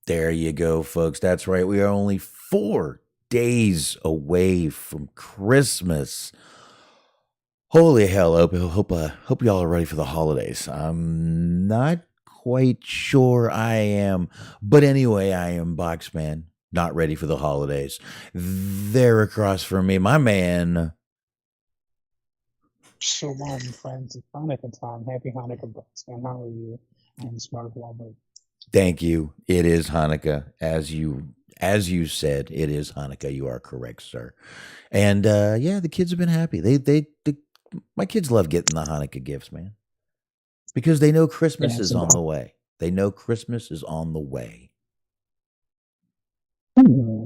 There you go, folks. That's right. We are only 4 days away from Christmas. Holy hell! Hope y'all are ready for the holidays. I'm not quite sure I am, but anyway, I am Boxman. Not ready for the holidays. There across from me, my man. Shalom, friends. It's Hanukkah time. Happy Hanukkah, Boxman. How are you? I'm Smart Walbert. Thank you. It is Hanukkah, as you said. It is Hanukkah. You are correct, sir. And yeah, the kids have been happy. My kids love getting the Hanukkah gifts, man, because they know Yeah, Christmas it's is on about. the way. They know Christmas is on the way. Hmm.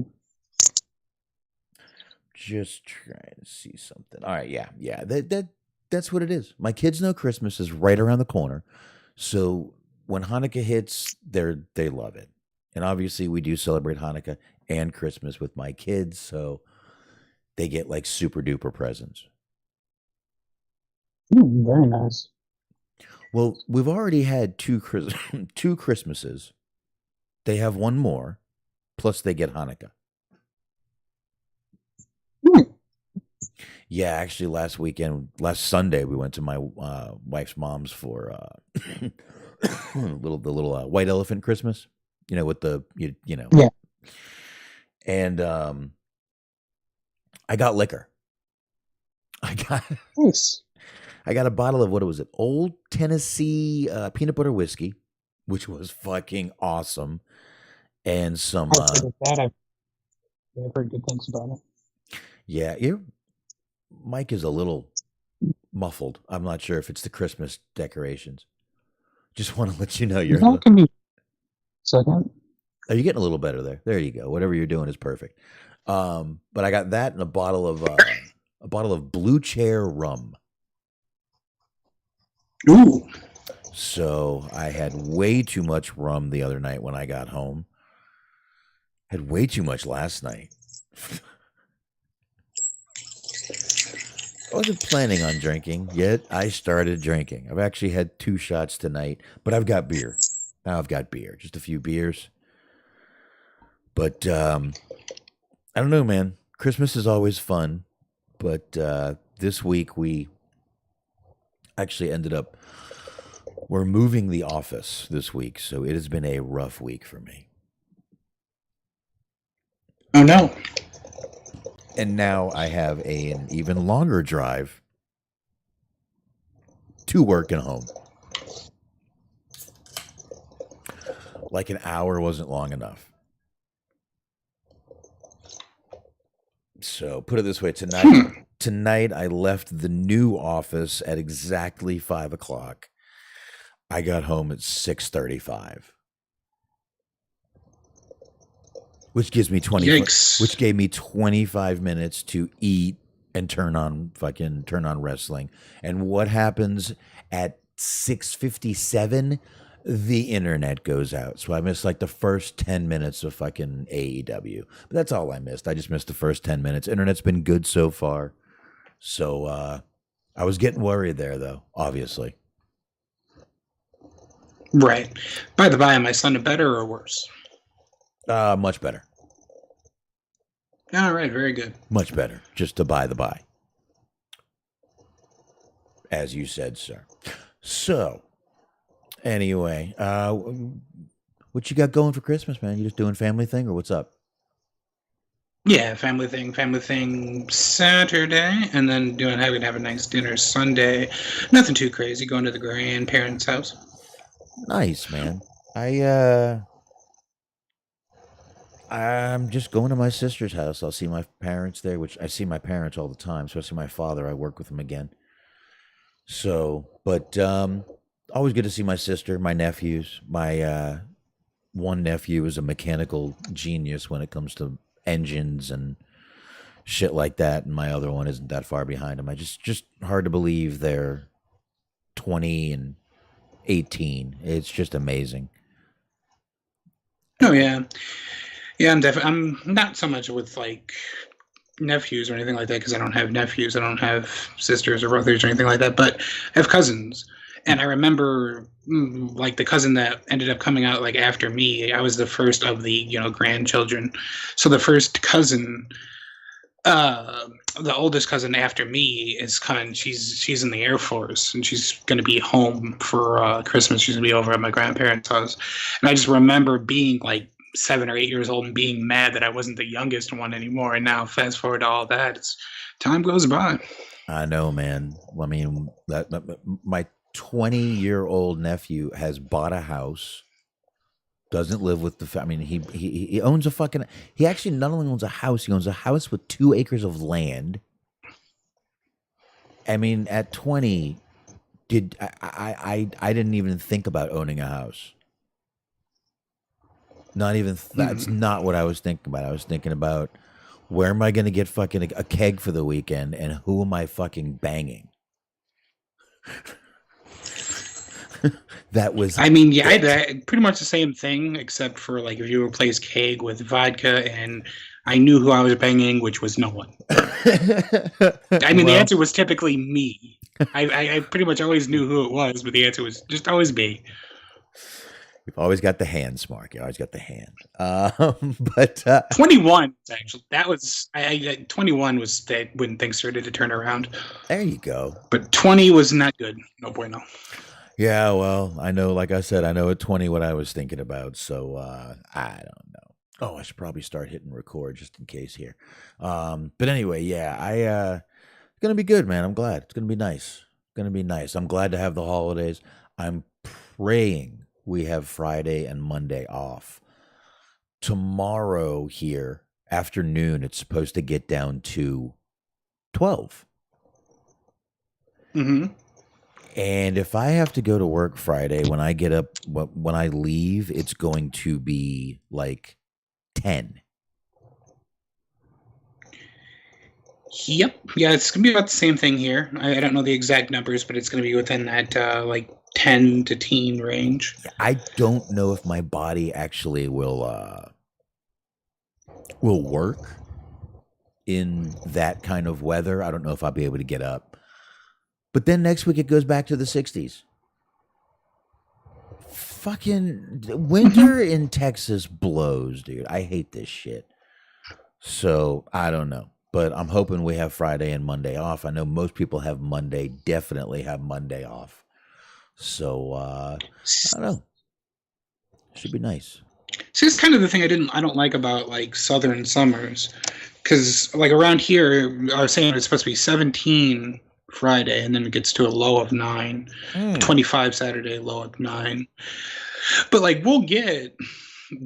Just trying to see something. All right, yeah. That's what it is. My kids know Christmas is right around the corner, so when Hanukkah hits, they love it. And obviously, we do celebrate Hanukkah and Christmas with my kids, so they get like super duper presents. Very nice. Well, we've already had two Christmases. They have one more, plus they get Hanukkah. Hmm. Yeah, actually, last Sunday, we went to my wife's mom's for the little white elephant Christmas. With the. Yeah, And I got liquor. I got nice. I got a bottle of what was it? Old Tennessee peanut butter whiskey, which was fucking awesome, and some I've heard of that. I've heard good things about it. yeah. Your mic is a little muffled. I'm not sure if it's the Christmas decorations. Just want to let you know you're. That can be second. Are you getting a little better there? There you go. Whatever you're doing is perfect. But I got that and a bottle of Blue Chair rum. Ooh. So I had way too much rum the other night when I got home. Had way too much last night. I wasn't planning on drinking, yet I started drinking. I've actually had 2 shots tonight, but I've got beer. Now I've got beer, just a few beers. But I don't know, man. Christmas is always fun, but this week we actually ended up we're moving the office this week, so it has been a rough week for me. Oh no. And now I have an even longer drive to work and home. Like an hour wasn't long enough. So put it this way, tonight I left the new office at exactly 5 o'clock. I got home at 6:35. Which gives me Yikes. which gave me 25 minutes to eat and turn on wrestling. And what happens at 6:57? The internet goes out. So I missed like the first 10 minutes of fucking AEW. But that's all I missed. I just missed the first 10 minutes. Internet's been good so far. So I was getting worried there though, obviously. Right. By the by, am I sounding better or worse? Much better. All right, very good. Much better. Just to by the by. As you said, sir. So, anyway, what you got going for Christmas, man? You just doing family thing or what's up? Yeah, family thing Saturday, and then having to have a nice dinner Sunday. Nothing too crazy. Going to the grandparents' house. Nice, man. I'm just going to my sister's house. I'll see my parents there, which I see my parents all the time, especially my father. I work with him again. So, but always good to see my sister, my nephews. My one nephew is a mechanical genius when it comes to engines and shit like that, and my other one isn't that far behind him. I just hard to believe they're 20 and 18. It's just amazing. Oh yeah, yeah. I'm not so much with like nephews or anything like that because I don't have nephews. I don't have sisters or brothers or anything like that. But I have cousins, And I remember, like, the cousin that ended up coming out like after me. I was the first of the grandchildren, so the first cousin, uh, the oldest cousin after me is coming. She's in the Air Force, and she's going to be home for Christmas. She's going to be over at my grandparents' house, and I just remember being like 7 or 8 years old and being mad that I wasn't the youngest one anymore. And now, fast forward to all that, time goes by. I know, man. I mean, my 20-year-old nephew has bought a house. Doesn't live with I mean, he owns a fucking. He actually not only owns a house, he owns a house with 2 acres of land. I mean, at 20, I didn't even think about owning a house. Not even that's not what I was thinking about. I was thinking about where am I going to get fucking a keg for the weekend, and who am I fucking banging? That was. I mean, yeah, pretty much the same thing, except for like if you replace keg with vodka, and I knew who I was banging, which was no one. I mean, the answer was typically me. I pretty much always knew who it was, but the answer was just always me. You've always got the hands, Mark. You always got the hand. But 21 actually, that was 21 was that when things started to turn around. There you go. But 20 was not good. No bueno. Yeah, well, I know. Like I said, I know at 20 what I was thinking about. So I don't know. Oh, I should probably start hitting record just in case here. But anyway, yeah, it's gonna be good, man. I'm glad. It's gonna be nice. Gonna be nice. I'm glad to have the holidays. I'm praying we have Friday and Monday off. Tomorrow here, afternoon, it's supposed to get down to 12. Mm-hmm. And if I have to go to work Friday, when I get up, when I leave, it's going to be like 10. Yep. Yeah, it's going to be about the same thing here. I don't know the exact numbers, but it's going to be within that like 10 to teen range. I don't know if my body actually will work in that kind of weather. I don't know if I'll be able to get up. But then next week it goes back to the 60s. Fucking winter in Texas blows, dude. I hate this shit. So I don't know. But I'm hoping we have Friday and Monday off. I know most people have Monday, definitely have Monday off. So I don't know. Should be nice. See, it's kind of the thing I don't like about like southern summers, because like around here, I was saying it's supposed to be 17 Friday, and then it gets to a low of 9. 25 Saturday, low of 9. But like we'll get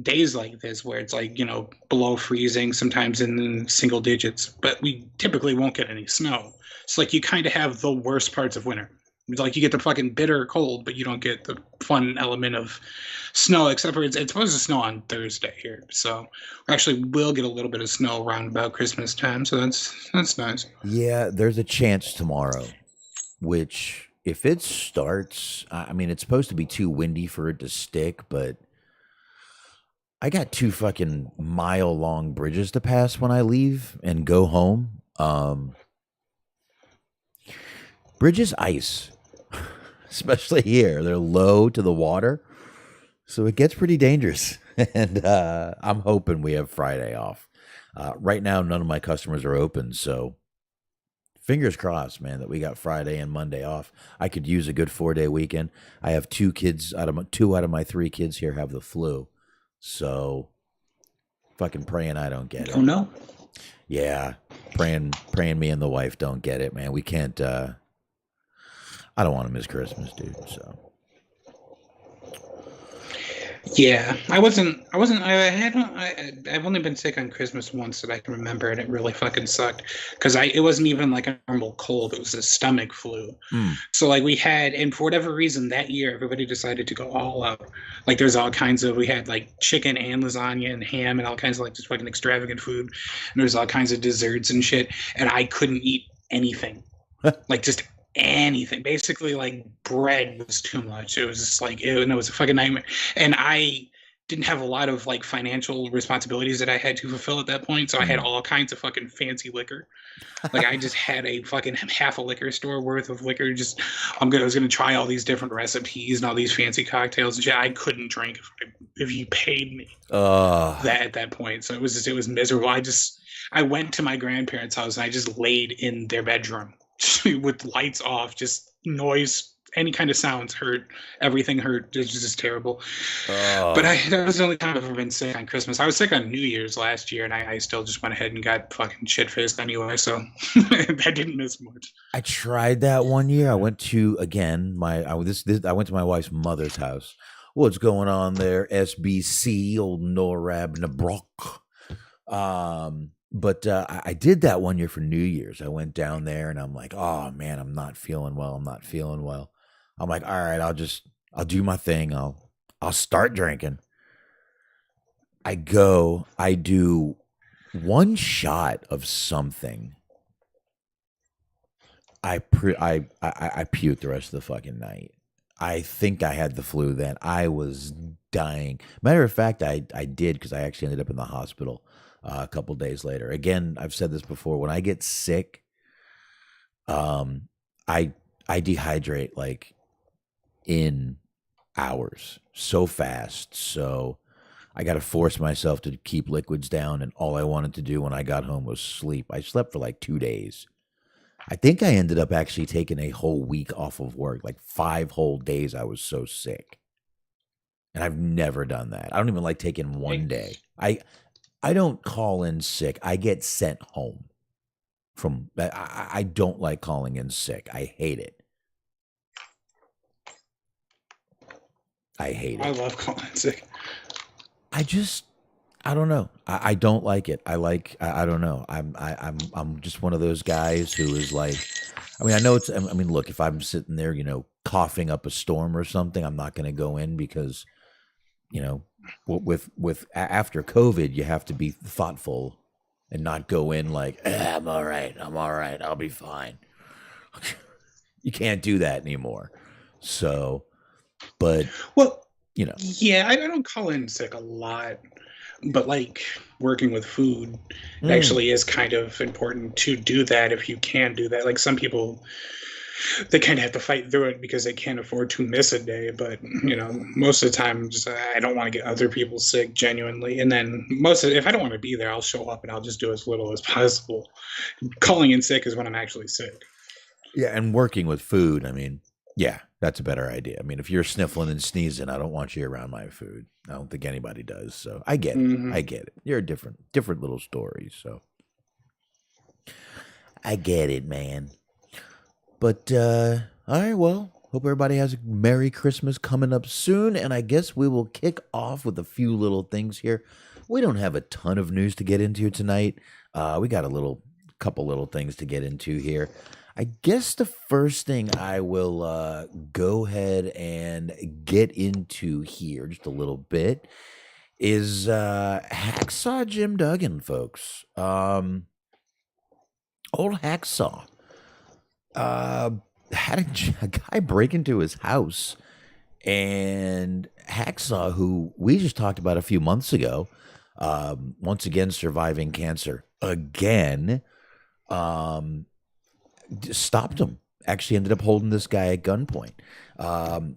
days like this where it's like below freezing, sometimes in single digits, but we typically won't get any snow. It's like you kind of have the worst parts of winter. It's like you get the fucking bitter cold, but you don't get the fun element of snow, except for it's supposed to snow on Thursday here. So we actually will get a little bit of snow around about Christmas time. So that's nice. Yeah, there's a chance tomorrow, which if it starts, I mean, it's supposed to be too windy for it to stick, but I got 2 fucking mile-long bridges to pass when I leave and go home. Bridges ice. Especially here, they're low to the water, so it gets pretty dangerous. And I'm hoping we have Friday off. Right now, none of my customers are open, so fingers crossed, man, that we got Friday and Monday off. I could use a good 4-day weekend. I have 2 out of my 3 kids here have the flu, so fucking praying I don't get it. Oh no. Yeah, praying me and the wife don't get it, man. We can't. I don't want to miss Christmas, dude. So. Yeah, I've only been sick on Christmas once that I can remember, and it really fucking sucked because it wasn't even like a normal cold; it was a stomach flu. So like we had, and for whatever reason that year, everybody decided to go all out. Like there's all kinds of, we had like chicken and lasagna and ham and all kinds of like just fucking extravagant food, and there's all kinds of desserts and shit, and I couldn't eat anything, like just anything. Basically, like bread was too much. It was just like it was a fucking nightmare. And I didn't have a lot of like financial responsibilities that I had to fulfill at that point. So I had Mm. all kinds of fucking fancy liquor. Like I just had a fucking half a liquor store worth of liquor. Just I was gonna try all these different recipes and all these fancy cocktails and shit. I couldn't drink if you paid me Uh, that at that point. So it was miserable. I went to my grandparents' house and I just laid in their bedroom with lights off, just noise, any kind of sounds hurt, everything hurt. It was just terrible. But uh, that was the only time I've ever been sick on Christmas. I was sick on New Year's last year, and I still just went ahead and got fucking shit faced anyway. So I didn't miss much. I tried that one year. I went to again I went to my wife's mother's house. What's going on there? SBC, old Norab Nabrok. But I did that one year for New Year's. I went down there and I'm like, oh man, I'm not feeling well. I'm not feeling well. I'm like, all right, I'll do my thing. I'll start drinking. I do one shot of something. I puked the rest of the fucking night. I think I had the flu then. I was dying. Matter of fact, I did because I actually ended up in the hospital a couple days later. Again, I've said this before. When I get sick, um, I I dehydrate like in hours so fast. So I got to force myself to keep liquids down, and all I wanted to do when I got home was sleep. I slept for like 2 days. I think I ended up actually taking a whole week off of work, like 5 whole days. I was so sick, and I've never done that. I don't even like taking one day. I don't call in sick. I get sent home from. I don't like calling in sick. I hate it. I hate I it. love calling sick. I just I don't know. I don't like it. I don't know. I'm just one of those guys who is like, I mean, I know it's, I mean, look, if I'm sitting there, coughing up a storm or something, I'm not going to go in because, you know, after COVID, you have to be thoughtful and not go in like, I'm all right. I'm all right. I'll be fine. You can't do that anymore. So, but, Well, you know, yeah, I don't call in sick a lot, but like working with food mm, actually is kind of important to do that if you can do that. Like some people, they kind of have to fight through it because they can't afford to miss a day. But most of the time, just, I don't want to get other people sick genuinely. And then if I don't want to be there, I'll show up and I'll just do as little as possible. Calling in sick is when I'm actually sick. yeah, and working with food, I mean, yeah, that's a better idea. I mean, if you're sniffling and sneezing, I don't want you around my food. I don't think anybody does. So I get it. Hmm. I get it. You're a different little story. So I get it, man. But all right, well, hope everybody has a Merry Christmas coming up soon, and I guess we will kick off with a few little things here. We don't have a ton of news to get into tonight. We got couple little things to get into here. I guess the first thing I will go ahead and get into here just a little bit is Hacksaw Jim Duggan, folks. Old Hacksaw had a guy break into his house, and Hacksaw, who we just talked about a few months ago, once again surviving cancer again, um, stopped him. Actually, ended up holding this guy at gunpoint.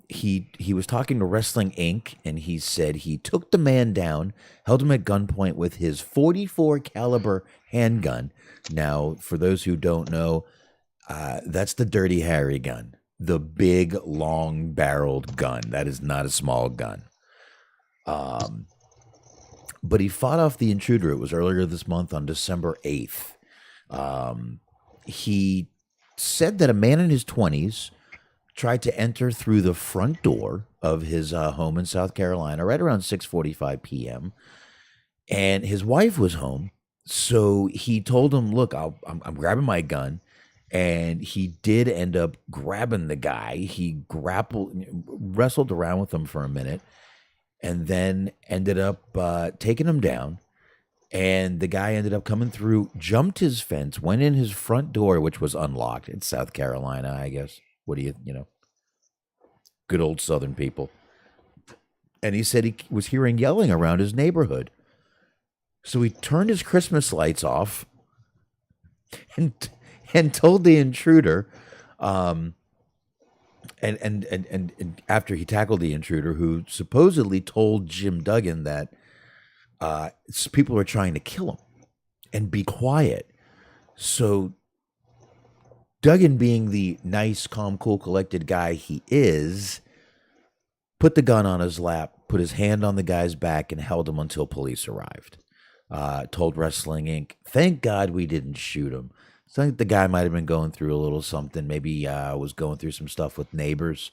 He was talking to Wrestling Inc. and he said he took the man down, held him at gunpoint with his 44 caliber handgun. Now, for those who don't know, that's the Dirty Harry gun, the big, long barreled gun. That is not a small gun. But he fought off the intruder. It was earlier this month on December 8th. He said that a man in his 20s tried to enter through the front door of his home in South Carolina right around 6:45 p.m. and his wife was home. So he told him, "Look, I'm grabbing my gun." And he did end up grabbing the guy. He wrestled around with him for a minute, and then ended up taking him down. And the guy ended up coming through, jumped his fence, went in his front door, which was unlocked. It's South Carolina, I guess. What do you, good old Southern people. and he said he was hearing yelling around his neighborhood. So he turned his Christmas lights off and told the intruder, and after he tackled the intruder, who supposedly told Jim Duggan that people were trying to kill him and be quiet. So Duggan, being the nice, calm, cool, collected guy he is, put the gun on his lap, put his hand on the guy's back, and held him until police arrived. Told Wrestling Inc., thank God we didn't shoot him. So I think the guy might have been going through a little something. Maybe was going through some stuff with neighbors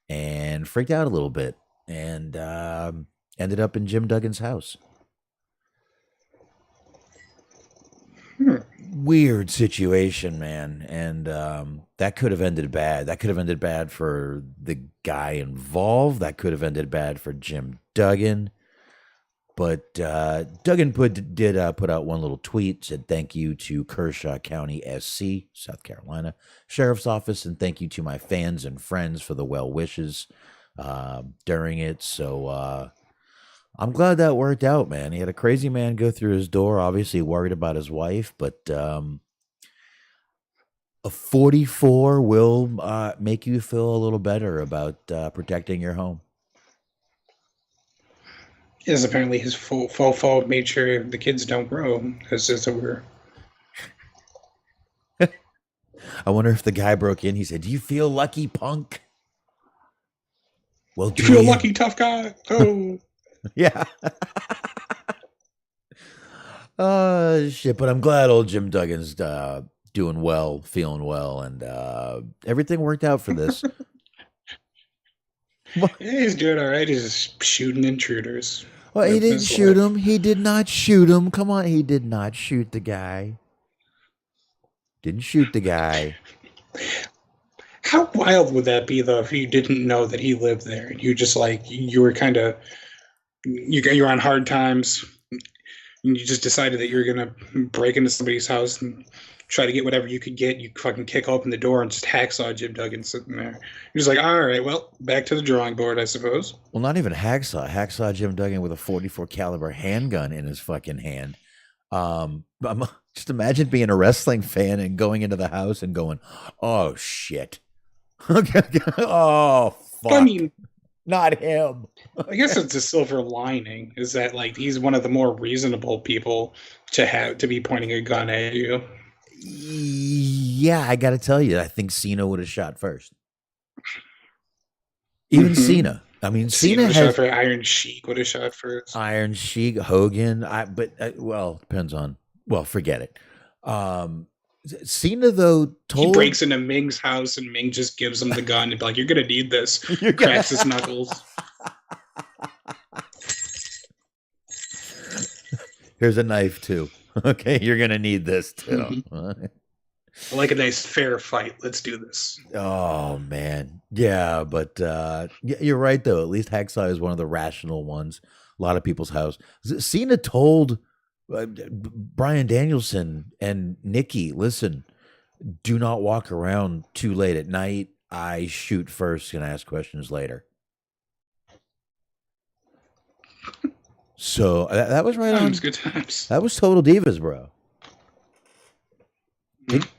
and freaked out a little bit, and ended up in Jim Duggan's house. Weird situation, man. And that could have ended bad. That could have ended bad for the guy involved. That could have ended bad for Jim Duggan. But Duggan did put out one little tweet, said thank you to Kershaw County SC, South Carolina Sheriff's Office, and thank you to my fans and friends for the well wishes during it. So I'm glad that worked out, man. He had a crazy man go through his door, obviously worried about his wife, but a 44 will make you feel a little better about protecting your home. Yes, apparently his faux made sure the kids don't grow. As it were. I wonder if the guy broke in. He said, "Do you feel lucky, punk?" Well, You feel lucky, tough guy? Oh. Yeah. Shit. But I'm glad old Jim Duggan's doing well, feeling well, and everything worked out for this. Yeah, he's doing all right. He's just shooting intruders. Well, he didn't shoot him. He did not shoot him. Come on, he did not shoot the guy. Didn't shoot the guy. How wild would that be, though, if you didn't know that he lived there? You just you were kind of you're on hard times, and you just decided that you were gonna break into somebody's house and try to get whatever you could get. You fucking kick open the door and just hacksaw Jim Duggan sitting there. You're just like, all right, well, back to the drawing board, I suppose. Well, not even hacksaw Jim Duggan with a 44 caliber handgun in his fucking hand. Just imagine being a wrestling fan and going into the house and going, "Oh shit, oh fuck." I mean, not him. I guess it's a silver lining is that he's one of the more reasonable people to be pointing a gun at you. Yeah, I got to tell you, I think Cena would have shot first. Even Cena. I mean, Cena has shot for Iron Sheik would have shot first. Iron Sheik, Hogan. Depends on. Well, forget it. Cena though he breaks into Ming's house and Ming just gives him the gun and be like, "You're gonna need this." Cracks his knuckles. Here's a knife too. Okay, you're gonna need this too. I like a nice fair fight. Let's do this. Oh man, yeah, but you're right though. At least Hacksaw is one of the rational ones. A lot of people's house. Cena told Bryan Danielson and Nikki, "Listen, do not walk around too late at night. I shoot first and ask questions later." So that was right on. Good times. That was Total Divas, bro.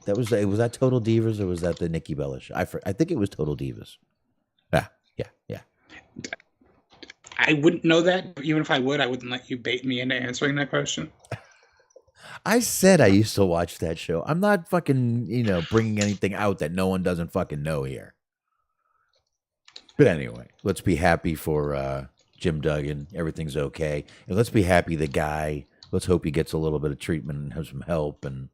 Was that Total Divas or was that the Nikki Bella show? I think it was Total Divas. Yeah. I wouldn't know that. Even if I would, I wouldn't let you bait me into answering that question. I said I used to watch that show. I'm not fucking, bringing anything out that no one doesn't fucking know here. But anyway, let's be happy for Jim Duggan. Everything's okay. And let's be happy the guy, let's hope he gets a little bit of treatment and have some help. And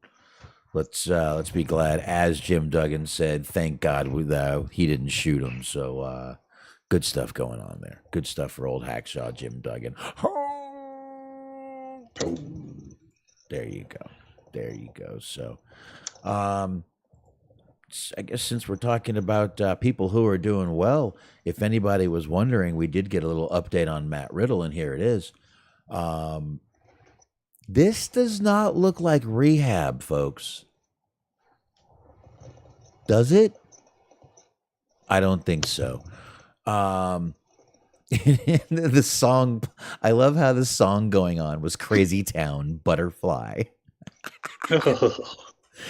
let's be glad, as Jim Duggan said, thank God he didn't shoot him. So good stuff going on there. Good stuff for old Hacksaw Jim Duggan. There you go. So I guess since we're talking about people who are doing well, if anybody was wondering, we did get a little update on Matt Riddle, and here it is. This does not look like rehab, folks. Does it? I don't think so. The song, I love how the song going on was Crazy Town Butterfly.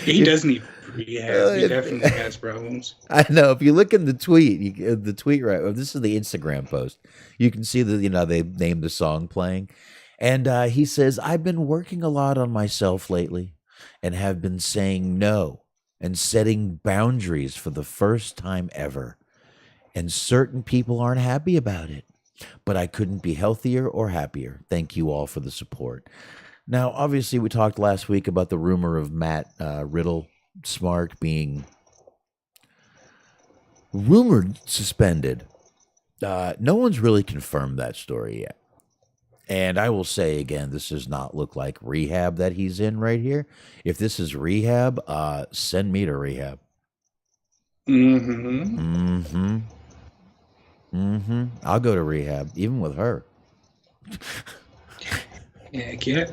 He does need rehab. He Uh, definitely has problems. I know. If you look in the tweet, the tweet right. This is the Instagram post. You can see that they named the song playing, and he says, "I've been working a lot on myself lately, and have been saying no and setting boundaries for the first time ever. And certain people aren't happy about it, but I couldn't be healthier or happier. Thank you all for the support." Now, obviously, we talked last week about the rumor of Matt Riddle Smart being rumored suspended. No one's really confirmed that story yet. And I will say again, this does not look like rehab that he's in right here. If this is rehab, send me to rehab. Mm-hmm. I'll go to rehab, even with her. Yeah.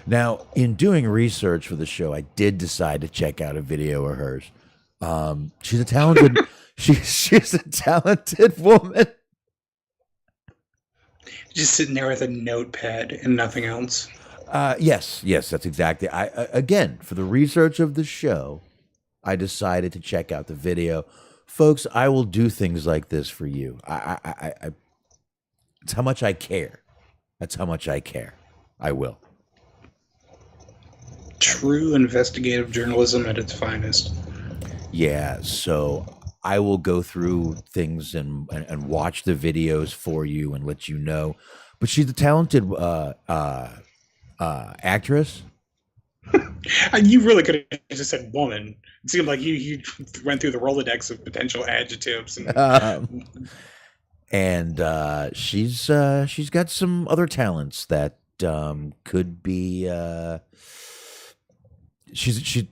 Now, in doing research for the show, I did decide to check out a video of hers. She's a talented, she's a talented woman. Just sitting there with a notepad and nothing else. Yes, that's exactly. Again, for the research of the show, I decided to check out the video. Folks, I will do things like this for you. It's how much I care. That's how much I care. I will. True investigative journalism at its finest. Yeah, so I will go through things and watch the videos for you and let you know. But she's a talented actress. You really could have just said woman. It seemed like you went through the Rolodex of potential adjectives. And she's got some other talents that could be. She's a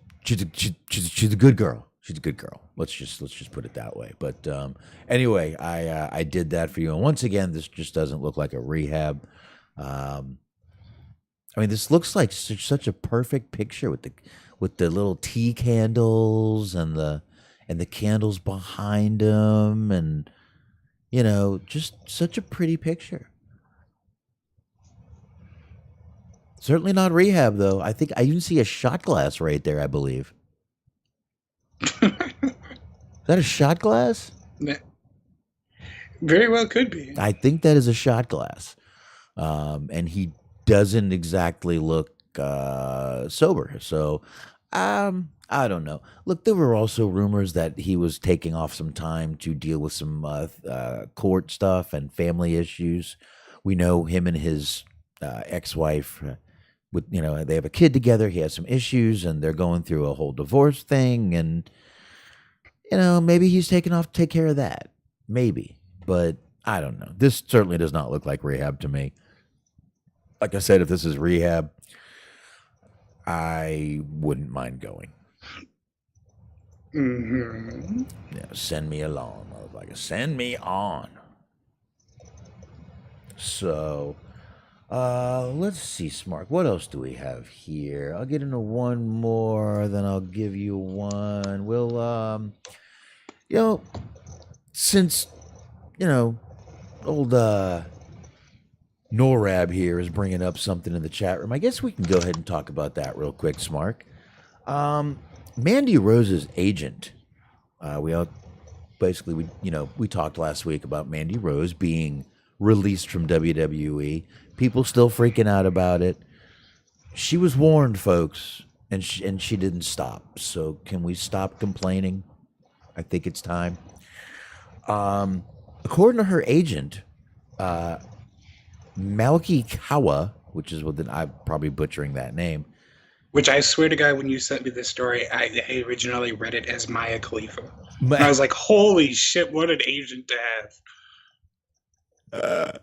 good girl. She's a good girl. Let's just put it that way. But anyway, I did that for you. And once again, this just doesn't look like a rehab. I mean, this looks like such a perfect picture with the little tea candles and the candles behind them, and just such a pretty picture. Certainly not rehab, though. I think I even see a shot glass right there, I believe. Is that a shot glass? Very well could be. I think that is a shot glass. And he doesn't exactly look sober. So, I don't know. Look, there were also rumors that he was taking off some time to deal with some court stuff and family issues. We know him and his ex-wife, they have a kid together. He has some issues, and they're going through a whole divorce thing. And maybe he's taking off to take care of that. Maybe, but I don't know. This certainly does not look like rehab to me. Like I said, if this is rehab, I wouldn't mind going. Mm-hmm. Yeah, send me along, motherfucker. Send me on. So, let's see, Smart. What else do we have here? I'll get into one more, then I'll give you one. We'll, since, old, Norab here is bringing up something in the chat room. I guess we can go ahead and talk about that real quick, Smart. Mandy Rose's agent. We talked last week about Mandy Rose being released from WWE. People still freaking out about it. She was warned, folks, and she didn't stop. So can we stop complaining? I think it's time. According to her agent, Malky Kawa, which is I'm probably butchering that name. Which I swear to God, when you sent me this story, I originally read it as Maya Khalifa. And I was like, holy shit, what an agent to have.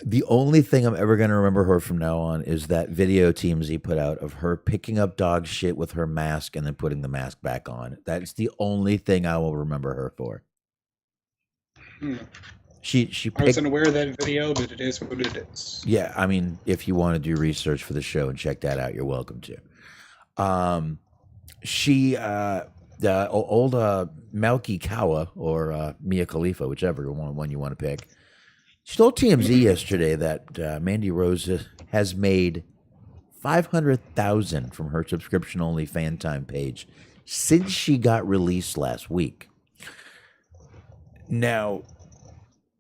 The only thing I'm ever going to remember her from now on is that video TMZ put out of her picking up dog shit with her mask and then putting the mask back on. That's the only thing I will remember her for. She I wasn't aware of that video, but it is what it is. Yeah, I mean, if you want to do research for the show and check that out, you're welcome to. She old Malky Kawa or Mia Khalifa, whichever one you want to pick. She told TMZ yesterday that Mandy Rose has made 500,000 from her subscription-only fan time page since she got released last week. Now,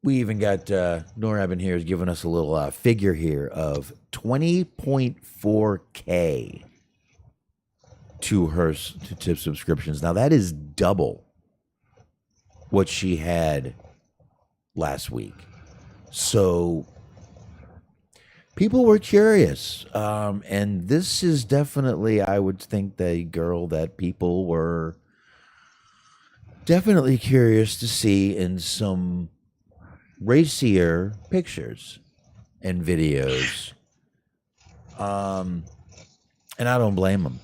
we even got Norab here has given us a little figure here of 20.4K to her to subscriptions. Now, that is double what she had last week. So people were curious. And this is definitely, I would think, the girl that people were definitely curious to see in some racier pictures and videos. And I don't blame them.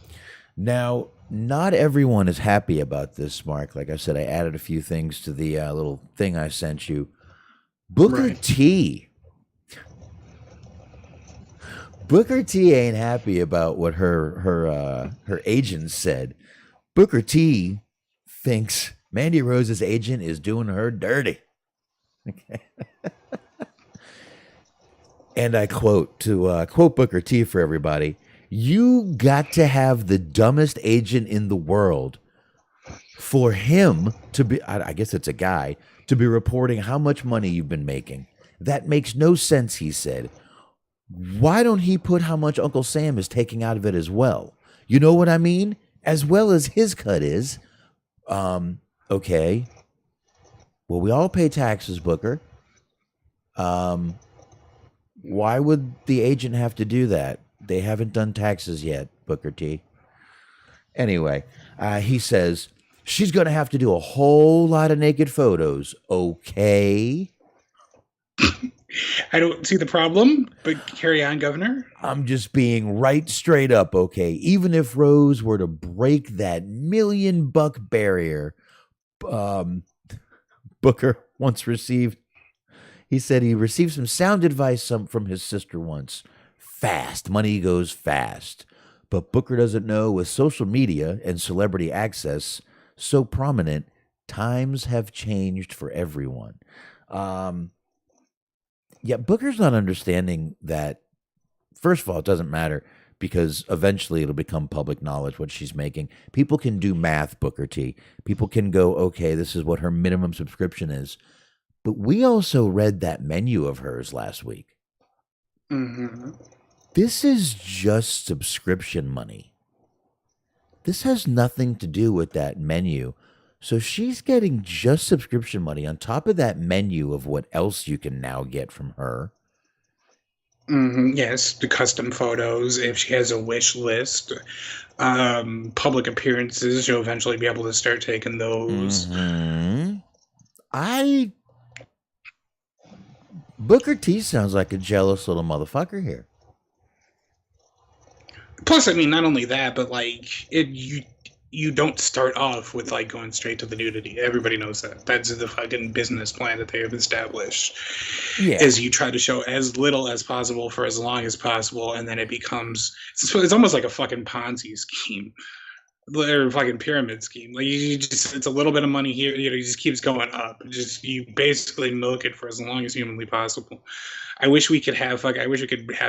Now, not everyone is happy about this, Mark. Like I said, I added a few things to the little thing I sent you. Booker T. Booker T ain't happy about what her agent said. Booker T thinks Mandy Rose's agent is doing her dirty. Okay. And I quote Booker T for everybody. You got to have the dumbest agent in the world for him to be, I guess it's a guy, to be reporting how much money you've been making. That makes no sense, he said. Why don't he put how much Uncle Sam is taking out of it as well? You know what I mean? As well as his cut is. Okay. Well, we all pay taxes, Booker. Why would the agent have to do that? They haven't done taxes yet, Booker T. Anyway, he says, she's going to have to do a whole lot of naked photos, okay? I don't see the problem, but carry on, Governor. I'm just being right straight up, okay? Even if Rose were to break that $1 million barrier, Booker once received, he said he received some sound advice from his sister once. Fast. Money goes fast. But Booker doesn't know with social media and celebrity access so prominent, times have changed for everyone. Yeah, Booker's not understanding that, first of all, it doesn't matter because eventually it'll become public knowledge what she's making. People can do math, Booker T. People can go, okay, this is what her minimum subscription is. But we also read that menu of hers last week. Mm-hmm. This is just subscription money. This has nothing to do with that menu. So she's getting just subscription money on top of that menu of what else you can now get from her. Mm-hmm. Yes, the custom photos, if she has a wish list, public appearances, she'll eventually be able to start taking those. Mm-hmm. Booker T sounds like a jealous little motherfucker here. Plus, I mean, not only that, but like you don't start off with like going straight to the nudity. Everybody knows that. That's the fucking business plan that they have established. Yeah. Is you try to show as little as possible for as long as possible, and then it becomes it's almost like a fucking Ponzi scheme. Or a fucking pyramid scheme. Like you just, it's a little bit of money here, it just keeps going up. You basically milk it for as long as humanly possible. I wish we could have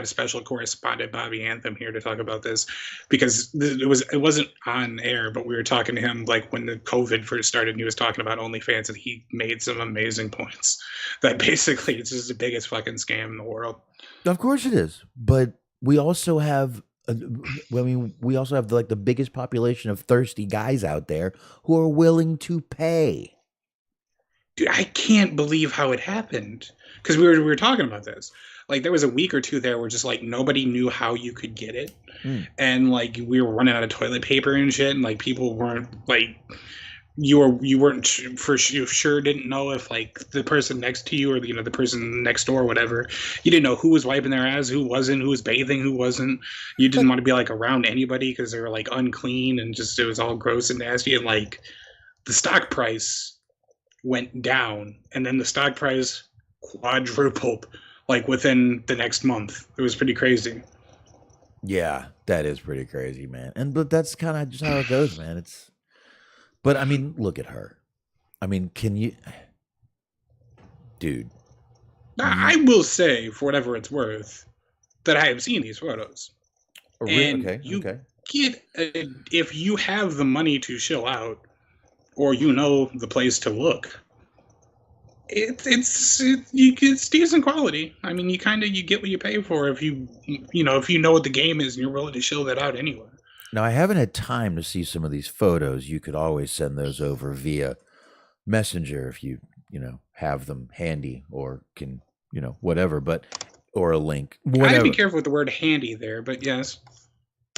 special correspondent Bobby Anthem here to talk about this, because it wasn't on air, but we were talking to him like when the COVID first started, and he was talking about OnlyFans, and he made some amazing points that basically it's just the biggest fucking scam in the world. Of course it is, but we also have. We also have the biggest population of thirsty guys out there who are willing to pay. Dude, I can't believe how it happened, because we were talking about this. Like there was a week or two there where just like nobody knew how you could get it, and like we were running out of toilet paper and shit, and like people weren't like. You weren't sure didn't know if like the person next to you or the person next door or whatever, you didn't know who was wiping their ass, who wasn't, who was bathing, who wasn't. You didn't want to be like around anybody because they were like unclean and just it was all gross and nasty. And like the stock price went down and then the stock price quadrupled like within the next month. It was pretty crazy. Yeah, that is pretty crazy, man. But that's kind of just how it goes, man. But I mean, look at her. I mean, can you, dude? Now, I will say, for whatever it's worth, that I have seen these photos. And Okay, you okay. get if you have the money to chill out, or you know the place to look. It's decent quality. I mean, you get what you pay for if you know what the game is and you're willing to chill that out anywhere. Now, I haven't had time to see some of these photos. You could always send those over via Messenger if you have them handy or can, whatever, but, or a link, I'd whatever. be careful with the word handy there, but yes.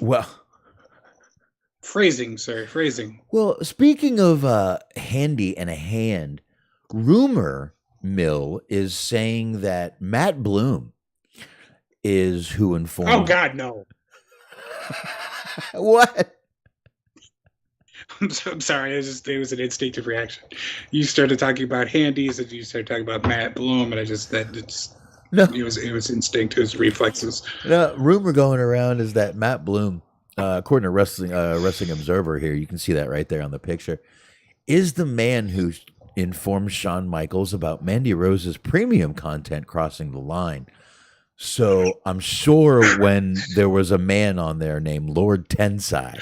Well, phrasing, sir, phrasing. Well, speaking of handy and a hand, rumor mill is saying that Matt Bloom is who informed. Oh God, no. What? I'm sorry. It was an instinctive reaction. You started talking about handies, and you started talking about Matt Bloom, and it was instinct, it was reflexes. No, rumor going around is that Matt Bloom, according to Wrestling Observer here, you can see that right there on the picture, is the man who informed Shawn Michaels about Mandy Rose's premium content crossing the line. So I'm sure when there was a man on there named Lord Tensai,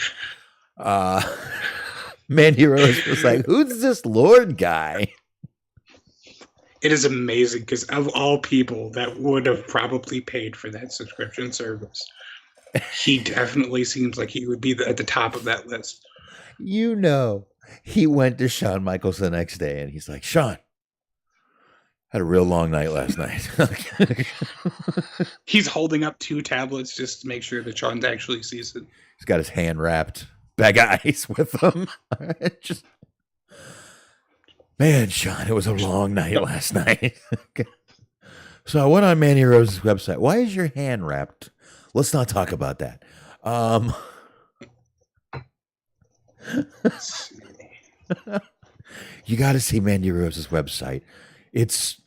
Mandy Rose was like, "Who's this Lord guy?" It is amazing because of all people that would have probably paid for that subscription service, he definitely seems like he would be at the top of that list. He went to Shawn Michaels the next day and he's like, "Shawn, had a real long night last night." He's holding up 2 tablets just to make sure that Shawn actually sees it. He's got his hand wrapped bag of ice with him. Just, man, Shawn, it was a long night last night. So I went on Mandy Rose's website. Why is your hand wrapped? Let's not talk about that. You got to see Mandy Rose's website. It's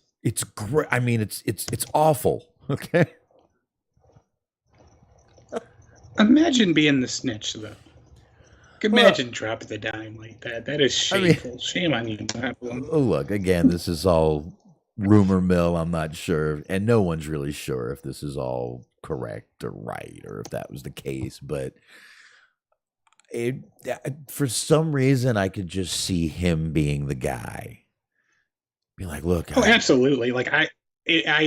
great. I mean, it's awful. Okay. Imagine being the snitch, though. Imagine dropping the dime like that. That is shameful. Shame on you, Matt Bloom. Look, again, this is all rumor mill. I'm not sure, and no one's really sure if this is all correct or right, or if that was the case. But for some reason, I could just see him being the guy. Be like, look. Oh, absolutely. Like I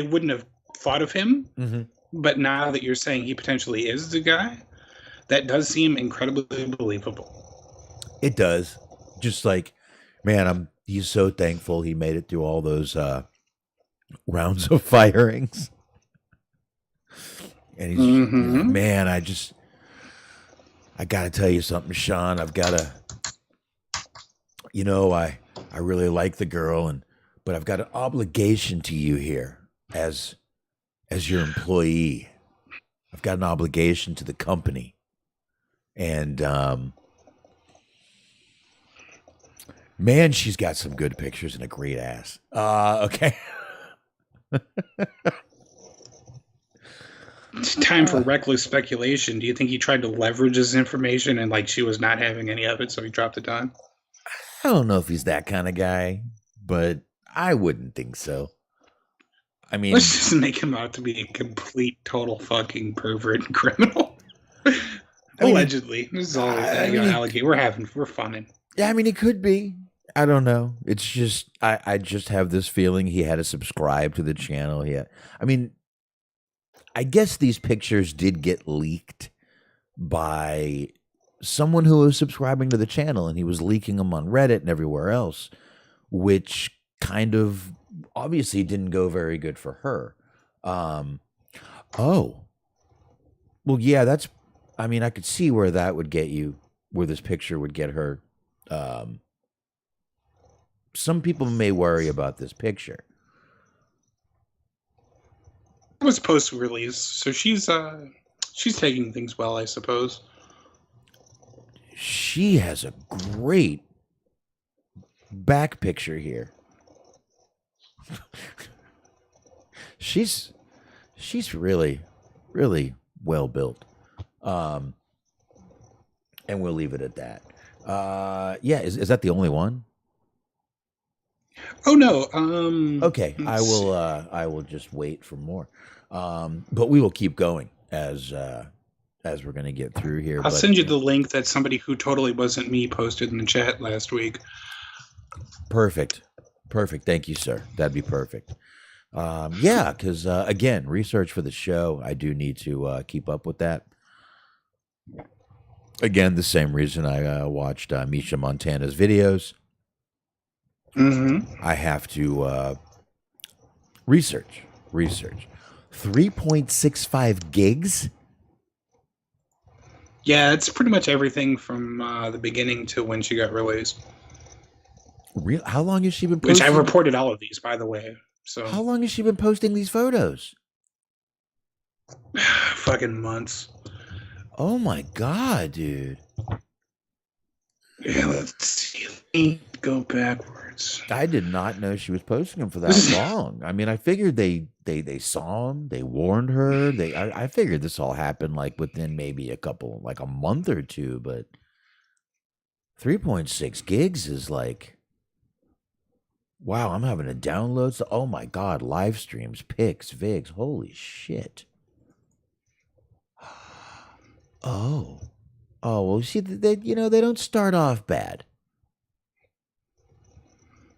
wouldn't have thought of him, Mm-hmm. but now that you're saying he potentially is the guy, that does seem incredibly believable. It does. Just like, man, he's so thankful he made it through all those rounds of firings. And he's like, man, I got to tell you something, Shawn. I've got to, I really like the girl, but I've got an obligation to you here as your employee. I've got an obligation to the company. And man, she's got some good pictures and a great ass. Okay. It's time for reckless speculation. Do you think he tried to leverage his information and she was not having any of it, so he dropped it on? I don't know if he's that kind of guy, but I wouldn't think so. I mean, let's just make him out to be a complete, total fucking pervert and criminal. Allegedly. This is all allegation. We're funning. Yeah, I mean, he could be. I don't know. It's just, I just have this feeling he had to subscribe to the channel. I mean, I guess these pictures did get leaked by someone who was subscribing to the channel, and he was leaking them on Reddit and everywhere else, which kind of obviously didn't go very good for her. Well, yeah, I could see where that would get you, where this picture would get her. Some people may worry about this picture. It was post-release, so she's taking things well, I suppose. She has a great back picture here. She's really, really well built. And we'll leave it at that. Yeah, is that the only one? Oh no. Okay, I Let's will. see. I will just wait for more. But we will keep going as we're gonna get through here. I'll But send you the link that somebody who totally wasn't me posted in the chat last week. perfect, perfect. Thank you, sir. That'd be perfect. Yeah, because again, research for the show. I do need to keep up with that. Again, the same reason I watched Misha Montana's videos. Mm-hmm. I have to research. 3.65 gigs? Yeah, it's pretty much everything from the beginning to when she got released. Real? How long has she been Which posting? I've reported all of these, by the way. So How long has she been posting these photos? fucking months. Oh my god, dude. Yeah, let's see. Let me go backwards. I did not know she was posting them for that long. I mean, I figured they saw him, they warned her. I figured this all happened like within maybe like a month or two, but 3.6 gigs is like, wow, I'm having to download. So, oh my god, live streams, pics, vigs, holy shit. Oh, well, see, they they don't start off bad.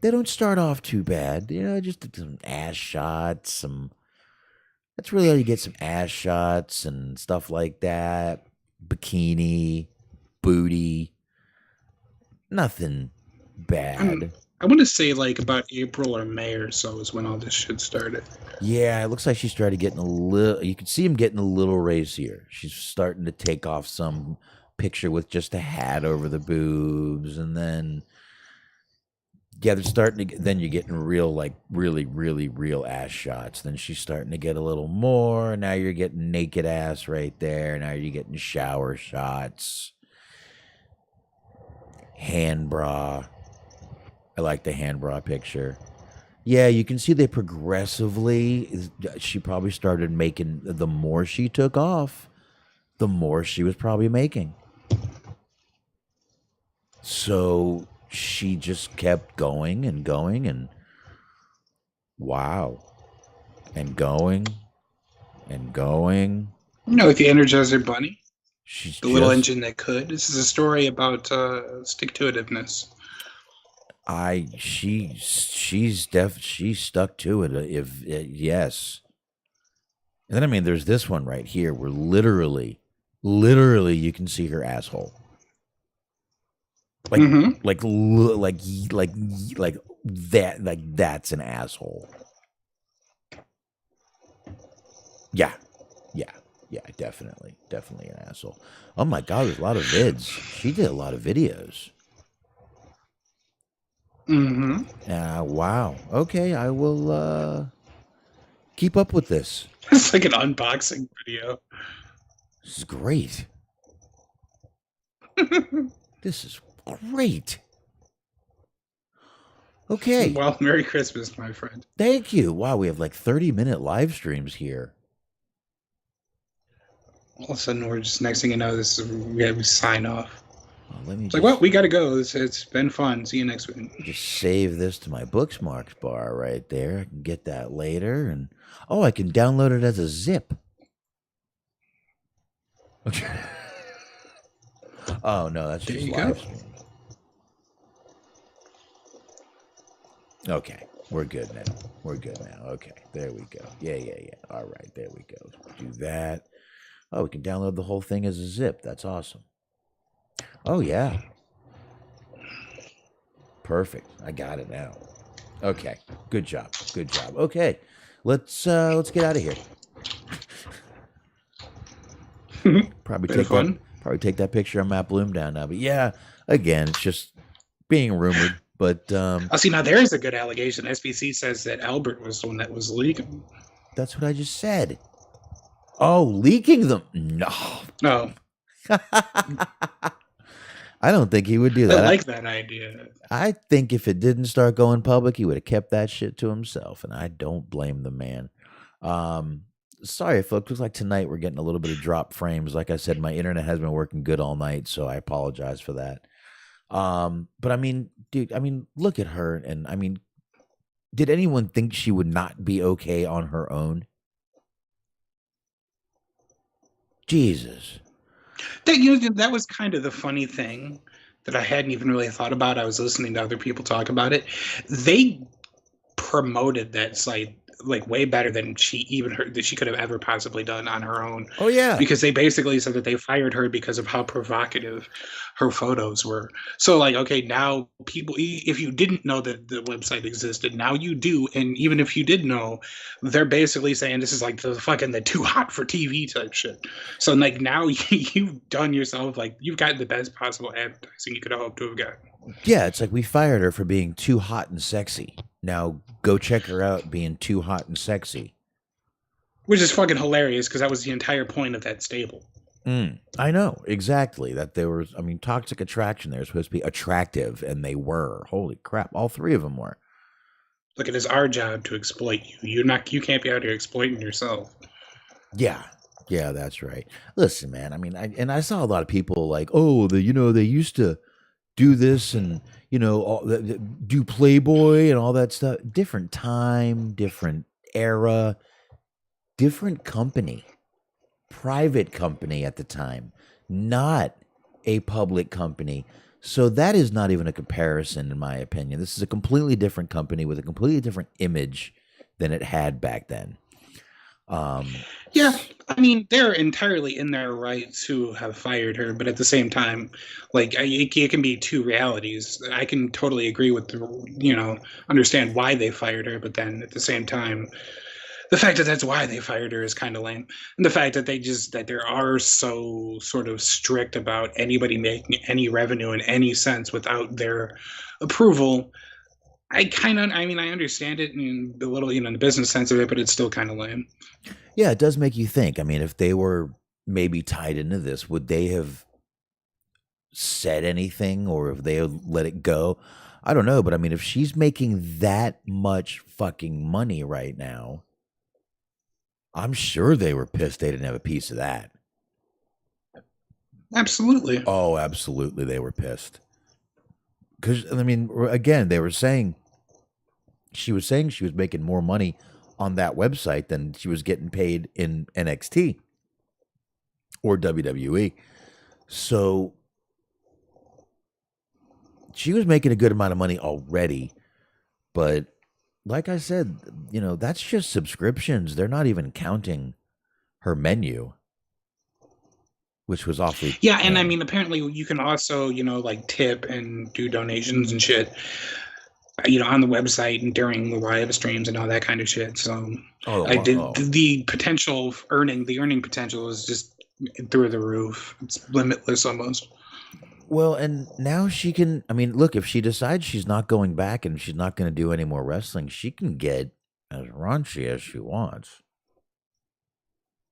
They don't start off too bad. Just some ass shots, some. That's really how you get some ass shots and stuff like that. Bikini, booty, nothing bad. I want to say like about April or May or so is when all this shit started. Yeah, it looks like she started getting a little. You can see him getting a little racier. She's starting to take off some picture with just a hat over the boobs, and then yeah, they're starting to. Then you're getting real, like really, really real ass shots. Then she's starting to get a little more. Now you're getting naked ass right there. Now you're getting shower shots, hand bra. I like the hand bra picture. Yeah, you can see they progressively. She probably started making the more she took off, the more she was probably making. So she just kept going and going and wow, and going and going. You know, like the Energizer Bunny, She's the little just engine that could. This is a story about stick-to-itiveness. She's stuck to it. If yes, and then I mean, there's this one right here where literally you can see her asshole. Like Mhm. like that, like that's an asshole. Yeah, definitely an asshole. Oh my god, there's a lot of vids. She did a lot of videos. Mhm. Wow. Okay, I will keep up with this. It's like an unboxing video. This is great. This is great. Okay. Well, Merry Christmas, my friend. Thank you. Wow, we have like 30-minute live streams here. All of a sudden, we're just next thing you know, we have to sign off. Well, let me It's just, like, well, we got to go. It's been fun. See you next week. just save this to my bookmarks bar right there. I can get that later, and I can download it as a zip. Okay. Oh no, that's There just you go. live stream. Okay, we're good now. Okay, there we go. Yeah. All right, there we go. Do that. Oh, we can download the whole thing as a zip. That's awesome. Oh yeah. Perfect. I got it now. Okay. Good job. Okay. Let's get out of here. Probably Been take fun. that picture of Matt Bloom down now. But yeah, again, it's just being rumored. But Oh, see, now there's a good allegation. SBC says that Albert was the one that was leaking. that's what I just said. Oh, leaking them? No. No, I don't think he would do I that. like that idea. I think if it didn't start going public, he would have kept that shit to himself, and I don't blame the man. Sorry, folks. Looks like tonight we're getting a little bit of drop frames. Like I said, my internet has been working good all night, so I apologize for that. But I mean, dude, I mean, look at her, and I mean, did anyone think she would not be okay on her own? Jesus. That was kind of the funny thing that I hadn't even really thought about. I was listening to other people talk about it. They promoted that site like way better than she could have ever possibly done on her own, Oh yeah. because they basically said that they fired her because of how provocative her photos were. So like, okay, now people, if you didn't know that the website existed, now you do. And even if you did know, they're basically saying this is like the too hot for TV type shit. So like now you've done yourself, like you've gotten the best possible advertising you could have hoped to have gotten. Yeah, it's like we fired her for being too hot and sexy. Now go check her out being too hot and sexy. Which is fucking hilarious, because that was the entire point of that stable. I know, exactly. That there was, I mean, Toxic Attraction, they were supposed to be attractive, and they were. Holy crap, all three of them were. Look, it is our job to exploit you. You can't be out here exploiting yourself. Yeah. Yeah, that's right. Listen, man, I mean, I saw a lot of people like, oh, they used to do this and, do Playboy and all that stuff. Different time, different era, different company. Private company at the time, not a public company. So that is not even a comparison, in my opinion. This is a completely different company with a completely different image than it had back then. Yeah, I mean, they're entirely in their right to have fired her, but at the same time, like, it can be two realities. I can totally agree with understand why they fired her, but then at the same time, the fact that that's why they fired her is kind of lame. And the fact that that they are so sort of strict about anybody making any revenue in any sense without their approval, I understand it in the little, the business sense of it, but it's still kind of lame. Yeah, it does make you think. I mean, if they were maybe tied into this, would they have said anything, or if they had let it go? I don't know, but I mean, if she's making that much fucking money right now, I'm sure they were pissed they didn't have a piece of that. Absolutely. Oh, absolutely, they were pissed. Because, I mean, again, they were saying, she was making more money on that website than she was getting paid in NXT or WWE. So she was making a good amount of money already. But like I said, that's just subscriptions. They're not even counting her menu, which was awfully. Yeah, and I mean, apparently you can also, like tip and do donations and shit, on the website and during the live streams and all that kind of shit. So the potential the earning potential is just through the roof. It's limitless almost. Well, and now she can, I mean, look, if she decides she's not going back and she's not going to do any more wrestling, she can get as raunchy as she wants.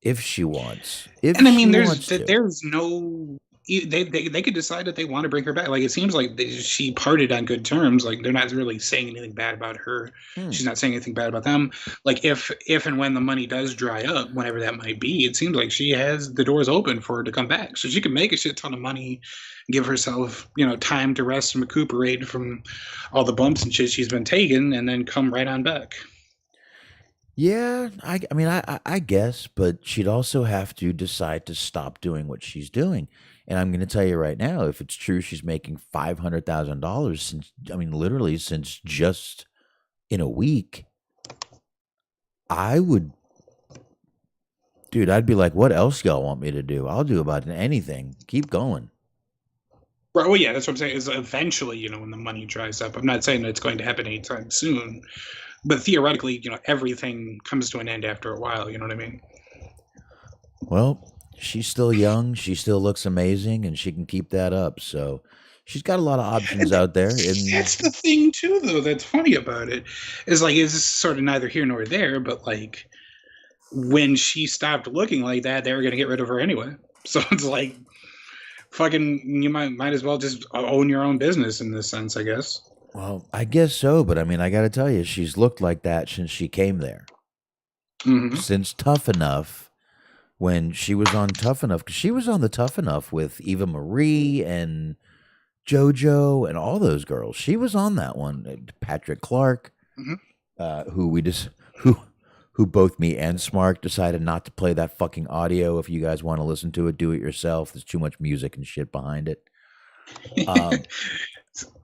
If she wants. There's no, they could decide that they want to bring her back. Like, it seems like she parted on good terms. Like, they're not really saying anything bad about her. She's not saying anything bad about them. Like, if and when the money does dry up, whenever that might be, it seems like she has the doors open for her to come back. So she can make a shit ton of money, give herself, time to rest and recuperate from all the bumps and shit she's been taking, and then come right on back. Yeah, I guess, but she'd also have to decide to stop doing what she's doing. And I'm going to tell you right now, if it's true she's making $500,000 since just in a week, I'd be like, what else y'all want me to do? I'll do about anything. Keep going. Right. Well, yeah, that's what I'm saying. Is eventually, when the money dries up. I'm not saying that it's going to happen anytime soon, but theoretically, everything comes to an end after a while. You know what I mean? Well, she's still young. She still looks amazing, and she can keep that up. So she's got a lot of options out there. And that's the thing, too, though. That's funny about it. Is like, it's sort of neither here nor there, but like, when she stopped looking like that, they were going to get rid of her anyway. So it's like, fucking, you might as well just own your own business in this sense, I guess. Well, I guess so, but I mean, I got to tell you, she's looked like that since she came there. Mm-hmm. Since Tough Enough, when she was on Tough Enough, because she was on the Tough Enough with Eva Marie and JoJo and all those girls. She was on that one. Patrick Clark, Mhm. who we just who both me and Smark decided not to play that fucking audio. If you guys want to listen to it, do it yourself. There's too much music and shit behind it.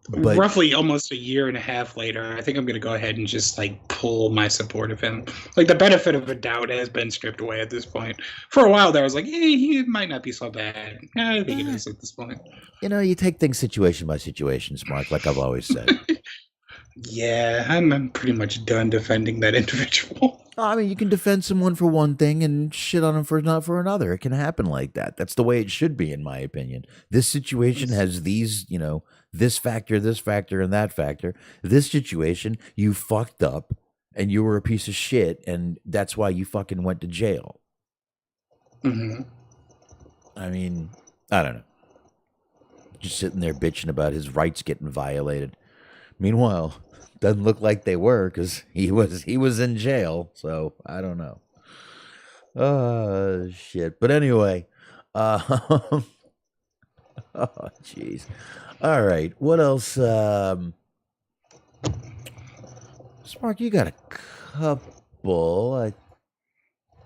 But Roughly almost a year and a half later, I think I'm going to go ahead and just like pull my support of him. Like the benefit of a doubt has been stripped away at this point. For a while there, I was like, he might not be so bad. I think it is at this point. you take things situation by situation, Smark, like I've always said. Yeah, I'm pretty much done defending that individual. I mean, you can defend someone for one thing and shit on them for not for another. It can happen like that. That's the way it should be, in my opinion. This situation has these, this factor, and that factor. This situation, you fucked up and you were a piece of shit, and that's why you fucking went to jail. Mm-hmm. I mean, I don't know. Just sitting there bitching about his rights getting violated. Meanwhile, doesn't look like they were, because he was in jail. So I don't know. Oh shit. But anyway, oh jeez. All right. What else? Spark, you got a couple. I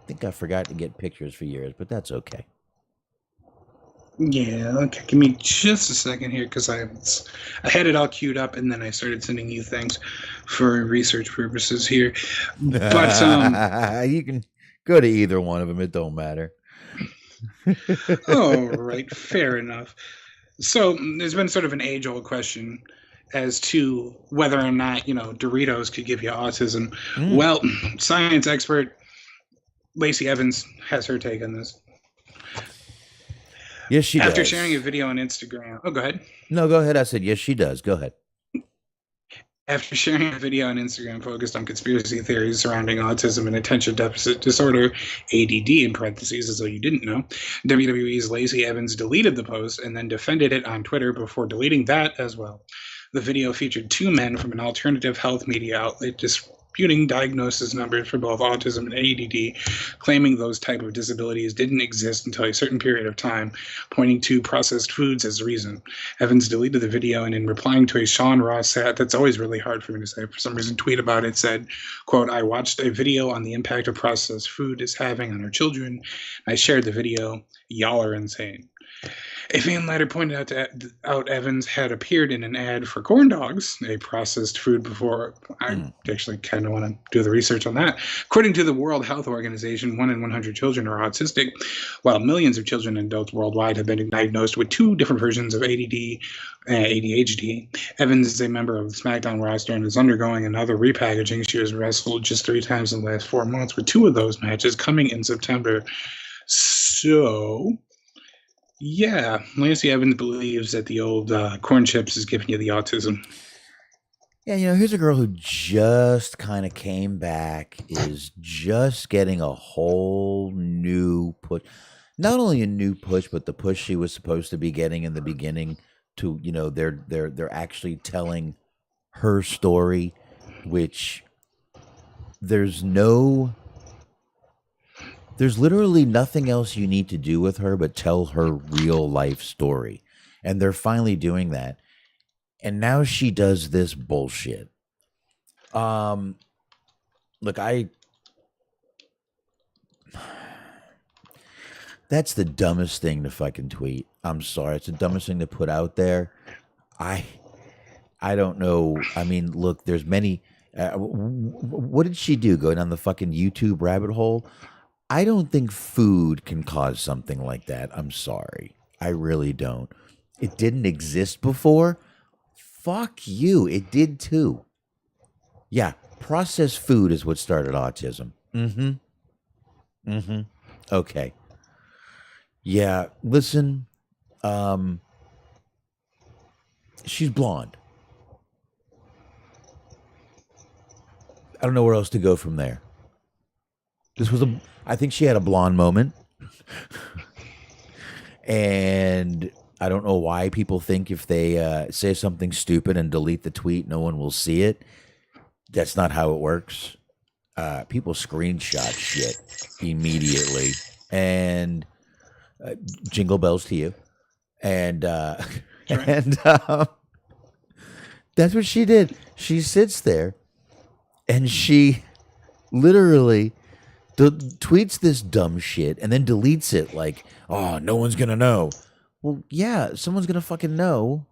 think I forgot to get pictures for yours, but that's okay. Yeah, okay. Give me just a second here because I had it all queued up and then I started sending you things for research purposes here. But you can go to either one of them. It don't matter. all right, fair enough. So there's been sort of an age-old question as to whether or not Doritos could give you autism. Well, science expert Lacey Evans has her take on this. Yes, she does. After sharing a video on Instagram. Oh, go ahead. No, go ahead. I said, yes, she does. Go ahead. After sharing a video on Instagram focused on conspiracy theories surrounding autism and attention deficit disorder, ADD in parentheses, as though you didn't know, WWE's Lacey Evans deleted the post and then defended it on Twitter before deleting that as well. The video featured two men from an alternative health media outlet disputing diagnosis numbers for both autism and ADD, claiming those type of disabilities didn't exist until a certain period of time, pointing to processed foods as the reason. Evans deleted the video and in replying to a Sean Ross that's always really hard for me to say, for some reason tweet about it, said, quote, "I watched a video on the impact of processed food is having on our children. I shared the video. Y'all are insane." A fan later pointed out Evans had appeared in an ad for corn dogs, a processed food before. I actually kind of want to do the research on that. According to the World Health Organization, 1 in 100 children are autistic, while millions of children and adults worldwide have been diagnosed with two different versions of ADD and ADHD. Evans is a member of the SmackDown roster and is undergoing another repackaging. She has wrestled just 3 times in the last 4 months, with 2 of those matches coming in September. So... yeah, Lacey Evans believes that the old corn chips is giving you the autism. Yeah, here's a girl who just kind of came back, is just getting a whole new push. Not only a new push, but the push she was supposed to be getting in the beginning to, they're actually telling her story, which there's literally nothing else you need to do with her but tell her real life story. And they're finally doing that. And now she does this bullshit. Look, that's the dumbest thing to fucking tweet. I'm sorry. It's the dumbest thing to put out there. I don't know. I mean, look, there's many. What did she do? Go down the fucking YouTube rabbit hole? I don't think food can cause something like that. I'm sorry. I really don't. It didn't exist before. Fuck you. It did too. Yeah, processed food is what started autism. Okay. Yeah, listen. She's blonde. I don't know where else to go from there. I think she had a blonde moment. And I don't know why people think if they say something stupid and delete the tweet, no one will see it. That's not how it works. People screenshot shit immediately. And jingle bells to you. And That's right. And that's what she did. She sits there and she literally tweets this dumb shit and then deletes it like, oh, no one's going to know. Well, yeah, someone's going to fucking know.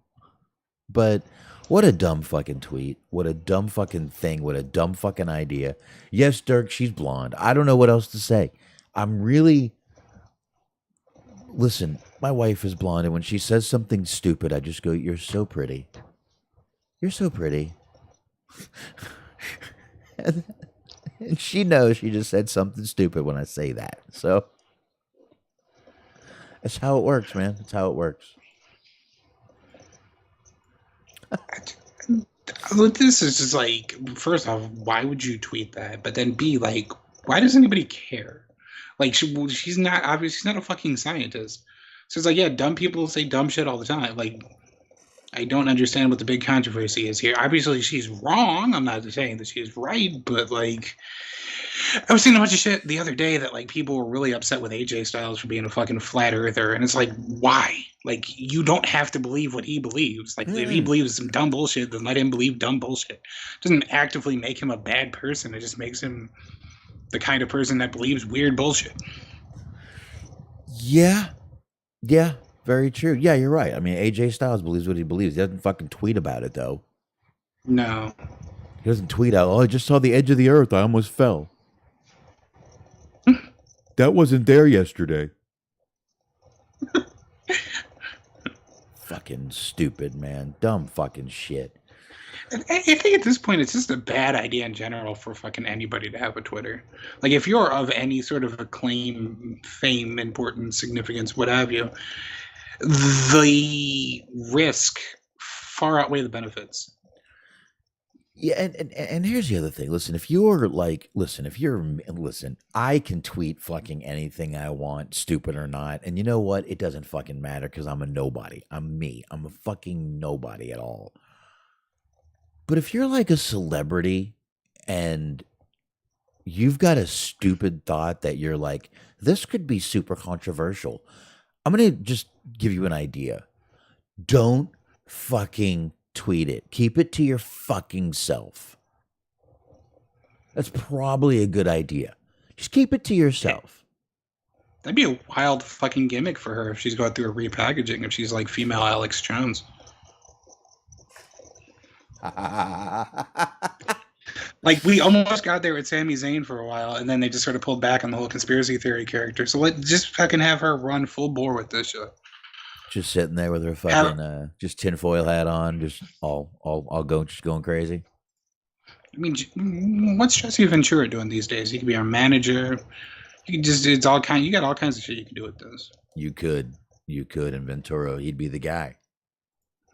But what a dumb fucking tweet. What a dumb fucking thing. What a dumb fucking idea. Yes, Dirk, she's blonde. I don't know what else to say. I'm really... Listen, my wife is blonde, and when she says something stupid, I just go, you're so pretty. You're so pretty. And she knows she just said something stupid when I say that. So that's how it works, man. That's how it works. This is just like, first off, why would you tweet that? But then B, like, why does anybody care? Like, she's not, obviously, she's not a fucking scientist. So it's like, yeah, dumb people say dumb shit all the time. Like, I don't understand what the big controversy is here. Obviously, she's wrong. I'm not saying that she's right, but like, I was seeing a bunch of shit the other day that like people were really upset with AJ Styles for being a fucking flat earther, and it's like, why? Like, you don't have to believe what he believes. Like, if he believes some dumb bullshit, then let him believe dumb bullshit. It doesn't actively make him a bad person. It just makes him the kind of person that believes weird bullshit. Yeah. Yeah. Very true. Yeah, you're right. I mean, AJ Styles believes what he believes. He doesn't fucking tweet about it, though. No. He doesn't tweet out, oh, I just saw the edge of the earth. I almost fell. That wasn't there yesterday. Fucking stupid, man. Dumb fucking shit. I think at this point, it's just a bad idea in general for fucking anybody to have a Twitter. Like, if you're of any sort of acclaim, fame, importance, significance, what have you, the risk far outweigh the benefits. Yeah, and here's the other thing. Listen, I can tweet fucking anything I want, stupid or not. And you know what? It doesn't fucking matter because I'm a nobody. I'm me. I'm a fucking nobody at all. But if you're like a celebrity and you've got a stupid thought that you're like, this could be super controversial, I'm going to just give you an idea. Don't fucking tweet it. Keep it to your fucking self. That's probably a good idea. Just keep it to yourself. That'd be a wild fucking gimmick for her if she's going through a repackaging, if she's like female Alex Jones. Like, we almost got there with Sami Zayn for a while, and then they just sort of pulled back on the whole conspiracy theory character. So let's just fucking have her run full bore with this shit. Just sitting there with her fucking just tinfoil hat on, just going crazy. I mean, what's Jesse Ventura doing these days? He could be our manager. You got all kinds of shit you can do with this. You could, and Ventura, he'd be the guy.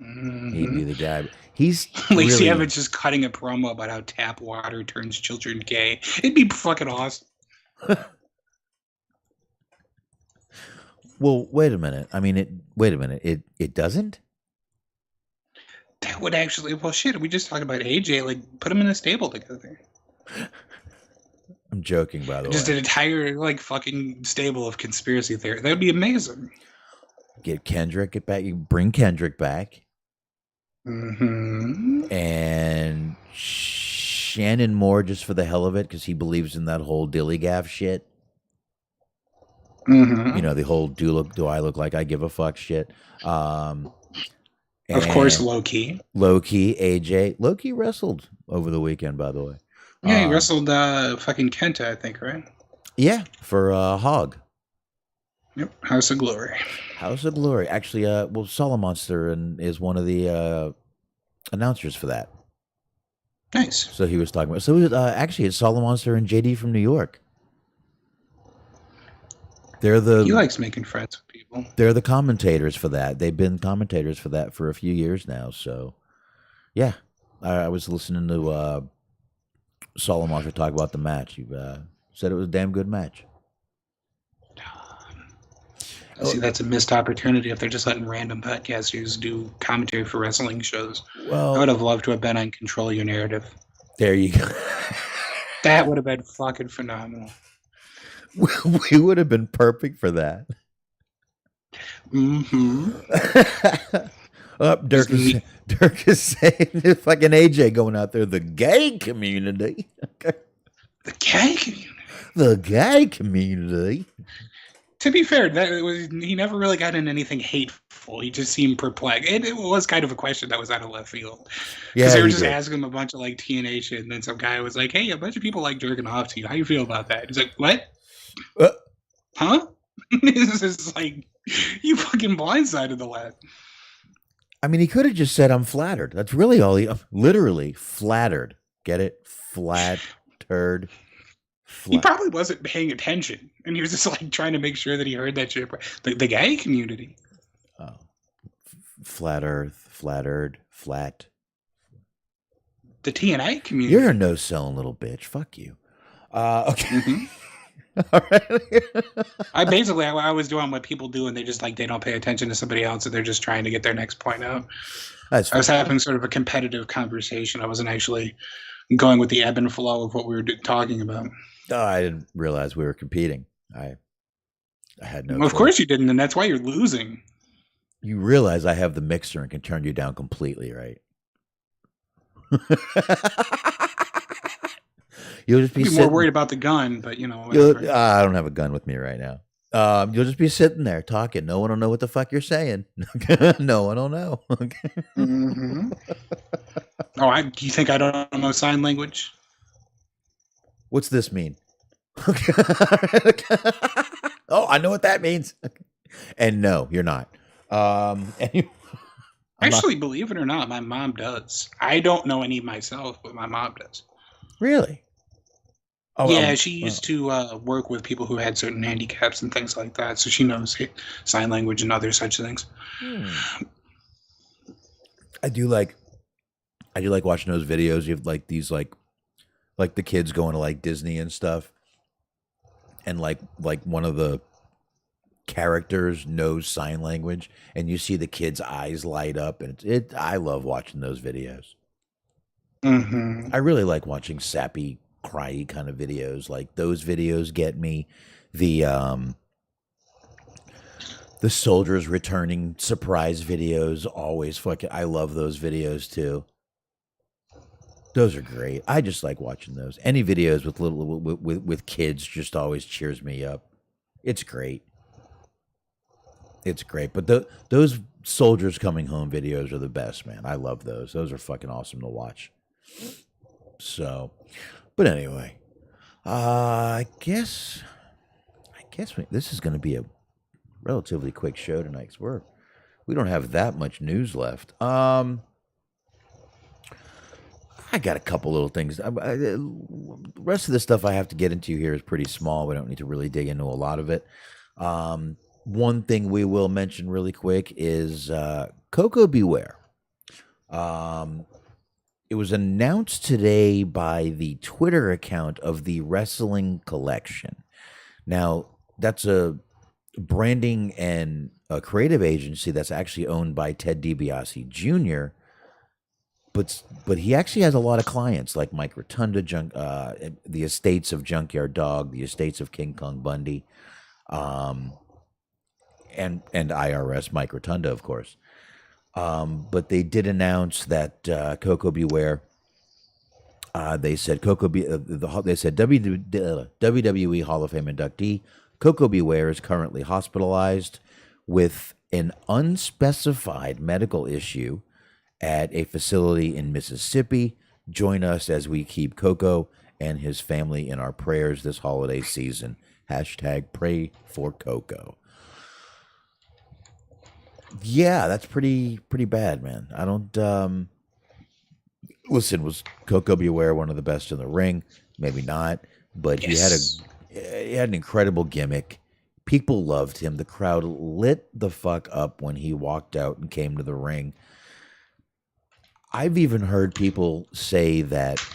Mm-hmm. He'd be the guy. He's Lacey really, Evans just cutting a promo about how tap water turns children gay. It'd be fucking awesome. Well, wait a minute. It doesn't? That would actually, well, shit, we just talked about AJ, like, put them in a stable together. I'm joking, by the way. Just an entire, like, fucking stable of conspiracy theory. That would be amazing. Get back. You bring Kendrick back. Mm-hmm. And Shannon Moore, just for the hell of it, because he believes in that whole dilly gaff shit. Mm-hmm. You know, the whole do I look like I give a fuck shit. Of course, Low-Key, AJ. Low-Key wrestled over the weekend, by the way. Yeah, he wrestled fucking Kenta, I think, right? Yeah, for Hog. Yep, House of Glory. Actually, Solomonster is one of the announcers for that. Nice. So he was talking about. So actually, it's Solomonster and JD from New York. He likes making friends with people. They're the commentators for that. They've been commentators for that for a few years now. So, yeah, I was listening to Solomonster talk about the match. You said it was a damn good match. See, that's a missed opportunity if they're just letting random podcasters do commentary for wrestling shows. Well, I would have loved to have been on Control Your Narrative. There you go. That would have been fucking phenomenal. We would have been perfect for that. Mm-hmm. Dirk is saying fucking AJ going out there. The gay community. Okay. The gay community. The gay community. To be fair, he never really got into anything hateful. He just seemed perplexed. It was kind of a question that was out of left field. Because they were just asking him a bunch of like TNA shit, and then some guy was like, "Hey, a bunch of people like jerking off to you. How you feel about that?" He's like, "What? Huh?" It's just like, you fucking blindsided the lad. I mean, he could have just said, "I'm flattered." That's really all literally flattered. Get it? Flattered. He probably wasn't paying attention, and he was just like trying to make sure that he heard that shit. The gay community. Oh, flat Earth, flattered, flat. The TNA community. You're a no-selling little bitch. Fuck you. Okay. Mm-hmm. All right. I was doing what people do, and they don't pay attention to somebody else, and they're just trying to get their next point out. I was having sort of a competitive conversation. I wasn't actually going with the ebb and flow of what we were talking about. Oh, I didn't realize we were competing. I had no. Well, of course you didn't, and that's why you're losing. You realize I have the mixer and can turn you down completely, right? You'll just be more worried about the gun, but I don't have a gun with me right now. You'll just be sitting there talking. No one will know what the fuck you're saying. No one will know. Mm-hmm. Oh, do you think I don't know sign language? What's this mean? Oh, I know what that means. And no, you're not. Actually, believe it or not, my mom does. I don't know any myself, but my mom does. Really? Oh, yeah, she used to work with people who had certain handicaps and things like that, so she knows sign language and other such things. I do like watching those videos. You have like these like the kids going to like Disney and stuff, and like one of the characters knows sign language, and you see the kids' eyes light up, and I love watching those videos. Mm-hmm. I really like watching sappy, cryy kind of videos. Like those videos get me. The soldiers returning surprise videos always fucking. I love those videos too. Those are great. I just like watching those. Any videos with kids just always cheers me up. It's great. It's great. But those soldiers coming home videos are the best, man. I love those. Those are fucking awesome to watch. So, but anyway, I guess this is going to be a relatively quick show tonight because we don't have that much news left. I got a couple little things. The rest of the stuff I have to get into here is pretty small. We don't need to really dig into a lot of it. One thing we will mention really quick is Koko B. Ware. It was announced today by the Twitter account of the Wrestling Collection. Now, that's a branding and a creative agency that's actually owned by Ted DiBiase Jr., but he actually has a lot of clients like Mike Rotunda, the estates of Junkyard Dog, the estates of King Kong Bundy, and IRS Mike Rotunda, of course. But they did announce that Koko B. Ware. They said They said WWE Hall of Fame inductee Koko B. Ware is currently hospitalized with an unspecified medical issue at a facility in Mississippi. Join us as we keep Koko and his family in our prayers this holiday season. # pray for Koko. Yeah, that's pretty bad, man. I don't listen, was Koko B. Ware one of the best in the ring? Maybe not, but yes. he had an incredible gimmick. People loved him. The crowd lit the fuck up when he walked out and came to the ring. I've even heard people say that,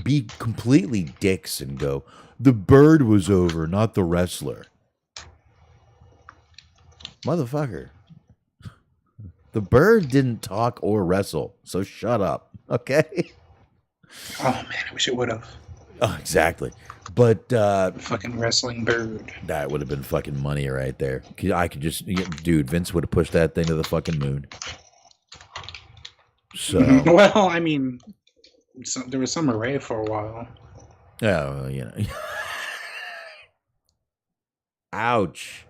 be completely dicks and go, the bird was over, not the wrestler. Motherfucker. The bird didn't talk or wrestle, so shut up, okay? Oh, man, I wish it would have. Oh, exactly. But fucking wrestling bird. That would have been fucking money right there. I could just, dude, Vince would have pushed that thing to the fucking moon. So, Well, I mean, there was Summer Rae for a while. oh, you know. Ouch.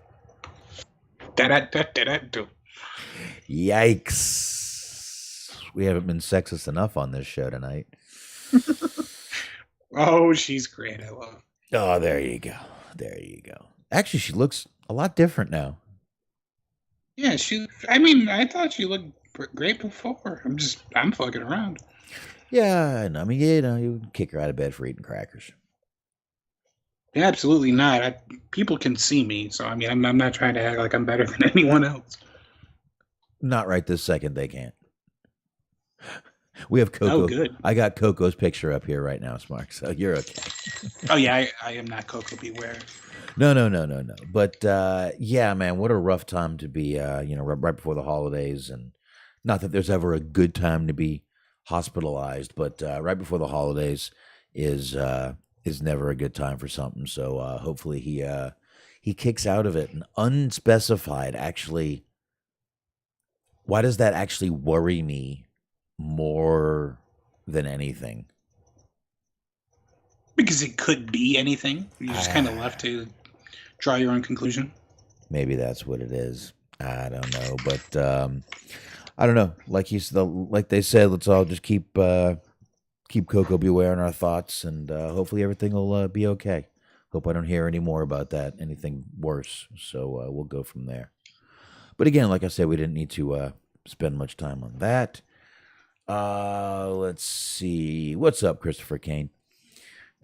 Da-da-da-da-da-do. Yikes. We haven't been sexist enough on this show tonight. Oh, she's great. I love her. Oh, there you go. There you go. Actually, she looks a lot different now. Yeah, I mean, I thought she looked great before. I'm fucking around. Yeah, I mean, you know, you would kick her out of bed for eating crackers. Yeah, absolutely not. People can see me, so I mean, I'm not trying to act like I'm better than anyone else. Not right this second, they can't. We have Coco. Oh, good. I got Coco's picture up here right now, Smark, so you're okay. Oh, yeah, I am not Coco Beware. No. But yeah, man, what a rough time to be, right before the holidays. And not that there's ever a good time to be hospitalized, but right before the holidays is never a good time for something. So hopefully he kicks out of it. And unspecified, actually, why does that actually worry me more than anything? Because it could be anything. You're just kind of left to draw your own conclusion. Maybe that's what it is. I don't know, but I don't know. Like they said, let's all just keep Coco Beware in our thoughts, and hopefully everything will be okay. Hope I don't hear any more about that, anything worse. So we'll go from there. But again, like I said, we didn't need to spend much time on that. Let's see. What's up, Christopher Kane?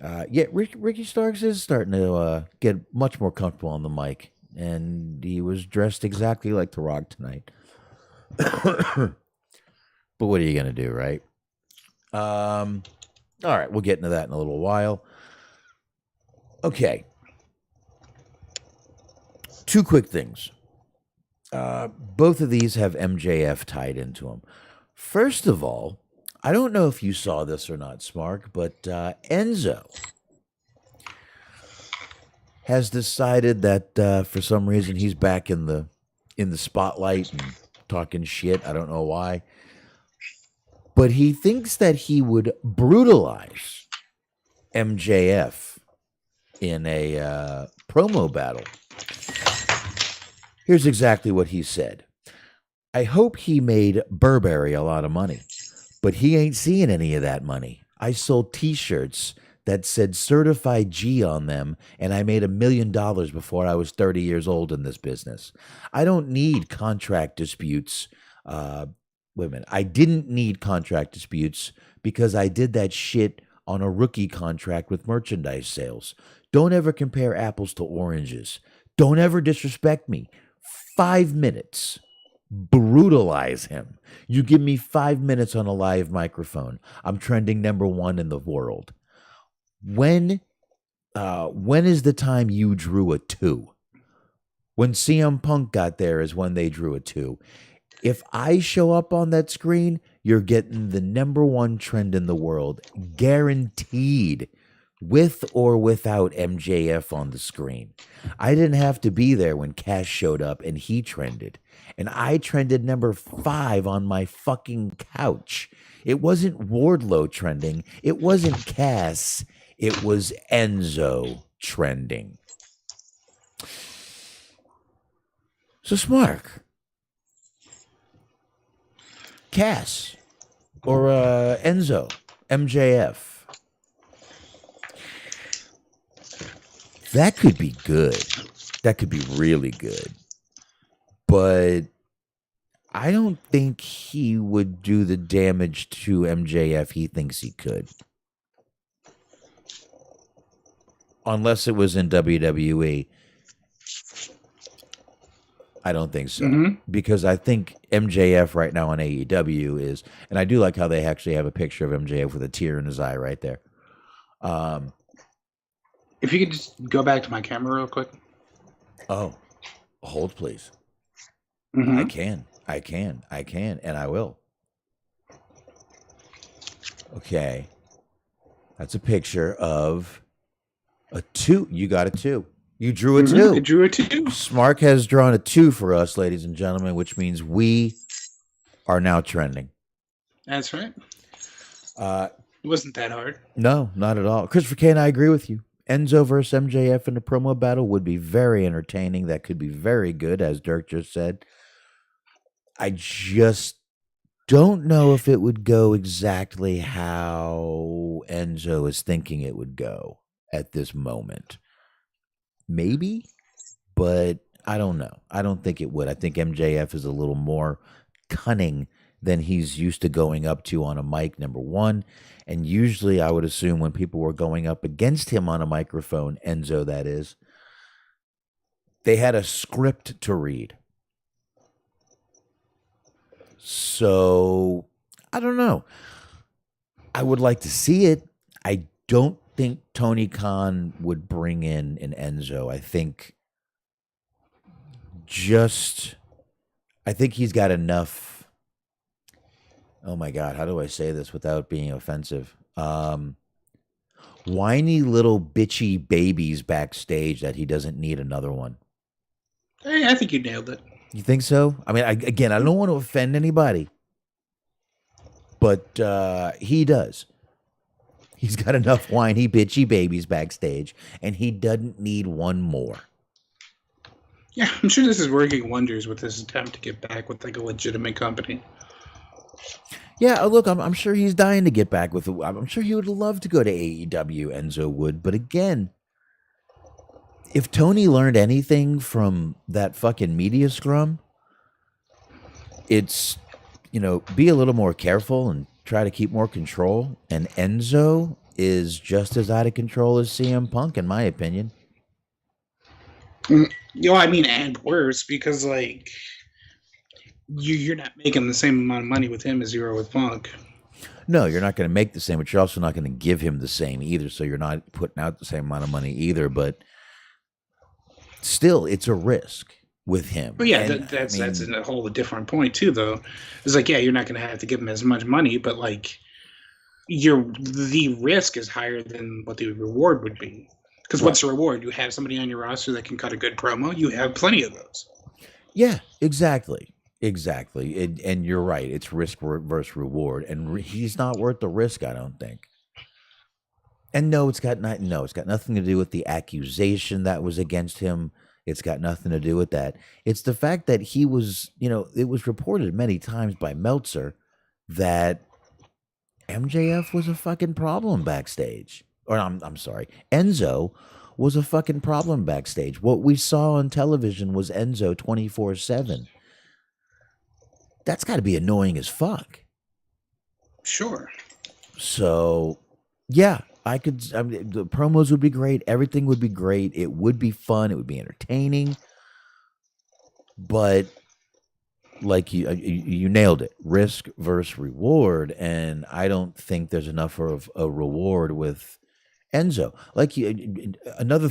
Yeah, Ricky Starks is starting to get much more comfortable on the mic, and he was dressed exactly like The Rock tonight. But what are you gonna do, right? All right, we'll get into that in a little while. Okay, two quick things. Both of these have MJF tied into them. First of all, I don't know if you saw this or not, Smark, but Enzo has decided that for some reason he's back in the spotlight and talking shit. I don't know why, but he thinks that he would brutalize MJF in a promo battle. Here's exactly what he said. I hope he made Burberry a lot of money, but he ain't seeing any of that money. I sold t-shirts that said certified G on them, and I made $1 million before I was 30 years old in this business. I don't need contract disputes. Wait a minute. I didn't need contract disputes because I did that shit on a rookie contract with merchandise sales. Don't ever compare apples to oranges. Don't ever disrespect me. 5 minutes. Brutalize him. You give me 5 minutes on a live microphone, I'm trending #1 in the world. When is the time you drew a 2? When CM Punk got there is when they drew a 2. If I show up on that screen, you're getting the #1 trend in the world, guaranteed, with or without MJF on the screen. I didn't have to be there when Cass showed up and he trended. And I trended #5 on my fucking couch. It wasn't Wardlow trending. It wasn't Cass. It was Enzo trending. So Smark, Cass, or Enzo, MJF. That could be good. That could be really good. But I don't think he would do the damage to MJF he thinks he could. Unless it was in WWE. I don't think so. Mm-hmm. Because I think MJF right now on AEW is, and I do like how they actually have a picture of MJF with a tear in his eye right there. If you could just go back to my camera real quick. Oh, hold please. Mm-hmm. I can, and I will. Okay. That's a picture of a 2. You got a 2. You drew a 2. I drew a 2. Smark has drawn a 2 for us, ladies and gentlemen, which means we are now trending. That's right. Uh, It wasn't that hard. no, not at all. Christopher Kane, I agree with you. Enzo versus MJF in a promo battle would be very entertaining. That could be very good, as Dirk just said. I just don't know if it would go exactly how Enzo is thinking it would go at this moment. Maybe, but I don't know. I don't think it would. I think MJF is a little more cunning than he's used to going up to on a mic, number one. And usually I would assume when people were going up against him on a microphone, Enzo that is, they had a script to read. So I don't know. I would like to see it. I don't think Tony Khan would bring in an Enzo. I think he's got enough. Oh my God, how do I say this without being offensive? Whiny little bitchy babies backstage that he doesn't need another one. Hey, I think you nailed it. You think so? I mean, again, I don't want to offend anybody, but he does. He's got enough whiny bitchy babies backstage, and he doesn't need one more. Yeah, I'm sure this is working wonders with this attempt to get back with like a legitimate company. Yeah, look, I'm sure he's dying to get back with it. I'm sure he would love to go to AEW, Enzo would. But again, if Tony learned anything from that fucking media scrum, it's, be a little more careful and try to keep more control. And Enzo is just as out of control as CM Punk, in my opinion. I mean, and worse, because like you're not making the same amount of money with him as you are with Punk. No, you're not going to make the same, but you're also not going to give him the same either. So you're not putting out the same amount of money either. But still, it's a risk with him. But yeah, that's a whole different point too, though. It's like, yeah, you're not going to have to give him as much money, but like the risk is higher than what the reward would be. Because what's the reward? You have somebody on your roster that can cut a good promo. You have plenty of those. Yeah, exactly. And you're right. It's risk versus reward. And he's not worth the risk, I don't think. And no, it's got nothing to do with the accusation that was against him. It's got nothing to do with that. It's the fact that he was, it was reported many times by Meltzer that MJF was a fucking problem backstage. Or I'm sorry, Enzo was a fucking problem backstage. What we saw on television was Enzo 24/7. That's got to be annoying as fuck. Sure. So, yeah, the promos would be great. Everything would be great. It would be fun. It would be entertaining. But like you nailed it. Risk versus reward. And I don't think there's enough of a reward with Enzo. Like another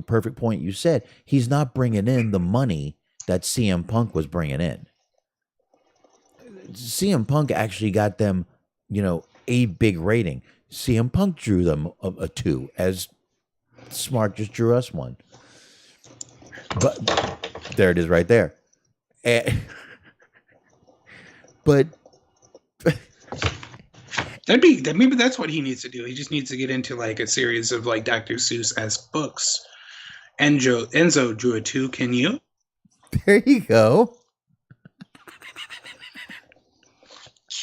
perfect point you said. He's not bringing in the money that CM Punk was bringing in. CM Punk actually got them, a big rating. CM Punk drew them a 2, as Smart just drew us 1. But there it is right there. But maybe that's what he needs to do. He just needs to get into like a series of like Dr. Seuss-esque books. Enzo drew a 2. Can you? There you go.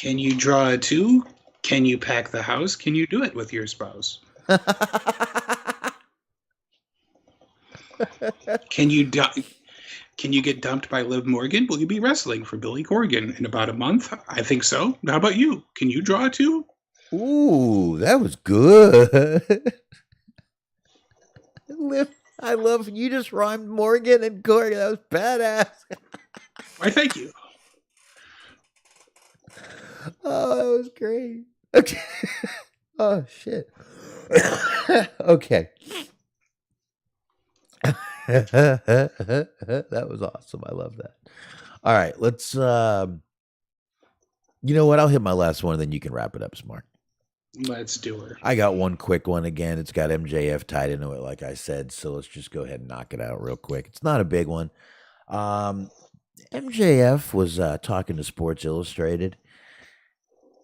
Can you draw a 2? Can you pack the house? Can you do it with your spouse? Can you get dumped by Liv Morgan? Will you be wrestling for Billy Corgan in about a month? I think so. How about you? Can you draw a 2? Ooh, that was good. I love you just rhymed Morgan and Corgan. That was badass. Why, thank you. Oh, that was great. Okay. Oh, shit. Okay. That was awesome. I love that. All right, let's you know what? I'll hit my last one and then you can wrap it up, Smart. Let's do it. I got one quick one again. It's got MJF tied into it, like I said. So let's just go ahead and knock it out real quick. It's not a big one. MJF was talking to Sports Illustrated,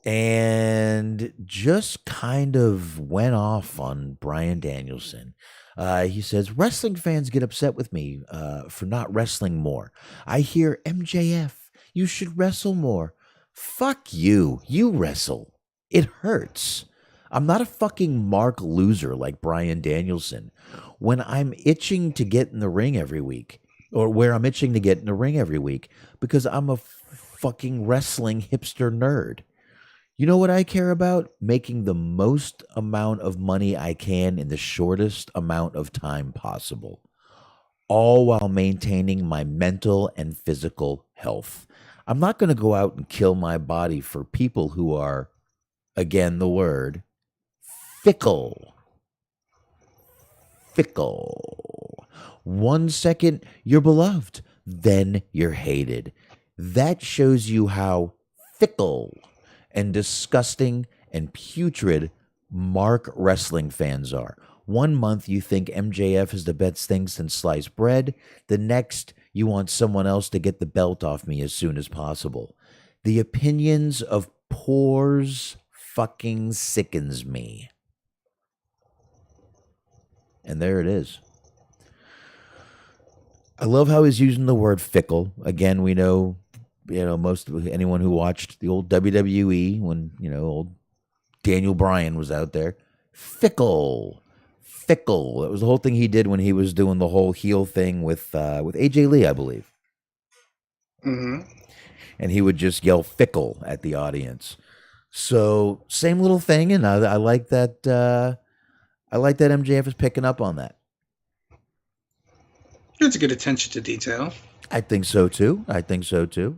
and just kind of went off on Bryan Danielson. He says, wrestling fans get upset with me for not wrestling more. I hear MJF, you should wrestle more. Fuck you. You wrestle. It hurts. I'm not a fucking mark loser like Bryan Danielson. When I'm itching to get in the ring every week, or where I'm itching to get in the ring every week, because I'm a fucking wrestling hipster nerd. You know what I care about? Making the most amount of money I can in the shortest amount of time possible, all while maintaining my mental and physical health. I'm not going to go out and kill my body for people who are, again, the word, fickle. Fickle. 1 second you're beloved, then you're hated. That shows you how fickle and disgusting and putrid mark wrestling fans are. 1 month you think MJF is the best thing since sliced bread. The next you want someone else to get the belt off me as soon as possible. The opinions of pores fucking sickens me. And there it is. I love how he's using the word fickle. Again, we know, most of anyone who watched the old WWE when, old Daniel Bryan was out there. Fickle. Fickle. That was the whole thing he did when he was doing the whole heel thing with AJ Lee, I believe. Mm-hmm. And he would just yell fickle at the audience. So same little thing, and I like that. I like that MJF is picking up on that. That's a good attention to detail. I think so too. I do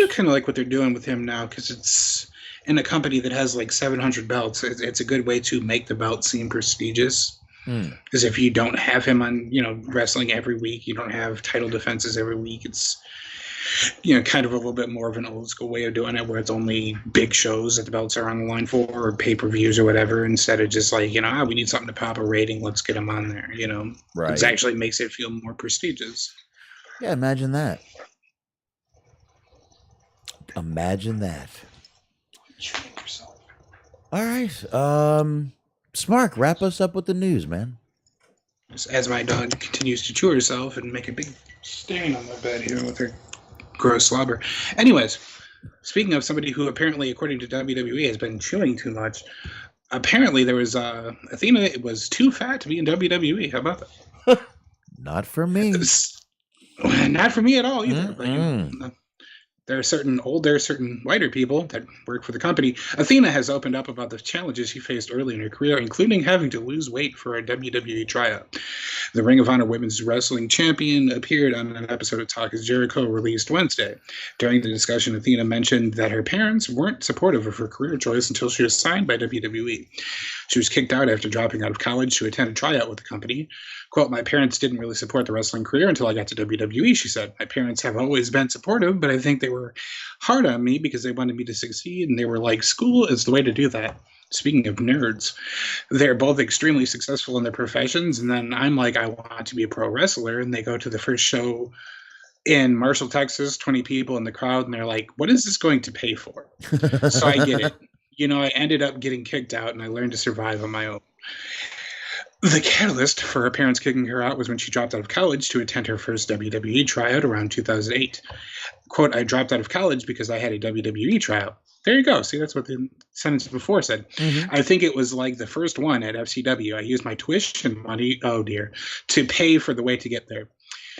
kind of like what they're doing with him now, because it's in a company that has like 700 belts. It's a good way to make the belt seem prestigious. Because if you don't have him on, wrestling every week, you don't have title defenses every week. It's, kind of a little bit more of an old school way of doing it, where it's only big shows that the belts are on the line for, or pay-per-views or whatever, instead of just like, we need something to pop a rating, let's get him on there, Right. It actually makes it feel more prestigious. Yeah, imagine that. Imagine that. All right. Smark, wrap us up with the news, man. As my dog continues to chew herself and make a big stain on my bed here with her gross slobber. Anyways, speaking of somebody who apparently, according to WWE, has been chewing too much, apparently there was Athena was too fat to be in WWE. How about that? Not for me. Not for me at all either. But, there are certain whiter people that work for the company. Athena has opened up about the challenges she faced early in her career, including having to lose weight for a WWE tryout. The Ring of Honor Women's Wrestling Champion appeared on an episode of Talk is Jericho released Wednesday. During the discussion, Athena mentioned that her parents weren't supportive of her career choice until she was signed by WWE. She was kicked out after dropping out of college to attend a tryout with the company. Quote, my parents didn't really support the wrestling career until I got to WWE, she said. My parents have always been supportive, but I think they were hard on me because they wanted me to succeed, and they were like, school is the way to do that. Speaking of nerds, they're both extremely successful in their professions, and then I'm like, I want to be a pro wrestler, and they go to the first show in Marshall, Texas, 20 people in the crowd, and they're like, what is this going to pay for? So I get it. I ended up getting kicked out, and I learned to survive on my own. The catalyst for her parents kicking her out was when she dropped out of college to attend her first WWE tryout around 2008. Quote, I dropped out of college because I had a WWE tryout. There you go. See, that's what the sentence before said. Mm-hmm. I think it was like the first one at FCW. I used my tuition money, to pay for the way to get there.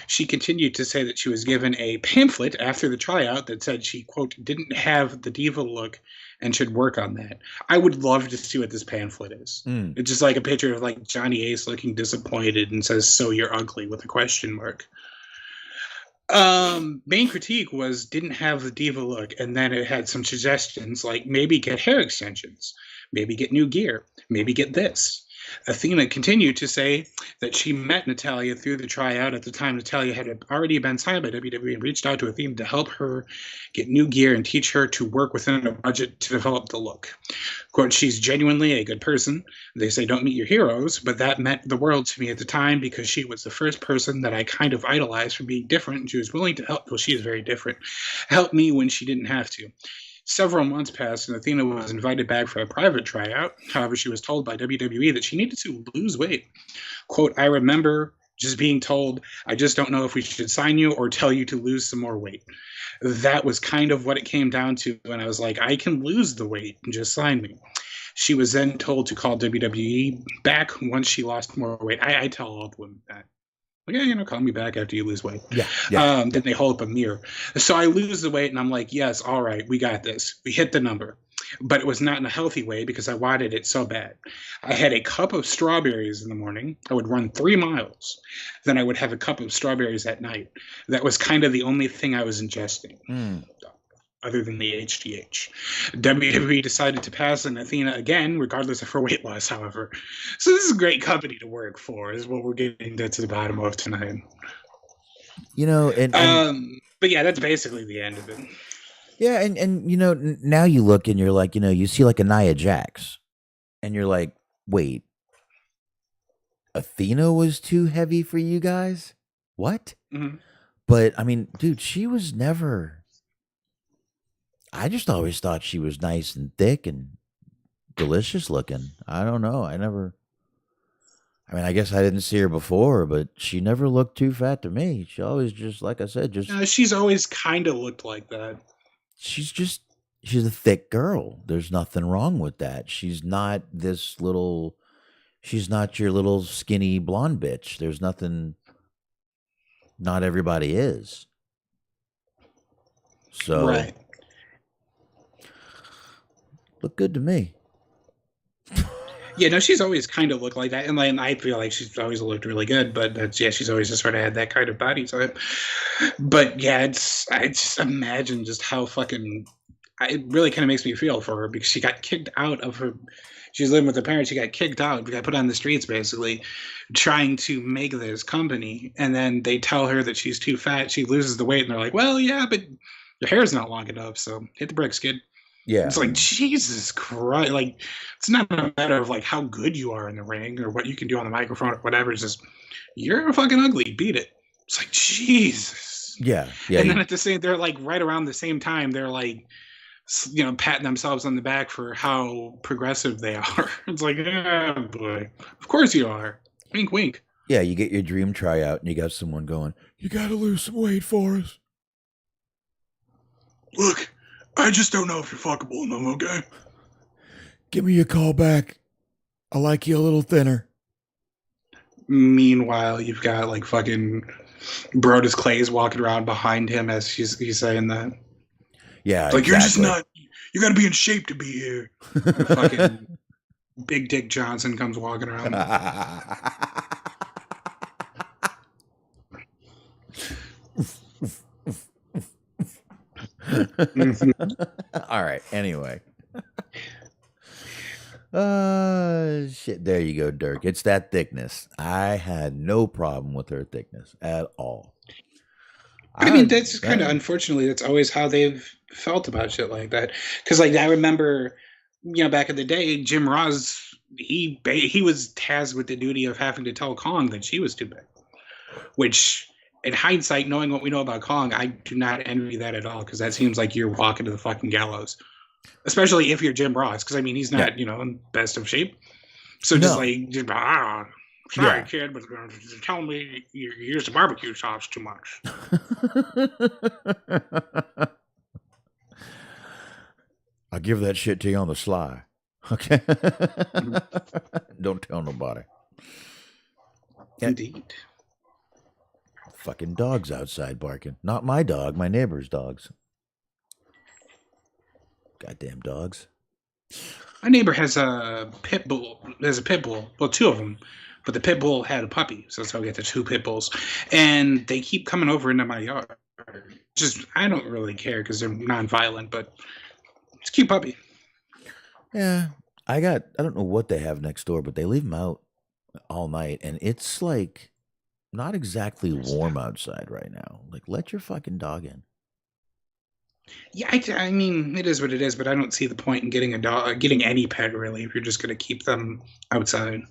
She continued to say that she was given a pamphlet after the tryout that said she, quote, didn't have the diva look and should work on that. I would love to see what this pamphlet is. It's just like a picture of like Johnny Ace looking disappointed and says, so you're ugly with a question mark. Main critique was didn't have the diva look, and then it had some suggestions like maybe get hair extensions, maybe get new gear, maybe get this. Athena continued to say that she met Natalya through the tryout. At the time, Natalya had already been signed by WWE and reached out to Athena to help her get new gear and teach her to work within a budget to develop the look. Quote, she's genuinely a good person. They say don't meet your heroes, but that meant the world to me at the time because she was the first person that I kind of idolized for being different, and she was willing to help. Well, she is very different. Help me when she didn't have to. Several months passed, and Athena was invited back for a private tryout. However, she was told by WWE that she needed to lose weight. Quote, I remember just being told, I just don't know if we should sign you or tell you to lose some more weight. That was kind of what it came down to. And I was like, I can lose the weight and just sign me. She was then told to call WWE back once she lost more weight. I tell all the women that. Like, yeah, call me back after you lose weight. Yeah. Then they hold up a mirror. So I lose the weight, and I'm like, yes, all right, we got this. We hit the number. But it was not in a healthy way because I wanted it so bad. I had a cup of strawberries in the morning. I would run 3 miles. Then I would have a cup of strawberries at night. That was kind of the only thing I was ingesting. Other than the HGH. WWE decided to pass on Athena again, regardless of her weight loss, however. So this is a great company to work for, is what we're getting to the bottom of tonight. But yeah, that's basically the end of it. Yeah, and now you look and you're like, you see like a Nia Jax, and you're like, wait, Athena was too heavy for you guys? What? Mm-hmm. But I mean, dude, she was never. I just always thought she was nice and thick and delicious looking. I don't know. I guess I didn't see her before, but she never looked too fat to me. She always just, like I said, she's always kind of looked like that. She's a thick girl. There's nothing wrong with that. She's not your little skinny blonde bitch. There's nothing, not everybody is. So. Right. Look good to me. Yeah, no, she's always kind of looked like that, and I feel like she's always looked really good. But she's always just sort of had that kind of body type. But yeah, I just imagine just how fucking. It really kind of makes me feel for her because she got kicked out of her. She's living with her parents. She got kicked out. Got put on the streets basically, trying to make this company, and then they tell her that she's too fat. She loses the weight, and they're like, "Well, yeah, but your hair's not long enough, so hit the bricks, kid." Yeah. It's like, Jesus Christ. Like, it's not a matter of like how good you are in the ring or what you can do on the microphone or whatever. It's just, you're fucking ugly. Beat it. It's like, Jesus. Yeah. And then at the same, they're like right around the same time, they're like, patting themselves on the back for how progressive they are. It's like, oh boy. Of course you are. Wink, wink. Yeah, you get your dream tryout and you got someone going, you got to lose some weight for us. Look. I just don't know if you're fuckable enough, okay? Give me a call back. I like you a little thinner. Meanwhile, you've got like fucking Brodus Clay's walking around behind him as he's saying that. Yeah, like, exactly. You're just not. You got to be in shape to be here. Fucking Big Dick Johnson comes walking around. All right. Anyway. Shit. There you go, Dirk. It's that thickness. I had no problem with her thickness at all. I mean, that's kind of unfortunately, that's always how they've felt about shit like that. Because, like, I remember, back in the day, Jim Ross, he was tasked with the duty of having to tell Kong that she was too big, which. In hindsight, knowing what we know about Kong, I do not envy that at all because that seems like you're walking to the fucking gallows. Especially if you're Jim Ross, because I mean he's not, in best of shape. So just sorry, kid, but you're telling me you use the barbecue sauce too much. I'll give that shit to you on the sly. Okay. Don't tell nobody. Indeed. Fucking dogs outside barking. Not my dog, my neighbor's dogs. Goddamn dogs. My neighbor has a pit bull. There's a pit bull. Well, 2 of them. But the pit bull had a puppy. So that's how we get the 2 pit bulls. And they keep coming over into my yard. Just, I don't really care because they're non-violent, but it's a cute puppy. Yeah. I don't know what they have next door, but they leave them out all night, and it's like not exactly warm outside right now. Like, let your fucking dog in. Yeah, I mean, it is what it is, but I don't see the point in getting a dog, getting any pet really, if you're just going to keep them outside.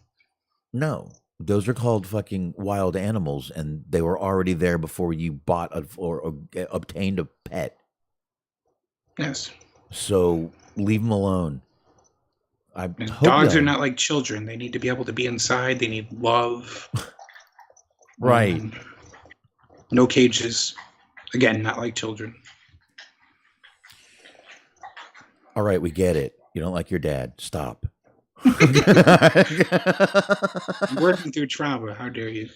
No, those are called fucking wild animals, and they were already there before you bought or obtained a pet. Yes. So leave them alone. I And hope dogs are they'll- not like children. They need to be able to be inside. They need love. Right. No cages. Again, not like children. All right, we get it. You don't like your dad. Stop. I'm working through trauma. How dare you?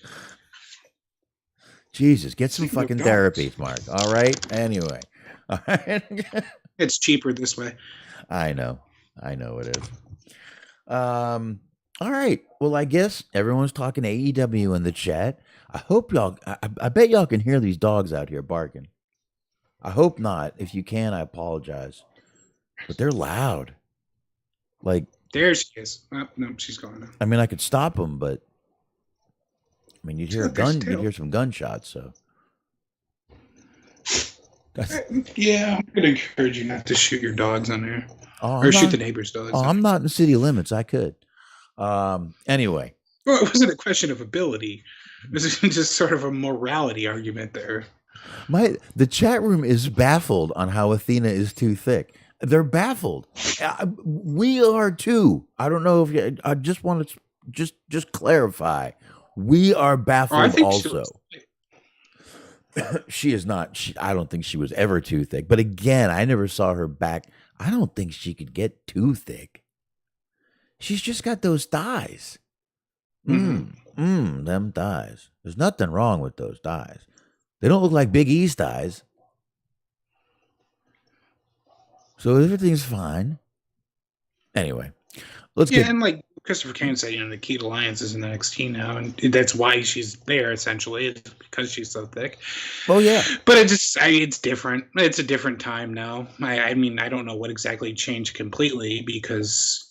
Jesus, get some Speaking of fucking dogs. therapy, Mark. All right. Anyway. All right. It's cheaper this way. I know it is. All right. Well, I guess everyone's talking AEW in the chat. I hope y'all. I bet y'all can hear these dogs out here barking. I hope not. If you can, I apologize. But they're loud. Like, There she is. Oh, no, she's gone now. I mean, I could stop them, but I mean, you'd hear a Got their gun. You'd tail. hear some gunshots. So. That's, Yeah, I'm gonna encourage you not to shoot your dogs on there, oh, or I'm shoot not, the neighbor's dogs. oh, I'm not in city limits. I could. Anyway. Well, it wasn't a question of ability. It was just sort of a morality argument there. The chat room is baffled on how Athena is too thick. They're baffled. We are too. I don't know if you, I just want to just clarify. We are Oh, I baffled think also. She is not. I don't think she was ever too thick. But again, I never saw her back. I don't think she could get too thick. She's just got those thighs. Them thighs. There's nothing wrong with those thighs. They don't look like Big E's thighs. So everything's fine. Anyway, let's Yeah, get. and like Christopher Kane said, the Keita Lyons is in NXT now, and that's why she's there essentially, is because she's so thick. Oh yeah. But it's different. It's a different time now. I mean, I don't know what exactly changed completely, because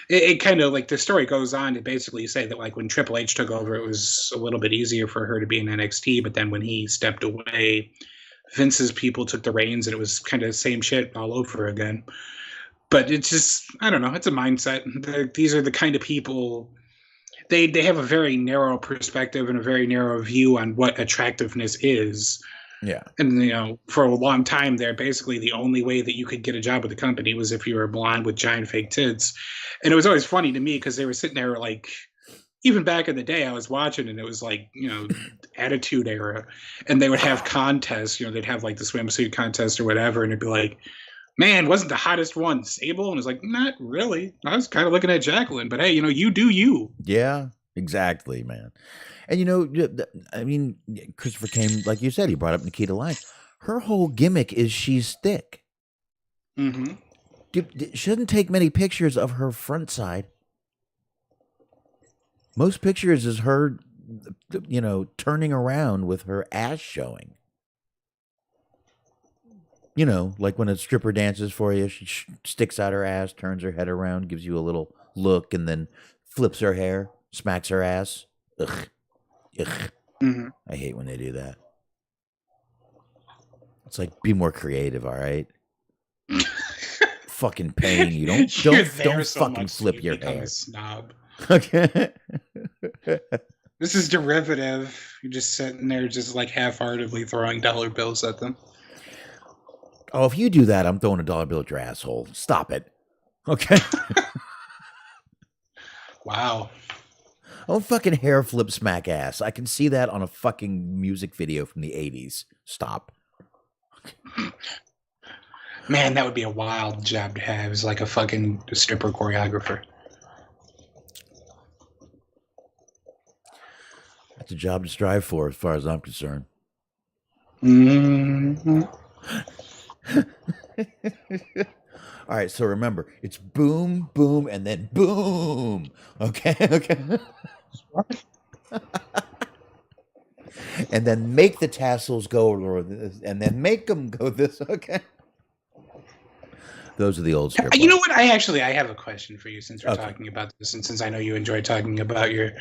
it kind of, like, the story goes on to basically say that, like, when Triple H took over, it was a little bit easier for her to be in NXT, but then when he stepped away, Vince's people took the reins, and it was kind of the same shit all over again. But it's just, I don't know, it's a mindset. These are the kind of people, they have a very narrow perspective and a very narrow view on what attractiveness is. Yeah. And, for a long time there, basically the only way that you could get a job with the company was if you were blonde with giant fake tits. And it was always funny to me because they were sitting there, like, even back in the day, I was watching, and it was like, Attitude Era. And they would have contests, they'd have like the swimsuit contest or whatever. And it'd be like, man, wasn't the hottest one Sable? And it's like, not really. I was kind of looking at Jacqueline, but hey, you do you. Yeah. Exactly, man. And I mean, Christopher Kane, like you said, he brought up Nikita Lyons. Her whole gimmick is she's thick. Mm-hmm. She doesn't take many pictures of her front side. Most pictures is her, turning around with her ass showing. Like when a stripper dances for you, she sticks out her ass, turns her head around, gives you a little look, and then flips her hair, smacks her ass. Ugh. Ugh. Mm-hmm. I hate when they do that. It's like, be more creative, all right? Fucking paying you. Don't so fucking much that flip you your become hair. a snob. Okay. This is derivative. You're just sitting there, just like half-heartedly throwing dollar bills at them. Oh, if you do that, I'm throwing a dollar bill at your asshole. Stop it. Okay. Wow. Oh, fucking hair flip smack ass. I can see that on a fucking music video from the 80s. Stop. Man, that would be a wild job to have, as like a fucking stripper choreographer. That's a job to strive for, as far as I'm concerned. Mm-hmm. All right, so remember, it's boom, boom, and then boom. Okay, okay. And then make the tassels go, and then make them go this. Okay. Those are the old strip You know bars. what? I have a question for you since we're Okay. talking about this, and since I know you enjoy talking about your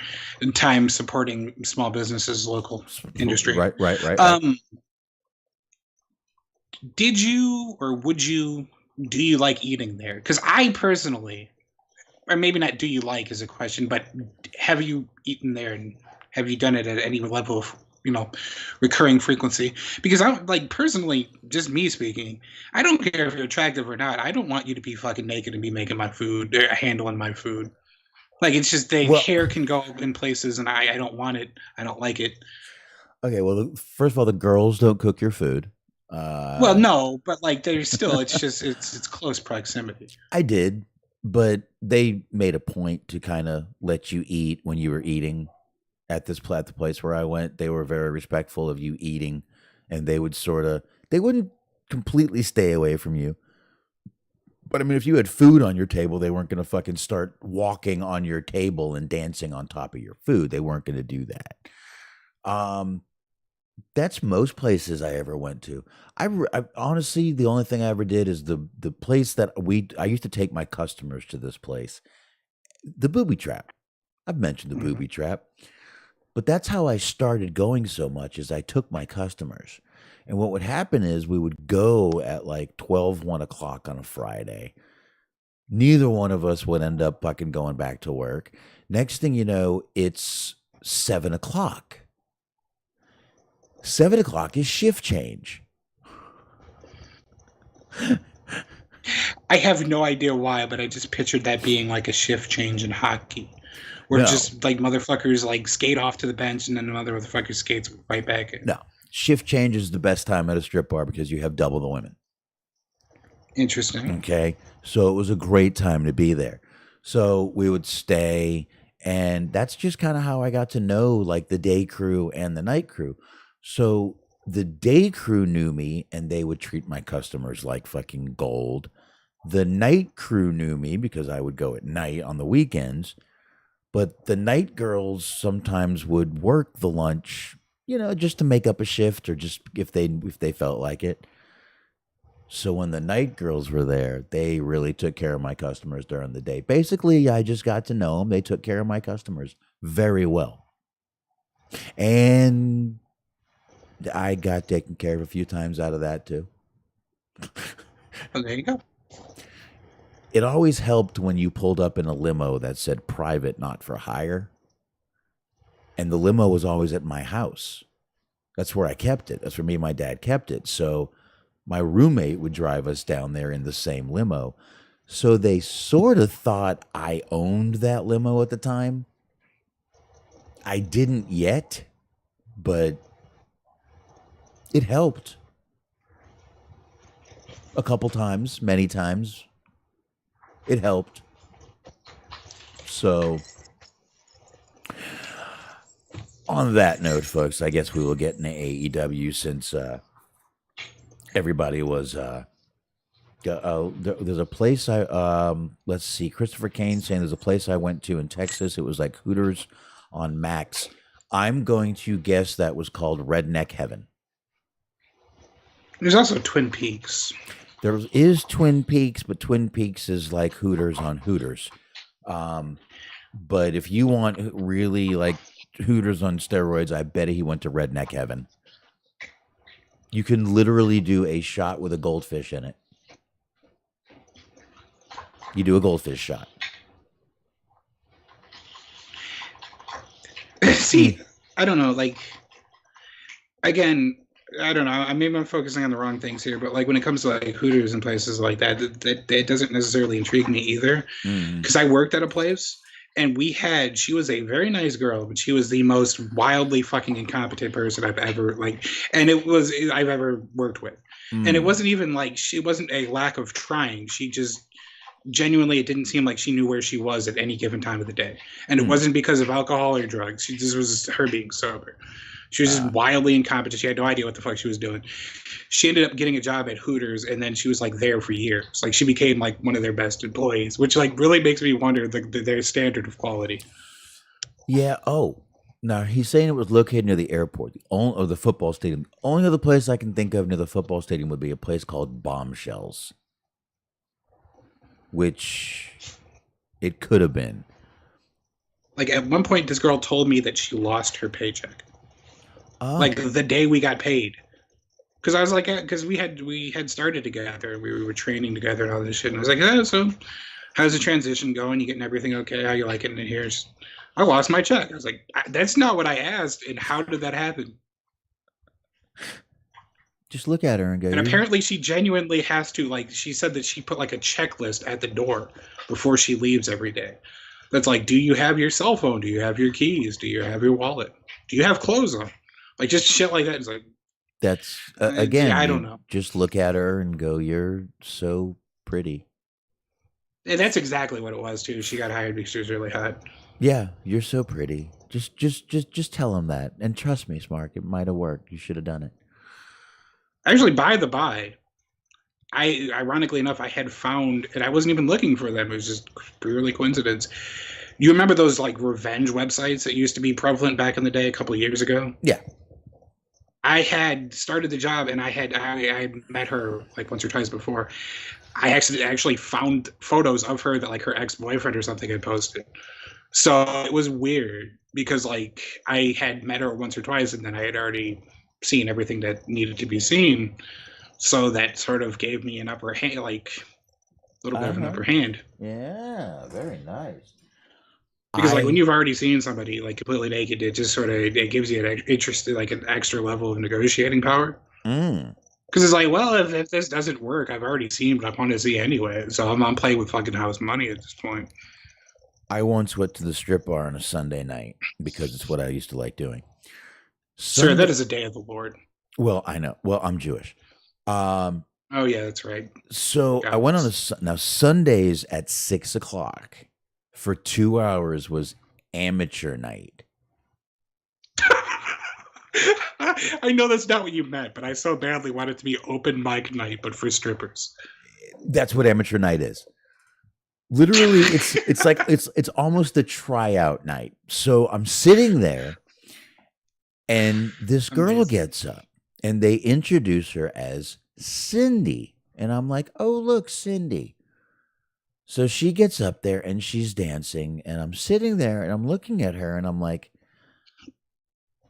time supporting small businesses, local industry. Right. Did you or would you do you like eating there? Because I personally, or maybe not do you like is a question, but have you eaten there and have you done it at any level of recurring frequency? Because I'm like personally, just me speaking, I don't care if you're attractive or not. I don't want you to be fucking naked and be making my food or handling my food. Like it's just the Well- hair can go in places and I don't want it. I don't like it. Okay, well, first of all, the girls don't cook your food. Well, no, but like there's still it's just it's close proximity. I did, but they made a point to kind of let you eat when you were eating at the place where I went. They were very respectful of you eating, and they wouldn't completely stay away from you. But I mean, if you had food on your table, they weren't going to fucking start walking on your table and dancing on top of your food. They weren't going to do that. That's most places I ever went to. I honestly, the only thing I ever did is the place that I used to take my customers to this place, the Booby Trap. I've mentioned the Booby Trap, but that's how I started going so much. Is I took my customers, and what would happen is we would go at like 12, 1 o'clock on a Friday. Neither one of us would end up fucking going back to work. Next thing you know, it's 7 o'clock. 7 o'clock is shift change. I have no idea why, but I just pictured that being like a shift change in hockey. Where No. just like motherfuckers like skate off to the bench and then another motherfucker skates right back in. No. Shift change is the best time at a strip bar because you have double the women. Interesting. Okay. So it was a great time to be there. So we would stay, and that's just kind of how I got to know like the day crew and the night crew. So the day crew knew me and they would treat my customers like fucking gold. The night crew knew me because I would go at night on the weekends. But the night girls sometimes would work the lunch, just to make up a shift or just if they felt like it. So when the night girls were there, they really took care of my customers during the day. Basically, I just got to know them. They took care of my customers very well. And I got taken care of a few times out of that too. Well, there you go. It always helped when you pulled up in a limo that said private, not for hire. And the limo was always at my house. That's where I kept it. That's where me and my dad kept it. So my roommate would drive us down there in the same limo. So they sort of thought I owned that limo at the time. I didn't yet, but it helped. A couple times, many times. It helped. So, on that note, folks, I guess we will get into AEW since everybody was. There's a place let's see, Christopher Kane saying there's a place I went to in Texas. It was like Hooters on Max. I'm going to guess that was called Redneck Heaven. There's also Twin Peaks. There is Twin Peaks, but Twin Peaks is like Hooters on Hooters. But if you want really like Hooters on steroids, I bet he went to Redneck Heaven. You can literally do a shot with a goldfish in it. You do a goldfish shot. See, I don't know. Like, again, I don't know. Maybe I'm focusing on the wrong things here, but like when it comes to like Hooters and places like that, it doesn't necessarily intrigue me either. Because I worked at a place and she was a very nice girl, but she was the most wildly fucking incompetent person I've ever worked with. And it wasn't even like she wasn't a lack of trying. She just genuinely, it didn't seem like she knew where she was at any given time of the day. And it wasn't because of alcohol or drugs. This was her being sober. She was just wildly incompetent. She had no idea what the fuck she was doing. She ended up getting a job at Hooters, and then she was like there for years. Like she became like one of their best employees, which like really makes me wonder their standard of quality. Yeah. Oh, now he's saying it was located near the airport, or the football stadium. The only other place I can think of near the football stadium would be a place called Bombshells. which it could have been. Like at one point, this girl told me that she lost her paycheck. Oh, Like the day we got paid. Because I was like, because we had started together, we were training together and all this shit. And I was like, yeah, so how's the transition going? You getting everything okay? How you liking it? Here's, I lost my check. I was like, that's not what I asked. And how did that happen? just look at her and go. And apparently she genuinely has to, like, she said that she put like a checklist at the door before she leaves every day. That's like, do you have your cell phone? Do you have your keys? Do you have your wallet? Do you have clothes on? Like just shit like that. It's like, That's again. yeah, I you don't know. Just look at her and go, "You're so pretty." And that's exactly what it was too. She got hired because she was really hot. Yeah, you're so pretty. Just tell him that, and trust me, Smark, it might have worked. You should have done it. Actually, by the by, I ironically enough, I had found, and I wasn't even looking for them. It was just purely coincidence. You remember those like revenge websites that used to be prevalent back in the day, a couple of years ago? Yeah. I had started the job, and I had met her like once or twice before. I actually found photos of her that like her ex-boyfriend or something had posted. So it was weird because like I had met her once or twice, and then I had already seen everything that needed to be seen. So that sort of gave me an upper hand, like a little bit of an upper hand. Yeah, very nice. Because like when you've already seen somebody like completely naked, it just sort of it gives you an interest, like an extra level of negotiating power. Because it's like, well, if this doesn't work, I've already seen what I want to see anyway. So I'm playing with fucking house money at this point. I once went to the strip bar on a Sunday night because it's what I used to like doing. Sir, that is a day of the Lord. Well, I know. Well, I'm Jewish. Oh yeah, that's right. So I went on now Sundays at 6:00 for 2 hours was amateur night. I know that's not what you meant, but I so badly want it to be open mic night, but for strippers. That's what amateur night is. Literally, it's like it's almost a tryout night. So I'm sitting there, and this girl Amazing. gets up, and they introduce her as Cindy, and I'm like, oh look, Cindy. So she gets up there and she's dancing, and I'm sitting there and I'm looking at her and I'm like,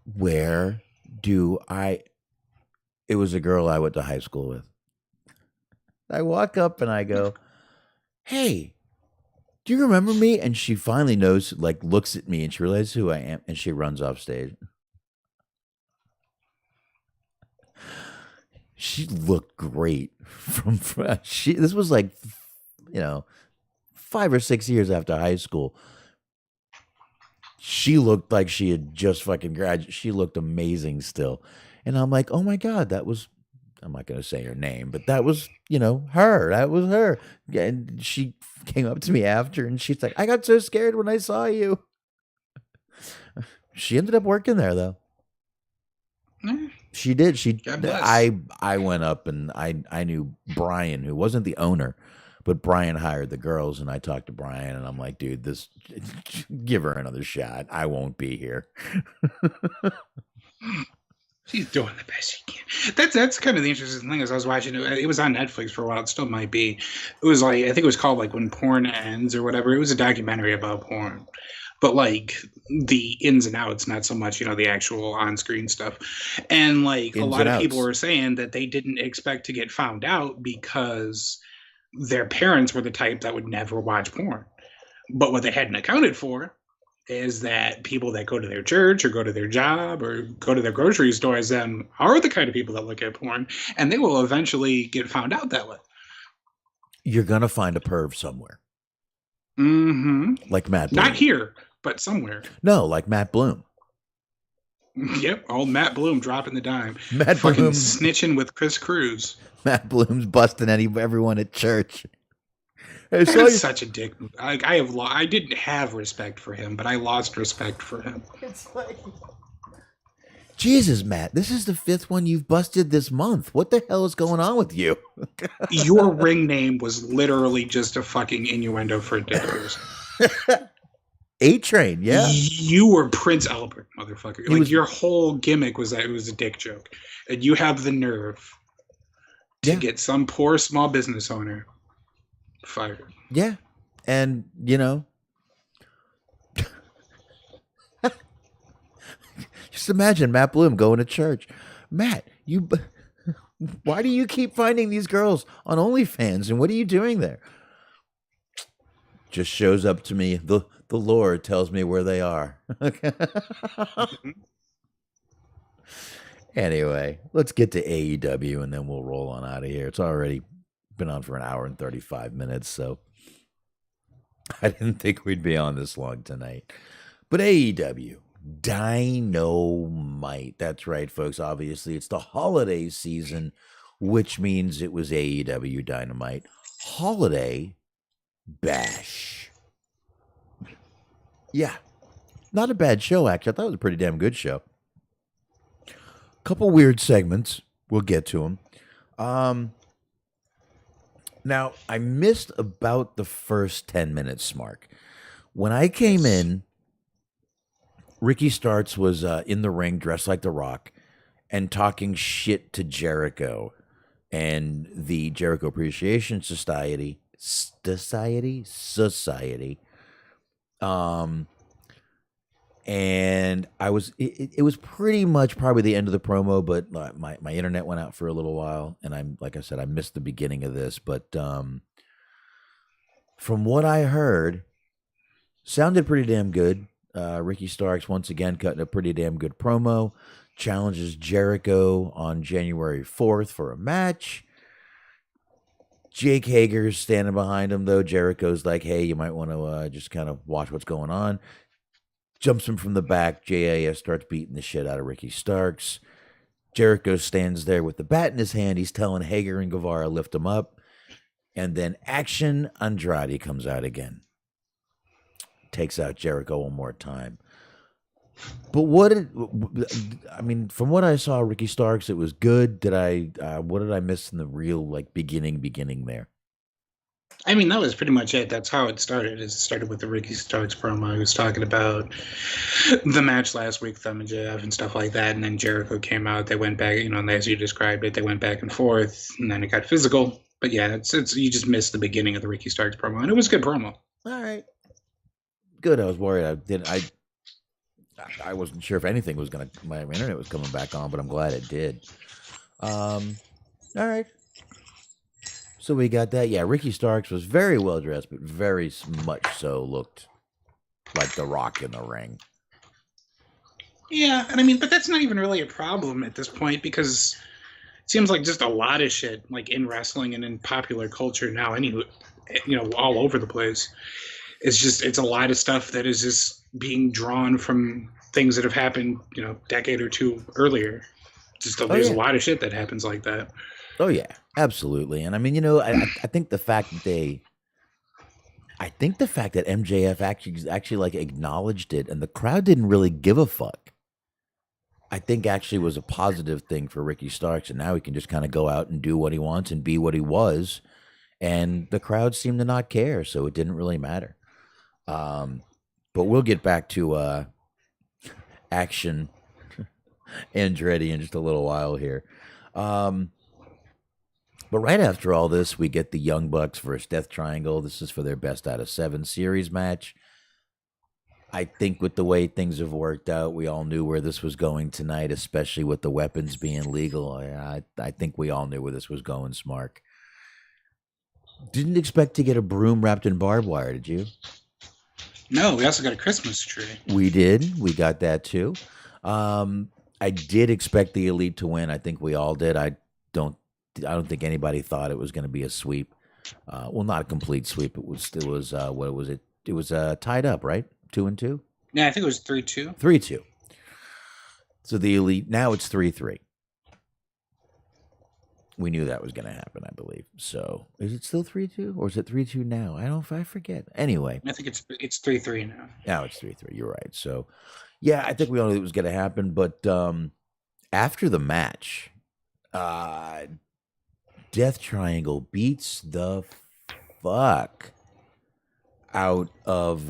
where do I? It was a girl I went to high school with. I walk up and I go, hey, do you remember me? And she finally knows, like looks at me and she realizes who I am, and she runs off stage. She looked great this was like, 5 or 6 years after high school. She looked like she had just fucking graduated. She looked amazing still. And I'm like, oh my God, that was, I'm not going to say her name, but that was, her. That was her. And she came up to me after and she's like, I got so scared when I saw you. She ended up working there though. She did. I went up and I knew Brian, who wasn't the owner, but Brian hired the girls, and I talked to Brian, and I'm like, dude, give her another shot. I won't be here. She's doing the best she can. That's kind of the interesting thing. As I was watching it, it was on Netflix for a while. It still might be. It was like, I think it was called like When Porn Ends or whatever. It was a documentary about porn, but like the ins and outs, not so much, the actual on-screen stuff. And like a lot of people were saying that they didn't expect to get found out because their parents were the type that would never watch porn. But what they hadn't accounted for is that people that go to their church or go to their job or go to their grocery store as them are the kind of people that look at porn, and they will eventually get found out that way. You're going to find a perv somewhere. Mm-hmm. Like Matt Bloom. Not here, but somewhere. No, like Matt Bloom. Yep, old Matt Bloom dropping the dime. Matt fucking Bloom snitching with Chris Cruz. Matt Bloom's busting everyone at church. That's such a dick. I didn't have respect for him, but I lost respect for him. It's like, Jesus, Matt, this is the 5th one you've busted this month. What the hell is going on with you? Your ring name was literally just a fucking innuendo for a dick person. A-Train, yeah. You were Prince Albert, motherfucker. Your whole gimmick was that it was a dick joke. And you have the nerve to get some poor small business owner fired. Yeah. And, just imagine Matt Bloom going to church. Matt, why do you keep finding these girls on OnlyFans, and what are you doing there? Just shows up to me. The Lord tells me where they are. Anyway, let's get to AEW and then we'll roll on out of here. It's already been on for an hour and 35 minutes, so I didn't think we'd be on this long tonight. But AEW, Dynamite. That's right, folks. Obviously, it's the holiday season, which means it was AEW Dynamite Holiday Bash. Yeah, not a bad show, actually. I thought it was a pretty damn good show. Couple weird segments. We'll get to them. Now, I missed about the first 10 minutes, Mark. When I came in, Ricky Starks was in the ring dressed like The Rock and talking shit to Jericho and the Jericho Appreciation Society. And it was pretty much probably the end of the promo, but my internet went out for a little while, and like I said, I missed the beginning of this, but from what I heard, sounded pretty damn good. Ricky Starks once again cutting a pretty damn good promo, challenges Jericho on January 4th for a match. Jake Hager's standing behind him, though. Jericho's like, hey, you might want to just kind of watch what's going on. Jumps him from the back. JAS starts beating the shit out of Ricky Starks. Jericho stands there with the bat in his hand. He's telling Hager and Guevara lift him up. And then Action Andrade comes out again. Takes out Jericho one more time. But from what I saw, Ricky Starks, it was good. What did I miss in the real beginning there? I mean, that was pretty much it. That's how it started. It started with the Ricky Starks promo. He was talking about the match last week with MJF and stuff like that. And then Jericho came out. They went back, as you described it, they went back and forth, and then it got physical. But yeah, it's you just missed the beginning of the Ricky Starks promo, and it was a good promo. All right. Good. I was worried. I wasn't sure if anything was my internet was coming back on, but I'm glad it did. All right. So we got that. Yeah, Ricky Starks was very well dressed, but very much so looked like The Rock in the ring. Yeah, and but that's not even really a problem at this point, because it seems like just a lot of shit, like in wrestling and in popular culture now, all over the place. It's a lot of stuff that is just being drawn from things that have happened, decade or two earlier. There's a lot of shit that happens like that. Oh yeah, absolutely. And I think the fact that MJF actually acknowledged it and the crowd didn't really give a fuck, I think actually was a positive thing for Ricky Starks, and now he can just kind of go out and do what he wants and be what he was, and the crowd seemed to not care, so it didn't really matter. But we'll get back to Action Andrade in just a little while here. But right after all this, we get the Young Bucks versus Death Triangle. This is for their best out of 7 series match. I think with the way things have worked out, we all knew where this was going tonight, especially with the weapons being legal. I think we all knew where this was going, Smark. Didn't expect to get a broom wrapped in barbed wire, did you? No, we also got a Christmas tree. We did. We got that too. I did expect the Elite to win. I think we all did. I don't think anybody thought it was going to be a sweep. Well, not a complete sweep. It was what was it? It was tied up, right? 2-2. Yeah, I think it was 3-2. 3-2. So the Elite, now it's 3-3. We knew that was going to happen, I believe. So is it still 3-2 or is it 3-2 now? I forget. Anyway, I think it's 3-3 now. Now it's 3-3. You're right. So yeah, I think we all knew it was going to happen. But after the match, Death Triangle beats the fuck out of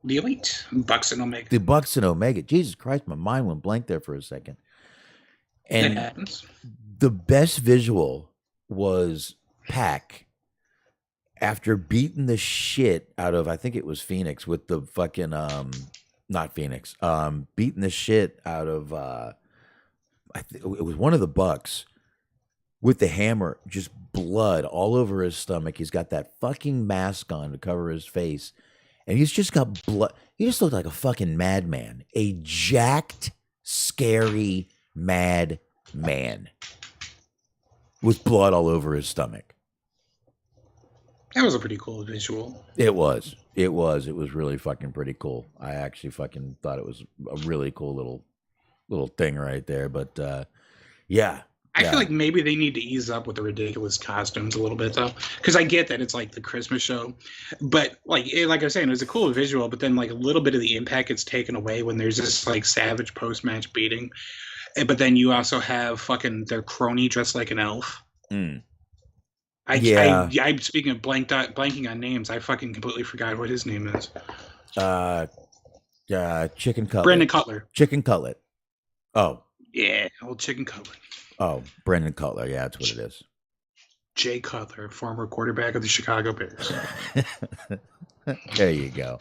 the Elite, Bucks and Omega. The Bucks and Omega. Jesus Christ, my mind went blank there for a second. And it happens. The best visual was Pac after beating the shit out of, I think it was Phoenix with the fucking not Phoenix, beating the shit out of it was one of the Bucks with the hammer, just blood all over his stomach. He's got that fucking mask on to cover his face, and he's just got blood. He just looked like a fucking madman, a jacked, scary mad man with blood all over his stomach. That was a pretty cool visual. It was. It was really fucking pretty cool. I actually fucking thought it was a really cool little thing right there. But yeah. I feel like maybe they need to ease up with the ridiculous costumes a little bit, though, because I get that it's like the Christmas show, but like I was saying, it was a cool visual, but then like a little bit of the impact gets taken away when there's this like savage post-match beating, but then you also have fucking their crony dressed like an elf. Mm. I'm speaking of blanking on names. I fucking completely forgot what his name is. Chicken Cutlet. Brandon Cutler. Chicken Cutlet. Oh. Yeah, old Chicken Cutler. Oh, Brandon Cutler. Yeah, that's what it is. Jay Cutler, former quarterback of the Chicago Bears. There you go.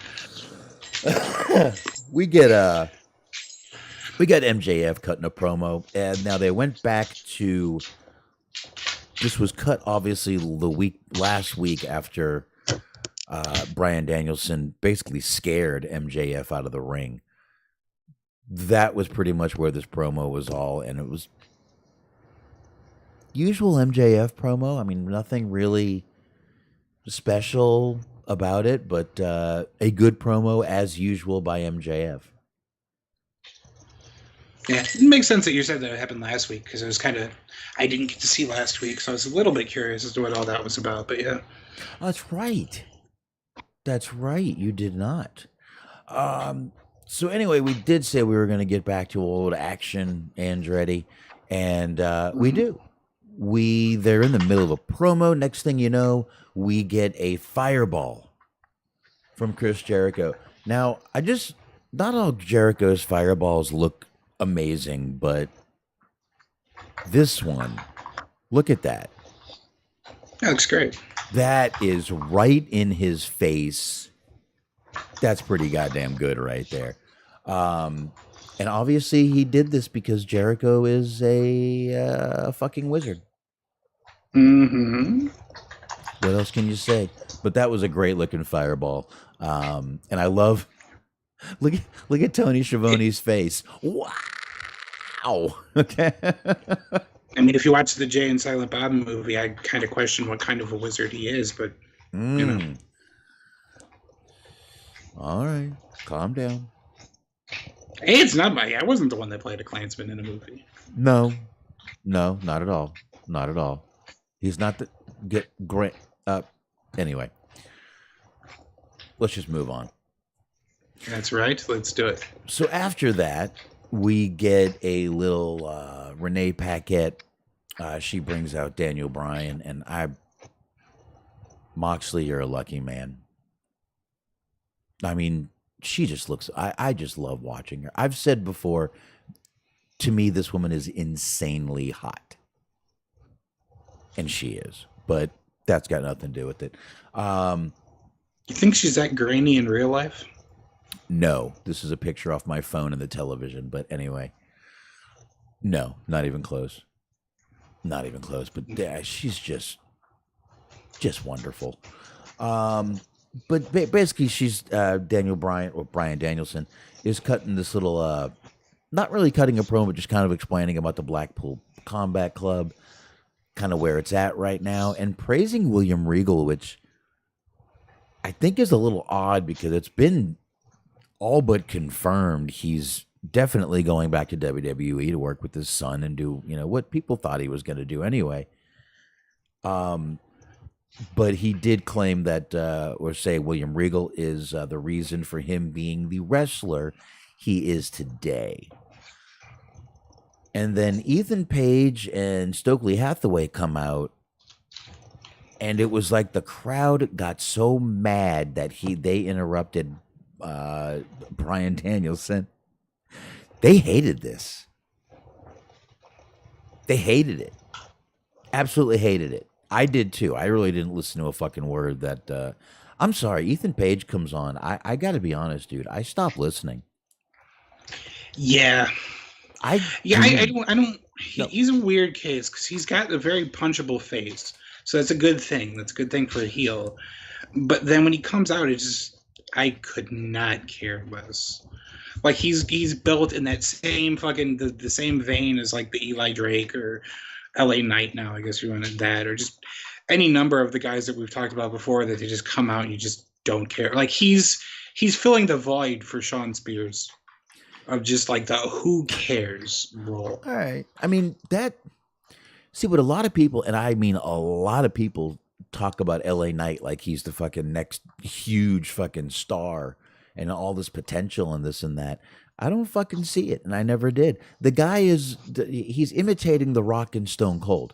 we get MJF cutting a promo, and now they went back to. This was cut obviously last week after Bryan Danielson basically scared MJF out of the ring. That was pretty much where this promo was all, and it was usual MJF promo. I mean, nothing really special about it, but a good promo as usual by MJF. Yeah, it makes sense that you said that happened last week, because it was kind of, I didn't get to see last week, so I was a little bit curious as to what all that was about, but yeah. That's right. That's right. You did not. So anyway, we did say we were going to get back to old Action Andretti, and we do. They're in the middle of a promo. Next thing you know, we get a fireball from Chris Jericho. Now, not all Jericho's fireballs look amazing, but this one, look at that. That looks great. That is right in his face. That's pretty goddamn good right there. And obviously he did this because Jericho is a fucking wizard. Mm-hmm. What else can you say? But that was a great looking fireball. And I love look at Tony Schiavone's face. Wow. Okay. I mean, if you watch the Jay and Silent Bob movie, I kind of question what kind of a wizard he is, but you know. All right, calm down. Hey, it's not I wasn't the one that played a Klansman in a movie. No, not at all. Not at all. He's not the get great. Anyway, let's just move on. That's right. Let's do it. So after that, we get a little Renee Paquette. She brings out Daniel Bryan, and Moxley, you're a lucky man. I mean, she just looks, I just love watching her. I've said before, to me, this woman is insanely hot. And she is, but that's got nothing to do with it. You think she's that grainy in real life? No, this is a picture off my phone and the television, but anyway. No, not even close. Not even close, but she's just wonderful. But basically, she's Daniel Bryan, or Bryan Danielson, is cutting this little, not really cutting a promo, but just kind of explaining about the Blackpool Combat Club, kind of where it's at right now, and praising William Regal, which I think is a little odd because it's been all but confirmed he's definitely going back to WWE to work with his son and do, what people thought he was going to do anyway. But he did claim that, or say William Regal is the reason for him being the wrestler he is today. And then Ethan Page and Stokely Hathaway come out, and it was like the crowd got so mad that they interrupted Bryan Danielson. They hated this. They hated it. absolutely hated it. I did too. I really didn't listen to a fucking word that. I'm sorry, Ethan Page comes on. I got to be honest, dude. I stopped listening. Yeah, I I don't. No. He's a weird case because he's got a very punchable face, so that's a good thing. That's a good thing for a heel. But then when he comes out, it's just I could not care less. Like he's built in that same fucking the same vein as like the Eli Drake or L.A. Knight. Now I guess you wanted that, or just any number of the guys that we've talked about before that they just come out and you just don't care. Like he's filling the void for Sean Spears of just like the who cares role. All right. I mean, see what a lot of people, and I mean a lot of people, talk about LA Knight like he's the fucking next huge fucking star and all this potential and this and that. I don't fucking see it, and I never did. The guy he's imitating The Rock and Stone Cold.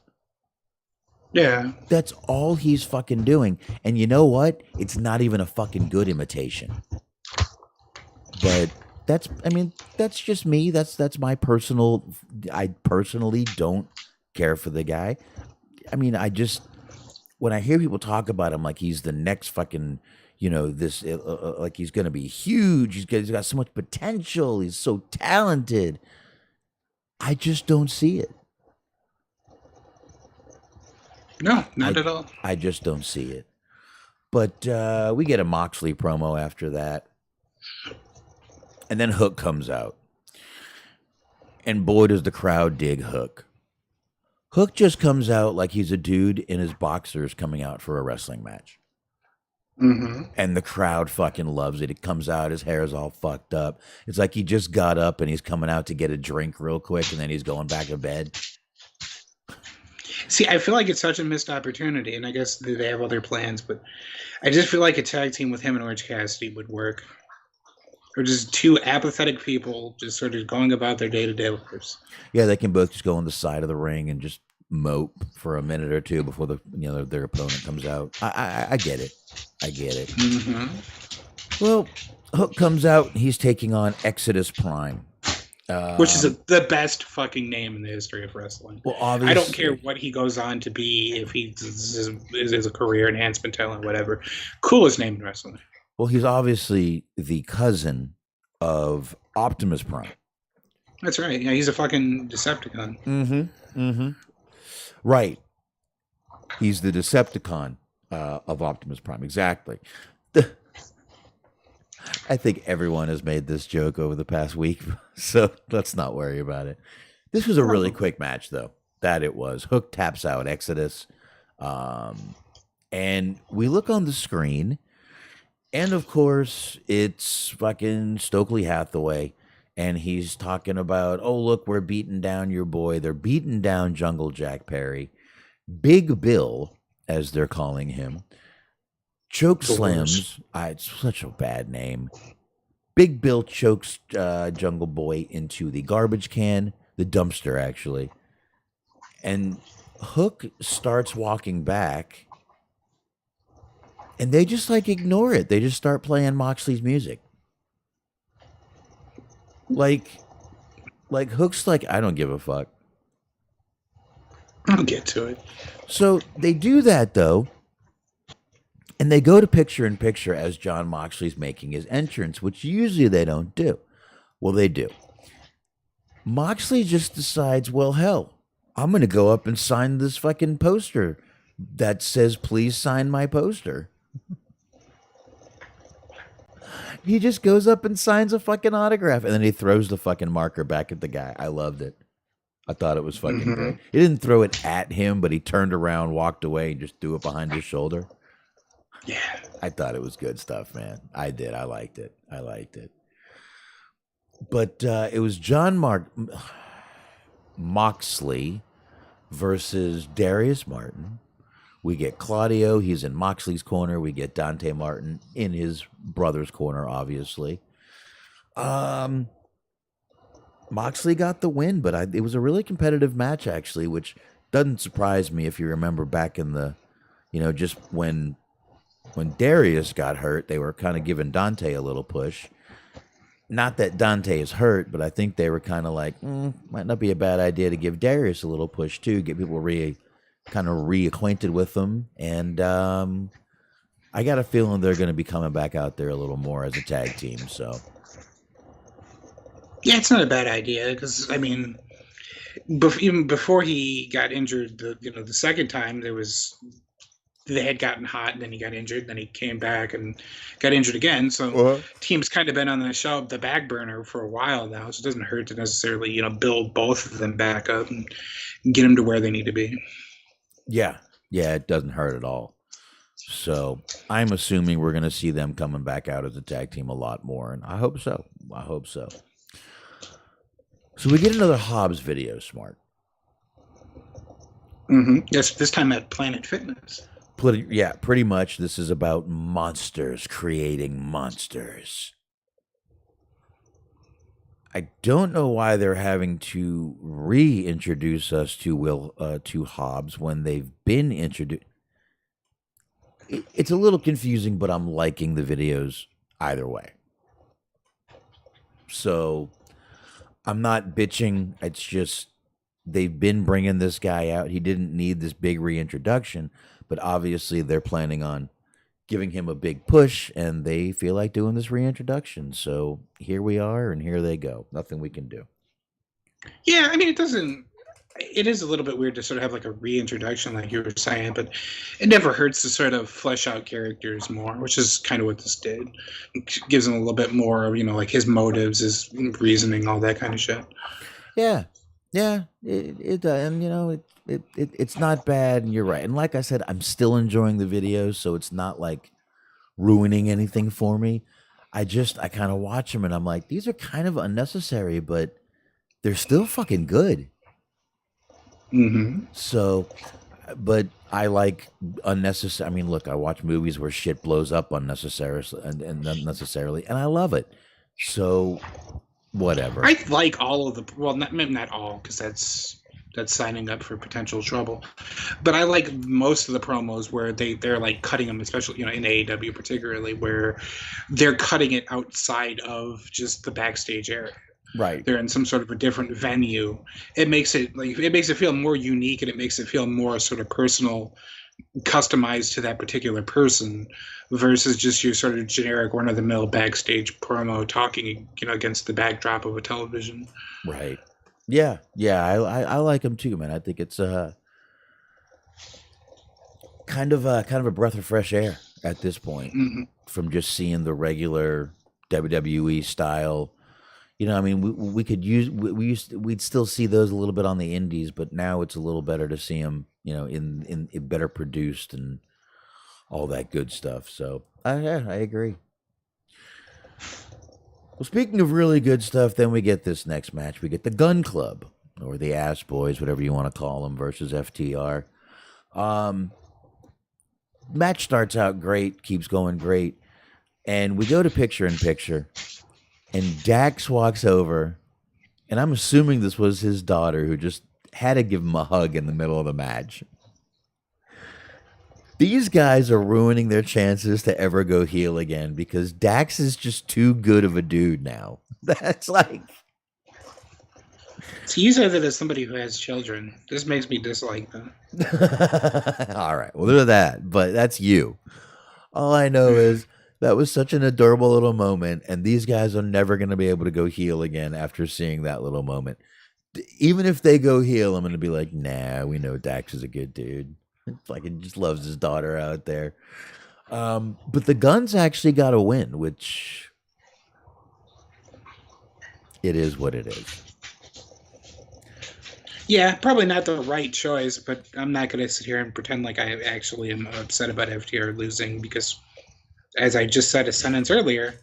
Yeah. That's all he's fucking doing. And you know what? It's not even a fucking good imitation. But that's just me. That's my personal. I personally don't care for the guy. I mean, when I hear people talk about him like he's the next fucking, this like he's gonna be huge. He's got so much potential. He's so talented. I just don't see it. No, not at all. I just don't see it. But we get a Moxley promo after that. And then Hook comes out. And boy, does the crowd dig Hook. Hook just comes out like he's a dude in his boxers coming out for a wrestling match. Mm-hmm. And the crowd fucking loves it. It comes out, his hair's all fucked up. It's like he just got up and he's coming out to get a drink real quick and then he's going back to bed. See, I feel like it's such a missed opportunity, and I guess they have other plans, but I just feel like a tag team with him and Orange Cassidy would work. Or just two apathetic people just sort of going about their day-to-day lives. Yeah, they can both just go on the side of the ring and just mope for a minute or two before their opponent comes out. I get it. I get it. Mm-hmm. Well, Hook comes out. He's taking on Exodus Prime. Which is the best fucking name in the history of wrestling. Well, obviously, I don't care what he goes on to be, if he is a career enhancement talent, whatever. Coolest name in wrestling. Well, he's obviously the cousin of Optimus Prime. That's right. Yeah, he's a fucking Decepticon. Mm-hmm. Mm-hmm. Right. He's the Decepticon of Optimus Prime. Exactly. I think everyone has made this joke over the past week, so let's not worry about it. This was a really quick match, though. That it was. Hook taps out Exodus. And we look on the screen, and of course, it's fucking Stokely Hathaway. And he's talking about, oh, look, we're beating down your boy. They're beating down Jungle Jack Perry. Big Bill, as they're calling him. Choke slams. It's such a bad name. Big Bill chokes Jungle Boy into the garbage can, the dumpster, actually. And Hook starts walking back. And they just like ignore it. They just start playing Moxley's music. Like Hook's like, I don't give a fuck. I'll get to it. So they do that, though. And they go to picture in picture as John Moxley's making his entrance, which usually they don't do. Well, they do. Moxley just decides, well, hell, I'm going to go up and sign this fucking poster that says, please sign my poster. He just goes up and signs a fucking autograph, and then he throws the fucking marker back at the guy. I loved it. I thought it was fucking great. He didn't throw it at him, but he turned around, walked away, and just threw it behind his shoulder. Yeah. I thought it was good stuff, man. I did. I liked it. But it was John Moxley versus Darius Martin. We get Claudio. He's in Moxley's corner. We get Dante Martin in his brother's corner, obviously. Moxley got the win, but it was a really competitive match, actually, which doesn't surprise me if you remember back in the, just when Darius got hurt, they were kind of giving Dante a little push. Not that Dante is hurt, but I think they were kind of like, might not be a bad idea to give Darius a little push too, get people kind of reacquainted with them, and I got a feeling they're going to be coming back out there a little more as a tag team. So Yeah, it's not a bad idea because I mean, even before he got injured, the second time they had gotten hot, and then he got injured, then he came back and got injured again. So team's kind of been on the back burner for a while now. So it doesn't hurt to necessarily build both of them back up and get them to where they need to be. yeah, it doesn't hurt at all. So I'm assuming we're going to see them coming back out as a tag team a lot more, and I hope so. So we get another Hobbs video, Smart. Yes, this time at Planet Fitness. Pretty much. This is about monsters creating monsters. I don't know why they're having to reintroduce us to Hobbs when they've been introduced. It's a little confusing, but I'm liking the videos either way. So I'm not bitching. It's just they've been bringing this guy out. He didn't need this big reintroduction, but obviously they're planning on giving him a big push, and they feel like doing this reintroduction. So here we are, and here they go. Nothing we can do. Yeah, I mean, it is a little bit weird to sort of have like a reintroduction, like you were saying, but it never hurts to sort of flesh out characters more, which is kind of what this did. It gives him a little bit more, like his motives, his reasoning, all that kind of shit. Yeah. And it's not bad, and you're right. And like I said, I'm still enjoying the videos, so it's not like ruining anything for me. I kind of watch them, and I'm like, these are kind of unnecessary, but they're still fucking good. So, but I like unnecessary. I mean, look, I watch movies where shit blows up unnecessarily and unnecessarily, and I love it. So, whatever. I like all of not all, because that's signing up for potential trouble. But I like most of the promos where they're like cutting them, especially in AEW particularly, where they're cutting it outside of just the backstage area. Right. They're in some sort of a different venue. It makes it feel more unique, and it makes it feel more sort of personal, customized to that particular person, versus just your sort of generic run-of-the-mill backstage promo talking, against the backdrop of a television. Right. Yeah. I like them too, man. I think it's kind of a breath of fresh air at this point from just seeing the regular WWE style. I mean, we'd still see those a little bit on the indies, but now it's a little better to see them, in better produced and all that good stuff. So I agree. Well, speaking of really good stuff, then we get this next match. We get the Gun Club, or the Ass Boys, whatever you want to call them, versus FTR. Match starts out great, keeps going great, and we go to picture-in-picture. And Dax walks over, and I'm assuming this was his daughter, who just had to give him a hug in the middle of the match. These guys are ruining their chances to ever go heel again, because Dax is just too good of a dude now. That's like... So you said that as somebody who has children, this makes me dislike them. All right, well, there's that, but that's you. All I know is... that was such an adorable little moment, and these guys are never going to be able to go heel again after seeing that little moment. Even if they go heel, I'm going to be like, nah, we know Dax is a good dude. Like, he just loves his daughter out there. But the Guns actually got a win, which it is what it is. Yeah, probably not the right choice, but I'm not going to sit here and pretend like I actually am upset about FTR losing, because... as I just said a sentence earlier,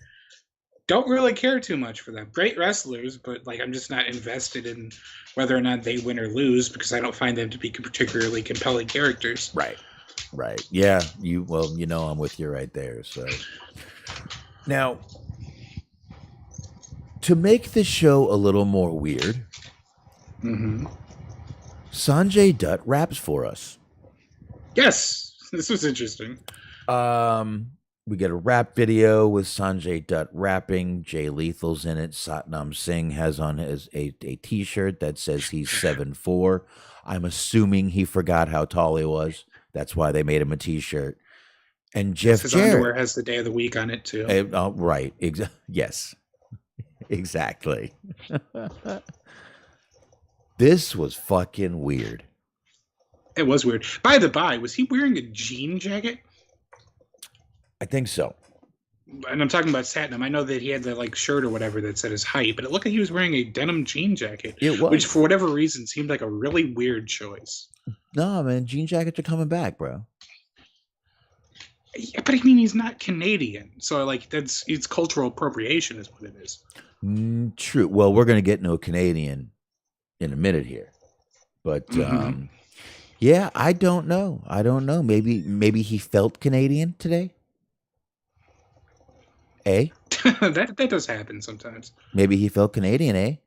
don't really care too much for them. Great wrestlers, but I'm just not invested in whether or not they win or lose, because I don't find them to be particularly compelling characters. Right. Yeah, I'm with you right there. So now, to make this show a little more weird, Sanjay Dutt raps for us. Yes, this was interesting. We get a rap video with Sanjay Dutt rapping. Jay Lethal's in it. Satnam Singh has on a t-shirt that says he's 7'4". I'm assuming he forgot how tall he was. That's why they made him a T-shirt. And Jeff His Jarrett, underwear has the day of the week on it too. right? Yes, exactly. This was fucking weird. It was weird. By the by, was he wearing a jean jacket? I think so. And I'm talking about Satnam. I know that he had the like shirt or whatever that said his height, but it looked like he was wearing a denim jean jacket, It was. which for whatever reason seemed like a really weird choice. No, man, jean jackets are coming back, bro. Yeah, but I mean, he's not Canadian, so like it's cultural appropriation, is what it is. True. Well, we're gonna get into a Canadian in a minute here, but yeah, I don't know. Maybe he felt Canadian today. that does happen sometimes. Maybe he felt Canadian.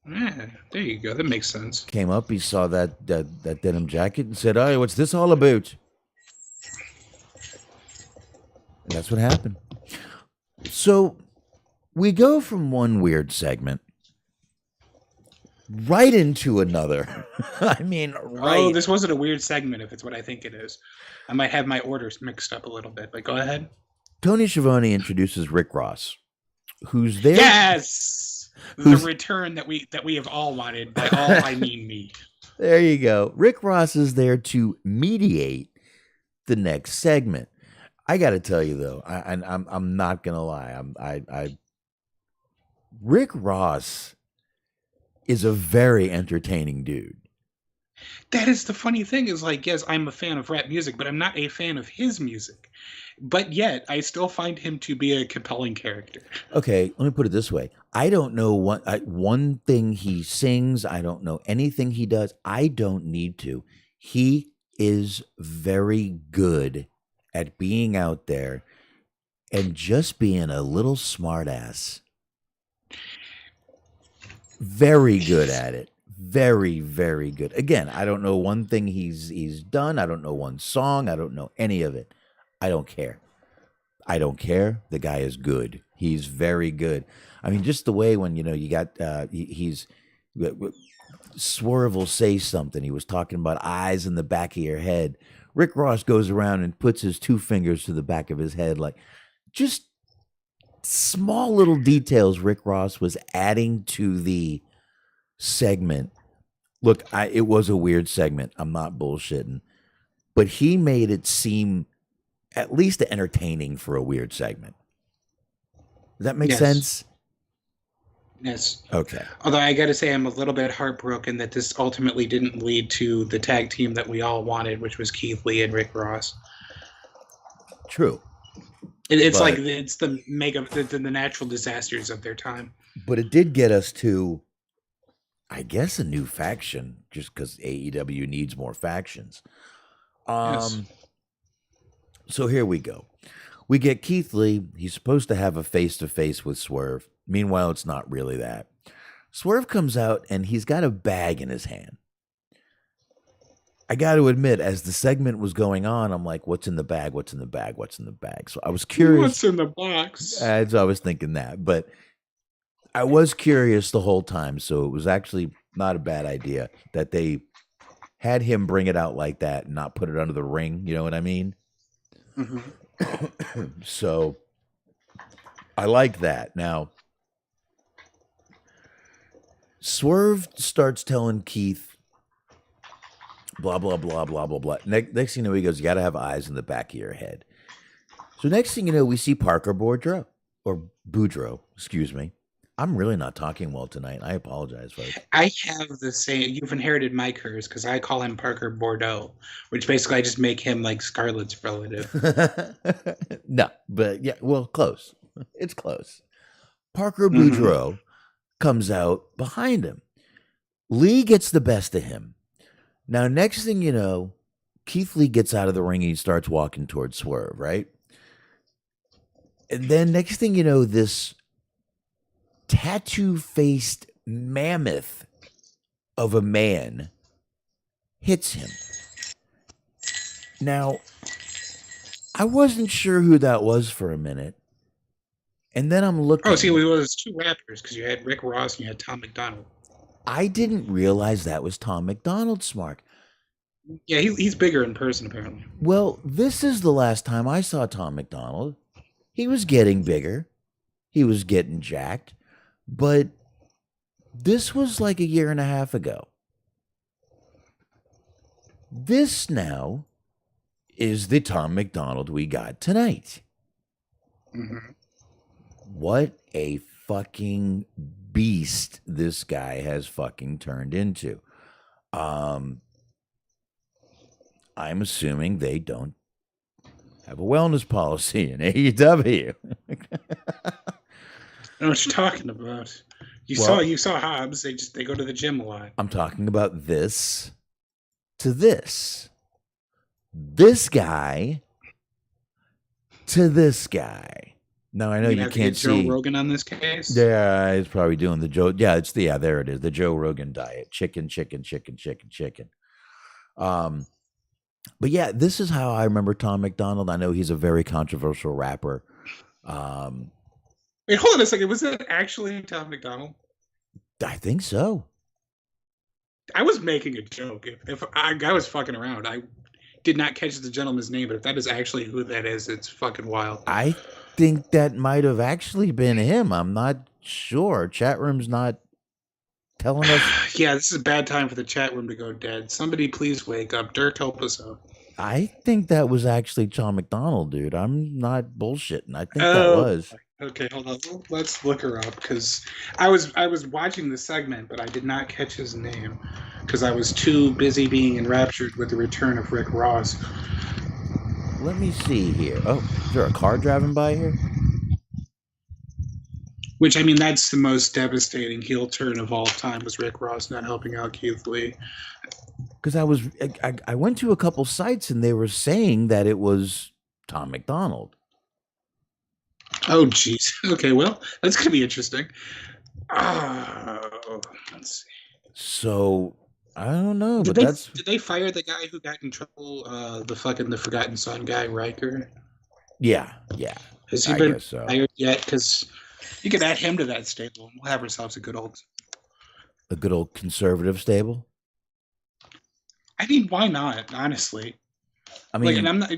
Yeah, there you go. That makes sense. Came up, he saw that denim jacket and said, "Hey, what's this all about?" And that's what happened. So we go from one weird segment right into another. I mean, right. Oh, this wasn't a weird segment if it's what I think it is. I might have my orders mixed up a little bit, but go ahead. Tony Schiavone introduces Rick Ross, who's there. Yes! The return that we have all wanted. By all, I mean me. There you go. Rick Ross is there to mediate the next segment. I got to tell you though, I'm not gonna lie. Rick Ross is a very entertaining dude. That is the funny thing is like, yes, I'm a fan of rap music, but I'm not a fan of his music. But yet, I still find him to be a compelling character. Okay, let me put it this way. I don't know one thing he sings. I don't know anything he does. I don't need to. He is very good at being out there and just being a little smartass. Very good at it. Very, very good. Again, I don't know one thing he's done. I don't know one song. I don't know any of it. I don't care. I don't care. The guy is good. He's very good. I mean, just the way when, you got, he's, Swerve will say something. He was talking about eyes in the back of your head. Rick Ross goes around and puts his two fingers to the back of his head. Like, just small little details Rick Ross was adding to the segment. Look, it was a weird segment. I'm not bullshitting. But he made it seem at least entertaining for a weird segment. Does that make sense? Yes. Okay. Although I got to say, I'm a little bit heartbroken that this ultimately didn't lead to the tag team that we all wanted, which was Keith Lee and Rick Ross. True. It's like it's the natural disasters of their time. But it did get us to, I guess, a new faction, just because AEW needs more factions. Yes. So here we go. We get Keith Lee. He's supposed to have a face-to-face with Swerve. Meanwhile, it's not really that. Swerve comes out, and he's got a bag in his hand. I got to admit, as the segment was going on, I'm like, what's in the bag? What's in the bag? What's in the bag? So I was curious. What's in the box? As I was thinking that. But I was curious the whole time, so it was actually not a bad idea that they had him bring it out like that and not put it under the ring. You know what I mean? Mm-hmm. So I like that. Now, Swerve starts telling Keith, blah, blah, blah, blah, blah, blah. Next thing you know, he goes, you got to have eyes in the back of your head. So next thing you know, we see Parker Boudreaux, or Boudreaux, excuse me. I'm really not talking well tonight. I apologize, folks. I have the same. You've inherited my curse because I call him Parker Bordeaux, which basically I just make him like Scarlett's relative. No, but yeah, well, close. It's close. Parker Boudreaux comes out behind him. Lee gets the best of him. Now, next thing you know, Keith Lee gets out of the ring and he starts walking towards Swerve, right? And then next thing you know, this tattoo-faced mammoth of a man hits him. Now, I wasn't sure who that was for a minute. And then I'm looking. Oh, see, it was two rappers because you had Rick Ross and you had Tom McDonald. I didn't realize that was Tom McDonald, Smark. Yeah, he's bigger in person apparently. Well, this is the last time I saw Tom McDonald. He was getting bigger. He was getting jacked. But this was like a year and a half ago. This now is the Tom McDonald we got tonight. Mm-hmm. What a fucking beast this guy has fucking turned into. I'm assuming they don't have a wellness policy in AEW. I know what you're talking about. Well- You saw Hobbs. They go to the gym a lot. I'm talking about this to this. This guy to this guy. Now I know you have to can't get Joe see. Rogan on this case. Yeah, he's probably doing the Joe. Yeah, there it is. The Joe Rogan diet. Chicken. But yeah, this is how I remember Tom McDonald. I know he's a very controversial rapper. Wait, hold on a second. Was that actually Tom McDonald? I think so. I was making a joke. If I was fucking around, I did not catch the gentleman's name. But if that is actually who that is, it's fucking wild. I think that might have actually been him. I'm not sure. Chat room's not telling us. Yeah, this is a bad time for the chat room to go dead. Somebody please wake up. Dirk, help us out. I think that was actually Tom McDonald, dude. I'm not bullshitting. I think that Oh, was. Okay, hold on. Let's look her up because I was watching the segment, but I did not catch his name because I was too busy being enraptured with the return of Rick Ross. Let me see here. Oh, is there a car driving by here? Which, I mean, that's the most devastating heel turn of all time was Rick Ross not helping out Keith Lee. Because I went to a couple sites and they were saying that it was Tom McDonald. Oh, jeez. Okay, well, that's going to be interesting. Let's see. So I don't know, Did but did they fire the guy who got in trouble, the Forgotten Son guy, Riker? yeah. Has he I been guess so. fired yet? Because you could add him to that stable and we'll have ourselves a good old... A good old conservative stable. I mean, why not, honestly? I mean, And I'm not.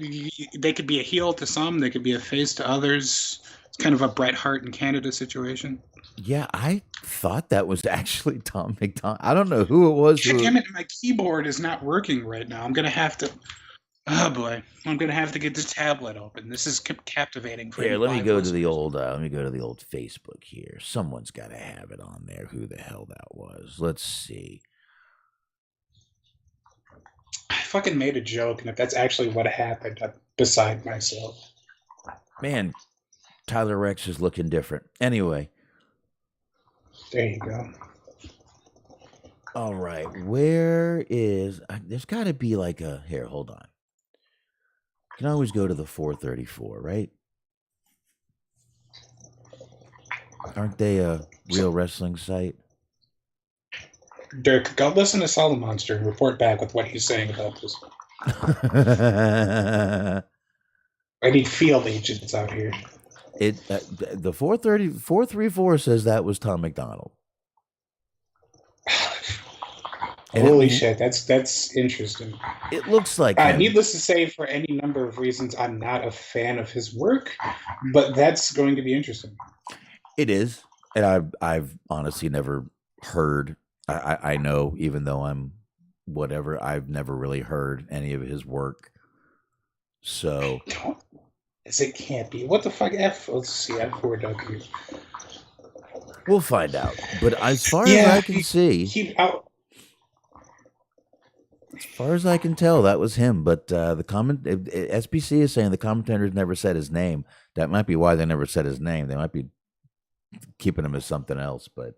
They could be a heel to some. They could be a face to others. It's kind of a Bret Hart in Canada situation. yeah, I thought that was actually Tom McDonald. I don't know who it was. Damn it! My keyboard is not working right now. I'm gonna have to. Oh boy! I'm gonna have to get the tablet open. This is captivating. For Here, you let me live go to the listeners. old. Let me go to the old Facebook here. Someone's got to have it on there. Who the hell that was? Let's see. I fucking made a joke, and if that's actually what happened, I'm beside myself. Man, Tyler Rex is looking different. Anyway, There you go. all right. Where is? There's got to be like a. Here, hold on. You can always go to the 434, right? Aren't they a real wrestling site? Dirk, go listen to Solid Monster and report back with what he's saying about this. I need field agents out here. The 434 says that was Tom McDonald. And Holy it- shit, that's interesting. It looks like him. Needless to say, for any number of reasons, I'm not a fan of his work, but that's going to be interesting. It is, and I've honestly never heard. I know, even though I'm whatever, I've never really heard any of his work. So It can't be. What the fuck? Let's see, F4W. we'll find out. But as far as I can see, Keep out. as far as I can tell, that was him. But the comment SBC is saying the commentators never said his name. That might be why they never said his name. They might be keeping him as something else, but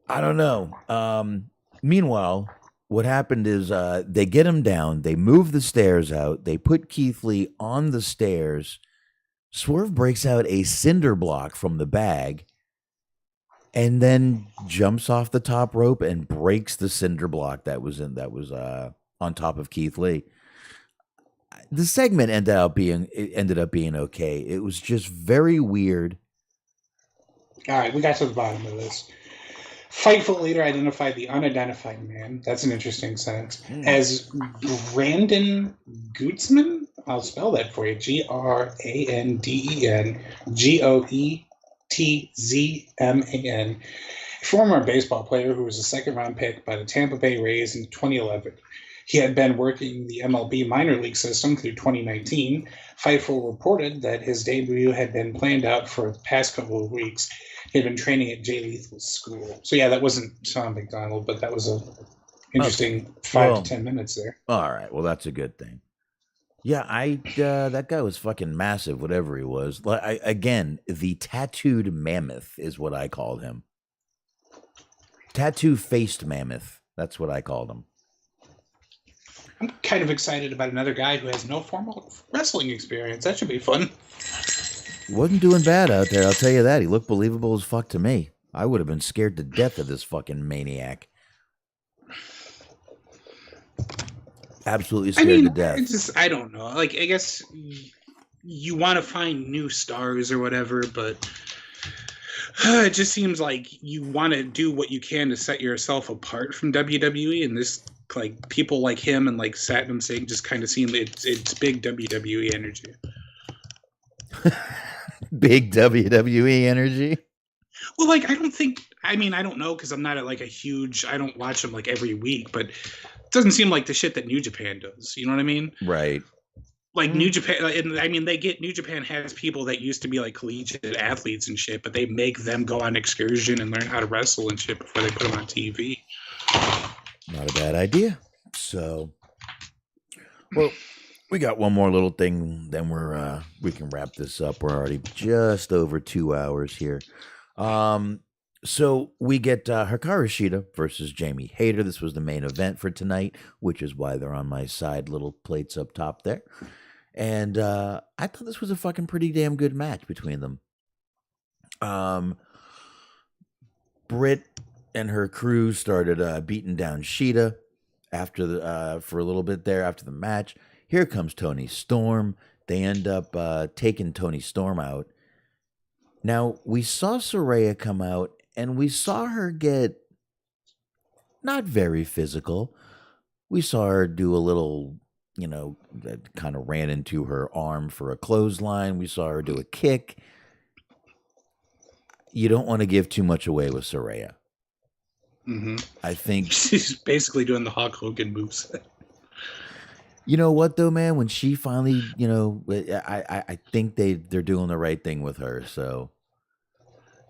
I don't know. Meanwhile, what happened is they get him down. They move the stairs out. They put Keith Lee on the stairs. Swerve breaks out a cinder block from the bag and then jumps off the top rope and breaks the cinder block that was on top of Keith Lee. The segment ended up being okay. It was just very weird. All right, we got to the bottom of this. Fightful later identified the unidentified man, that's an interesting sentence, as Brandon Gootsman. I'll spell that for you. GRANDEN former baseball player who was a second-round pick by the Tampa Bay Rays in 2011. He had been working the MLB minor league system through 2019. Fightful reported that his debut had been planned out for the past couple of weeks. He had been training at Jay Lethal's school. So yeah, that wasn't Sean McDonald, but that was a interesting 5 to 10 minutes there. All right, well that's a good thing. Yeah, that guy was fucking massive, whatever he was. Again, the tattooed mammoth is what I called him. Tattoo-faced mammoth. That's what I called him. I'm kind of excited about another guy who has no formal wrestling experience. That should be fun. Wasn't doing bad out there, I'll tell you that. He looked believable as fuck to me. I would have been scared to death of this fucking maniac. Absolutely scared to death. I don't know. Like, I guess you want to find new stars or whatever, but it just seems like you want to do what you can to set yourself apart from WWE, and this, like, people like him and like Satnam Singh just kind of seem it's big WWE energy. Big WWE energy? Well, like, I don't know, because I'm not like I don't watch them like every week, but it doesn't seem like the shit that New Japan does. You know what I mean? Right. Like New Japan, New Japan has people that used to be like collegiate athletes and shit, but they make them go on excursion and learn how to wrestle and shit before they put them on TV. Not a bad idea. So, well, we got one more little thing, then we can wrap this up. We're already just over 2 hours here. So we get Hikaru Shida versus Jamie Hayter. This was the main event for tonight, which is why they're on my side little plates up top there. And I thought this was a fucking pretty damn good match between them. Britt and her crew started beating down Shida after for a little bit there after the match. Here comes Toni Storm. They end up taking Toni Storm out. Now, we saw Saraya come out, and we saw her get not very physical. We saw her do a little, that kind of ran into her arm for a clothesline. We saw her do a kick. You don't want to give too much away with Saraya. Mm-hmm. I think she's basically doing the Hulk Hogan moves. You know what though, man? When she finally, I think they're doing the right thing with her. So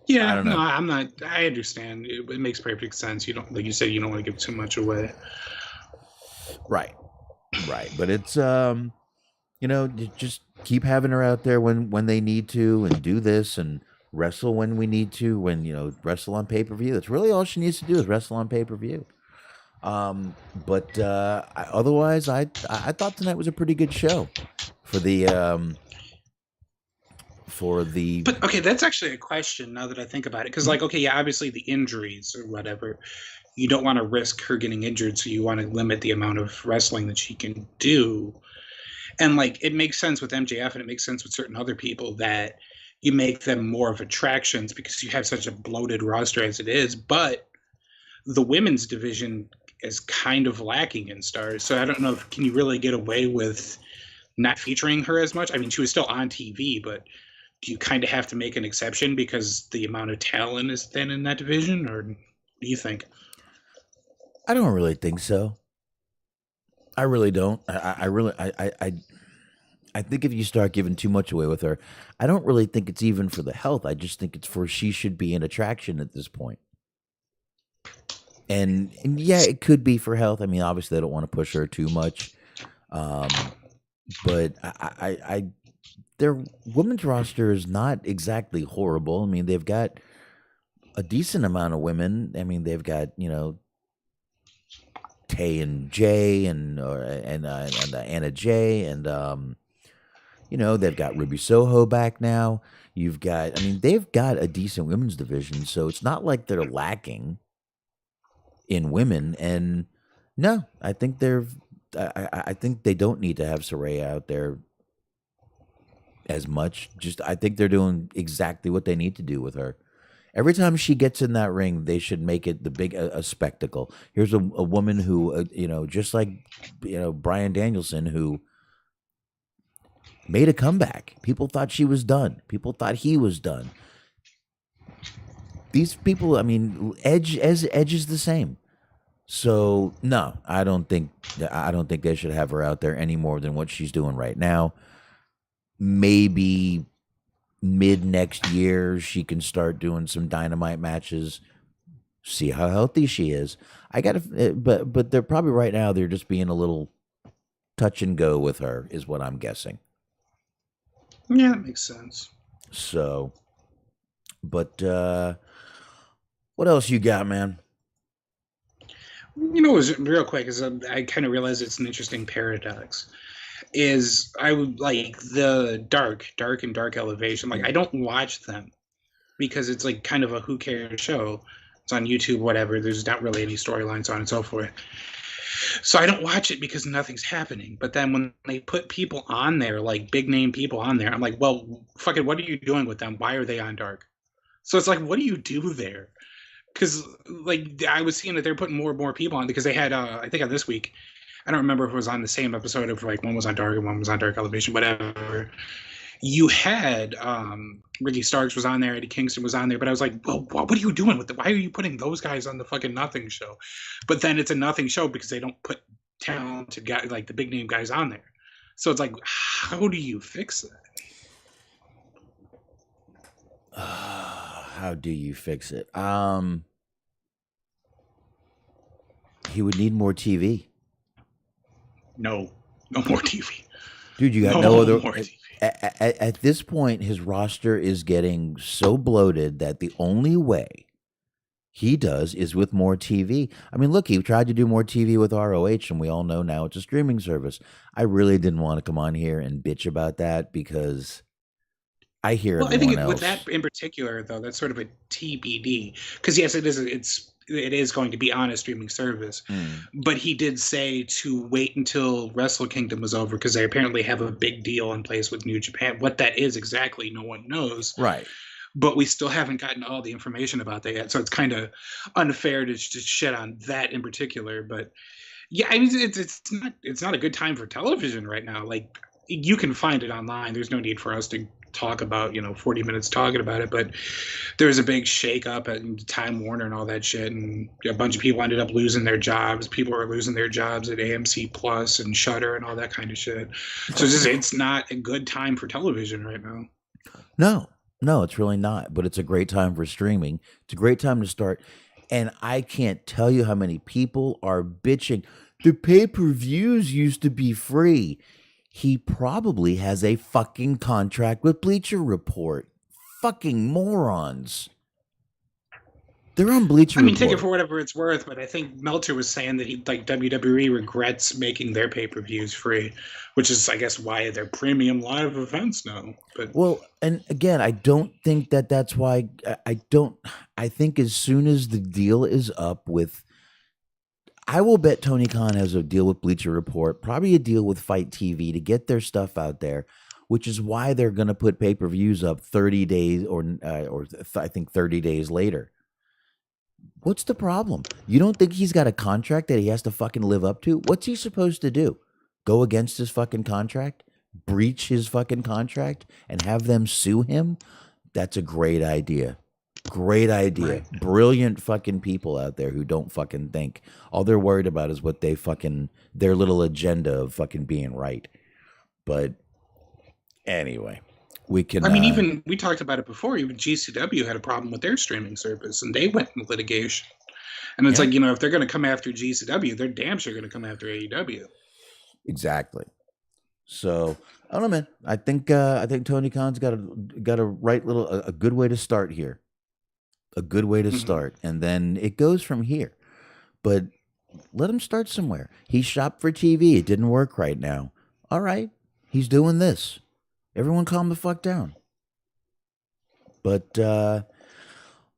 yeah, I don't know. No, I'm not. I understand. It makes perfect sense. You don't, like you said, you don't want to give too much away. Right. But it's just keep having her out there when they need to, and do this and wrestle when we need to. When wrestle on pay-per-view. That's really all she needs to do is wrestle on pay-per-view. But otherwise, I thought tonight was a pretty good show for the. But okay, that's actually a question now that I think about it, because obviously the injuries or whatever, you don't want to risk her getting injured, so you want to limit the amount of wrestling that she can do, and it makes sense with MJF and it makes sense with certain other people that you make them more of attractions because you have such a bloated roster as it is, but the women's division is kind of lacking in stars. So I don't know can you really get away with not featuring her as much? I mean, she was still on TV, but do you kind of have to make an exception because the amount of talent is thin in that division, or what do you think? I don't really think so. I really don't. I think if you start giving too much away with her, I don't really think it's even for the health. I just think it's for she should be an attraction at this point. And yeah, it could be for health. I mean, obviously they don't want to push her too much. But their women's roster is not exactly horrible. I mean, they've got a decent amount of women. I mean, they've got, Tay and Jay and Anna Jay and they've got Ruby Soho back now. They've got a decent women's division, so it's not like they're lacking in women. And no, I think I think they don't need to have Saraya out there as much. I think they're doing exactly what they need to do with her. Every time she gets in that ring, they should make it a spectacle. Here's a woman who, just like, Brian Danielson, who made a comeback. People thought she was done. People thought he was done. These people, I mean, Edge is the same. So no, I don't think they should have her out there any more than what she's doing right now. Maybe mid next year she can start doing some Dynamite matches. See how healthy she is. But they're probably right now they're just being a little touch and go with her, is what I'm guessing. Yeah, that makes sense. So, but what else you got, man? You know, it was real quick, is I kind of realized it's an interesting paradox. Is I would like the dark and dark elevation. Like I don't watch them because it's like kind of a who cares show. It's on YouTube, whatever. There's not really any storylines on and so forth. So I don't watch it because nothing's happening. But then when they put people on there, like big name people on there, I'm like, well, fucking, what are you doing with them? Why are they on dark? So it's like, what do you do there? Because like I was seeing that they're putting more and more people on because they had, I think on this week, I don't remember if it was on the same episode of like one was on dark and one was on dark elevation, whatever. You had Ricky Starks was on there, Eddie Kingston was on there, but I was like, well, what are you doing with it? Why are you putting those guys on the fucking nothing show? But then it's a nothing show because they don't put talented guys like the big name guys on there. So it's like, how do you fix that? How do you fix it? He would need more TV. No more TV. Dude, you got no other. More TV. At this point, his roster is getting so bloated that the only way he does is with more TV. I mean, look, he tried to do more TV with ROH, and we all know now it's a streaming service. I really didn't want to come on here and bitch about that because I hear Well, I think else. with that in particular, though, that's sort of a TBD. Because yes, it is going to be on a streaming service. But he did say to wait until Wrestle Kingdom was over because they apparently have a big deal in place with New Japan. What that is exactly, no one knows. Right. But we still haven't gotten all the information about that yet. So it's kind of unfair to just shit on that in particular. But yeah, I mean, it's not a good time for television right now. Like you can find it online. There's no need for us to talk about 40 minutes talking about it, but there was a big shakeup at Time Warner and all that shit, and a bunch of people ended up losing their jobs. People are losing their jobs at AMC Plus and Shudder and all that kind of shit. So it's not a good time for television right now. No, it's really not. But it's a great time for streaming. It's a great time to start. And I can't tell you how many people are bitching. The pay-per-views used to be free. He probably has a fucking contract with Bleacher Report. Fucking morons. They're on Bleacher Report. Take it for whatever it's worth, but I think Meltzer was saying that WWE regrets making their pay-per-views free, which is, I guess, why they're premium live events now. But well, and again, I don't think that's why. I think as soon as the deal is up with, I will bet Tony Khan has a deal with Bleacher Report, probably a deal with Fight TV to get their stuff out there, which is why they're going to put pay-per-views up 30 days I think 30 days later. What's the problem? You don't think he's got a contract that he has to fucking live up to? What's he supposed to do? Go against his fucking contract? Breach his fucking contract and have them sue him? That's a great idea. Great idea. Right. Brilliant fucking people out there who don't fucking think. All they're worried about is what their little agenda of fucking being right. But anyway, we can. I mean, even we talked about it before. Even GCW had a problem with their streaming service, and they went in litigation. And it's like, if they're going to come after GCW, they're damn sure going to come after AEW. Exactly. So I don't know, man. I think Tony Khan's got a right a good way to start here. A good way to start, and then it goes from here. But let him start somewhere. He shopped for TV. It didn't work right now. All right. He's doing this. Everyone calm the fuck down. But on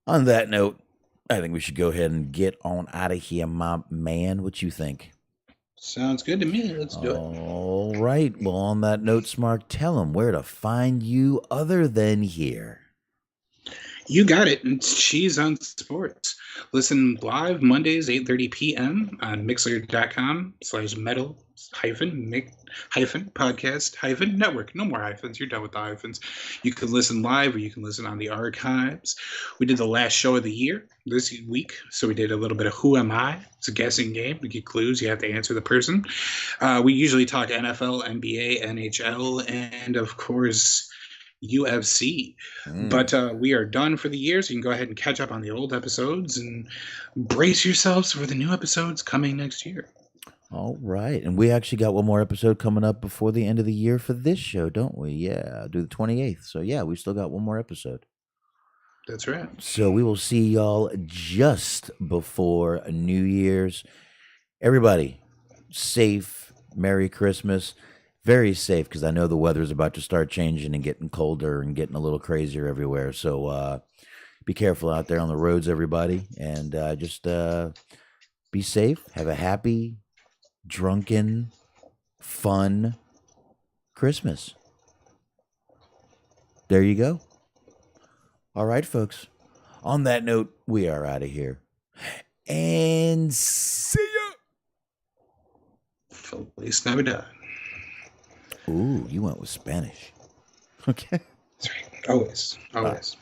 that note, I think we should go ahead and get on out of here, my man. What you think? Sounds good to me. Let's do it. All right. Well, on that note, Smark, tell them where to find you other than here. You got it. It's Cheese on Sports. Listen live Mondays, 8:30 p.m. on mixler.com/metal hyphen podcast hyphen network. No more hyphens. You're done with the hyphens. You can listen live or you can listen on the archives. We did the last show of the year this week. So we did a little bit of Who Am I? It's a guessing game. To get clues, you have to answer the person. We usually talk NFL, NBA, NHL, and of course, UFC. But we are done for the year, so you can go ahead and catch up on the old episodes and brace yourselves for the new episodes coming next year. All right. And we actually got one more episode coming up before the end of the year for this show, don't we? Yeah, do the 28th. So, yeah, we still got one more episode. That's right. So we will see y'all just before New Year's. Everybody, safe, Merry Christmas. Very safe, because I know the weather's about to start changing and getting colder and getting a little crazier everywhere. So be careful out there on the roads, everybody. And just be safe. Have a happy, drunken, fun Christmas. There you go. All right, folks. On that note, we are out of here. And see ya. Feliz Navidad. Ooh, you went with Spanish. Okay. That's right. Always.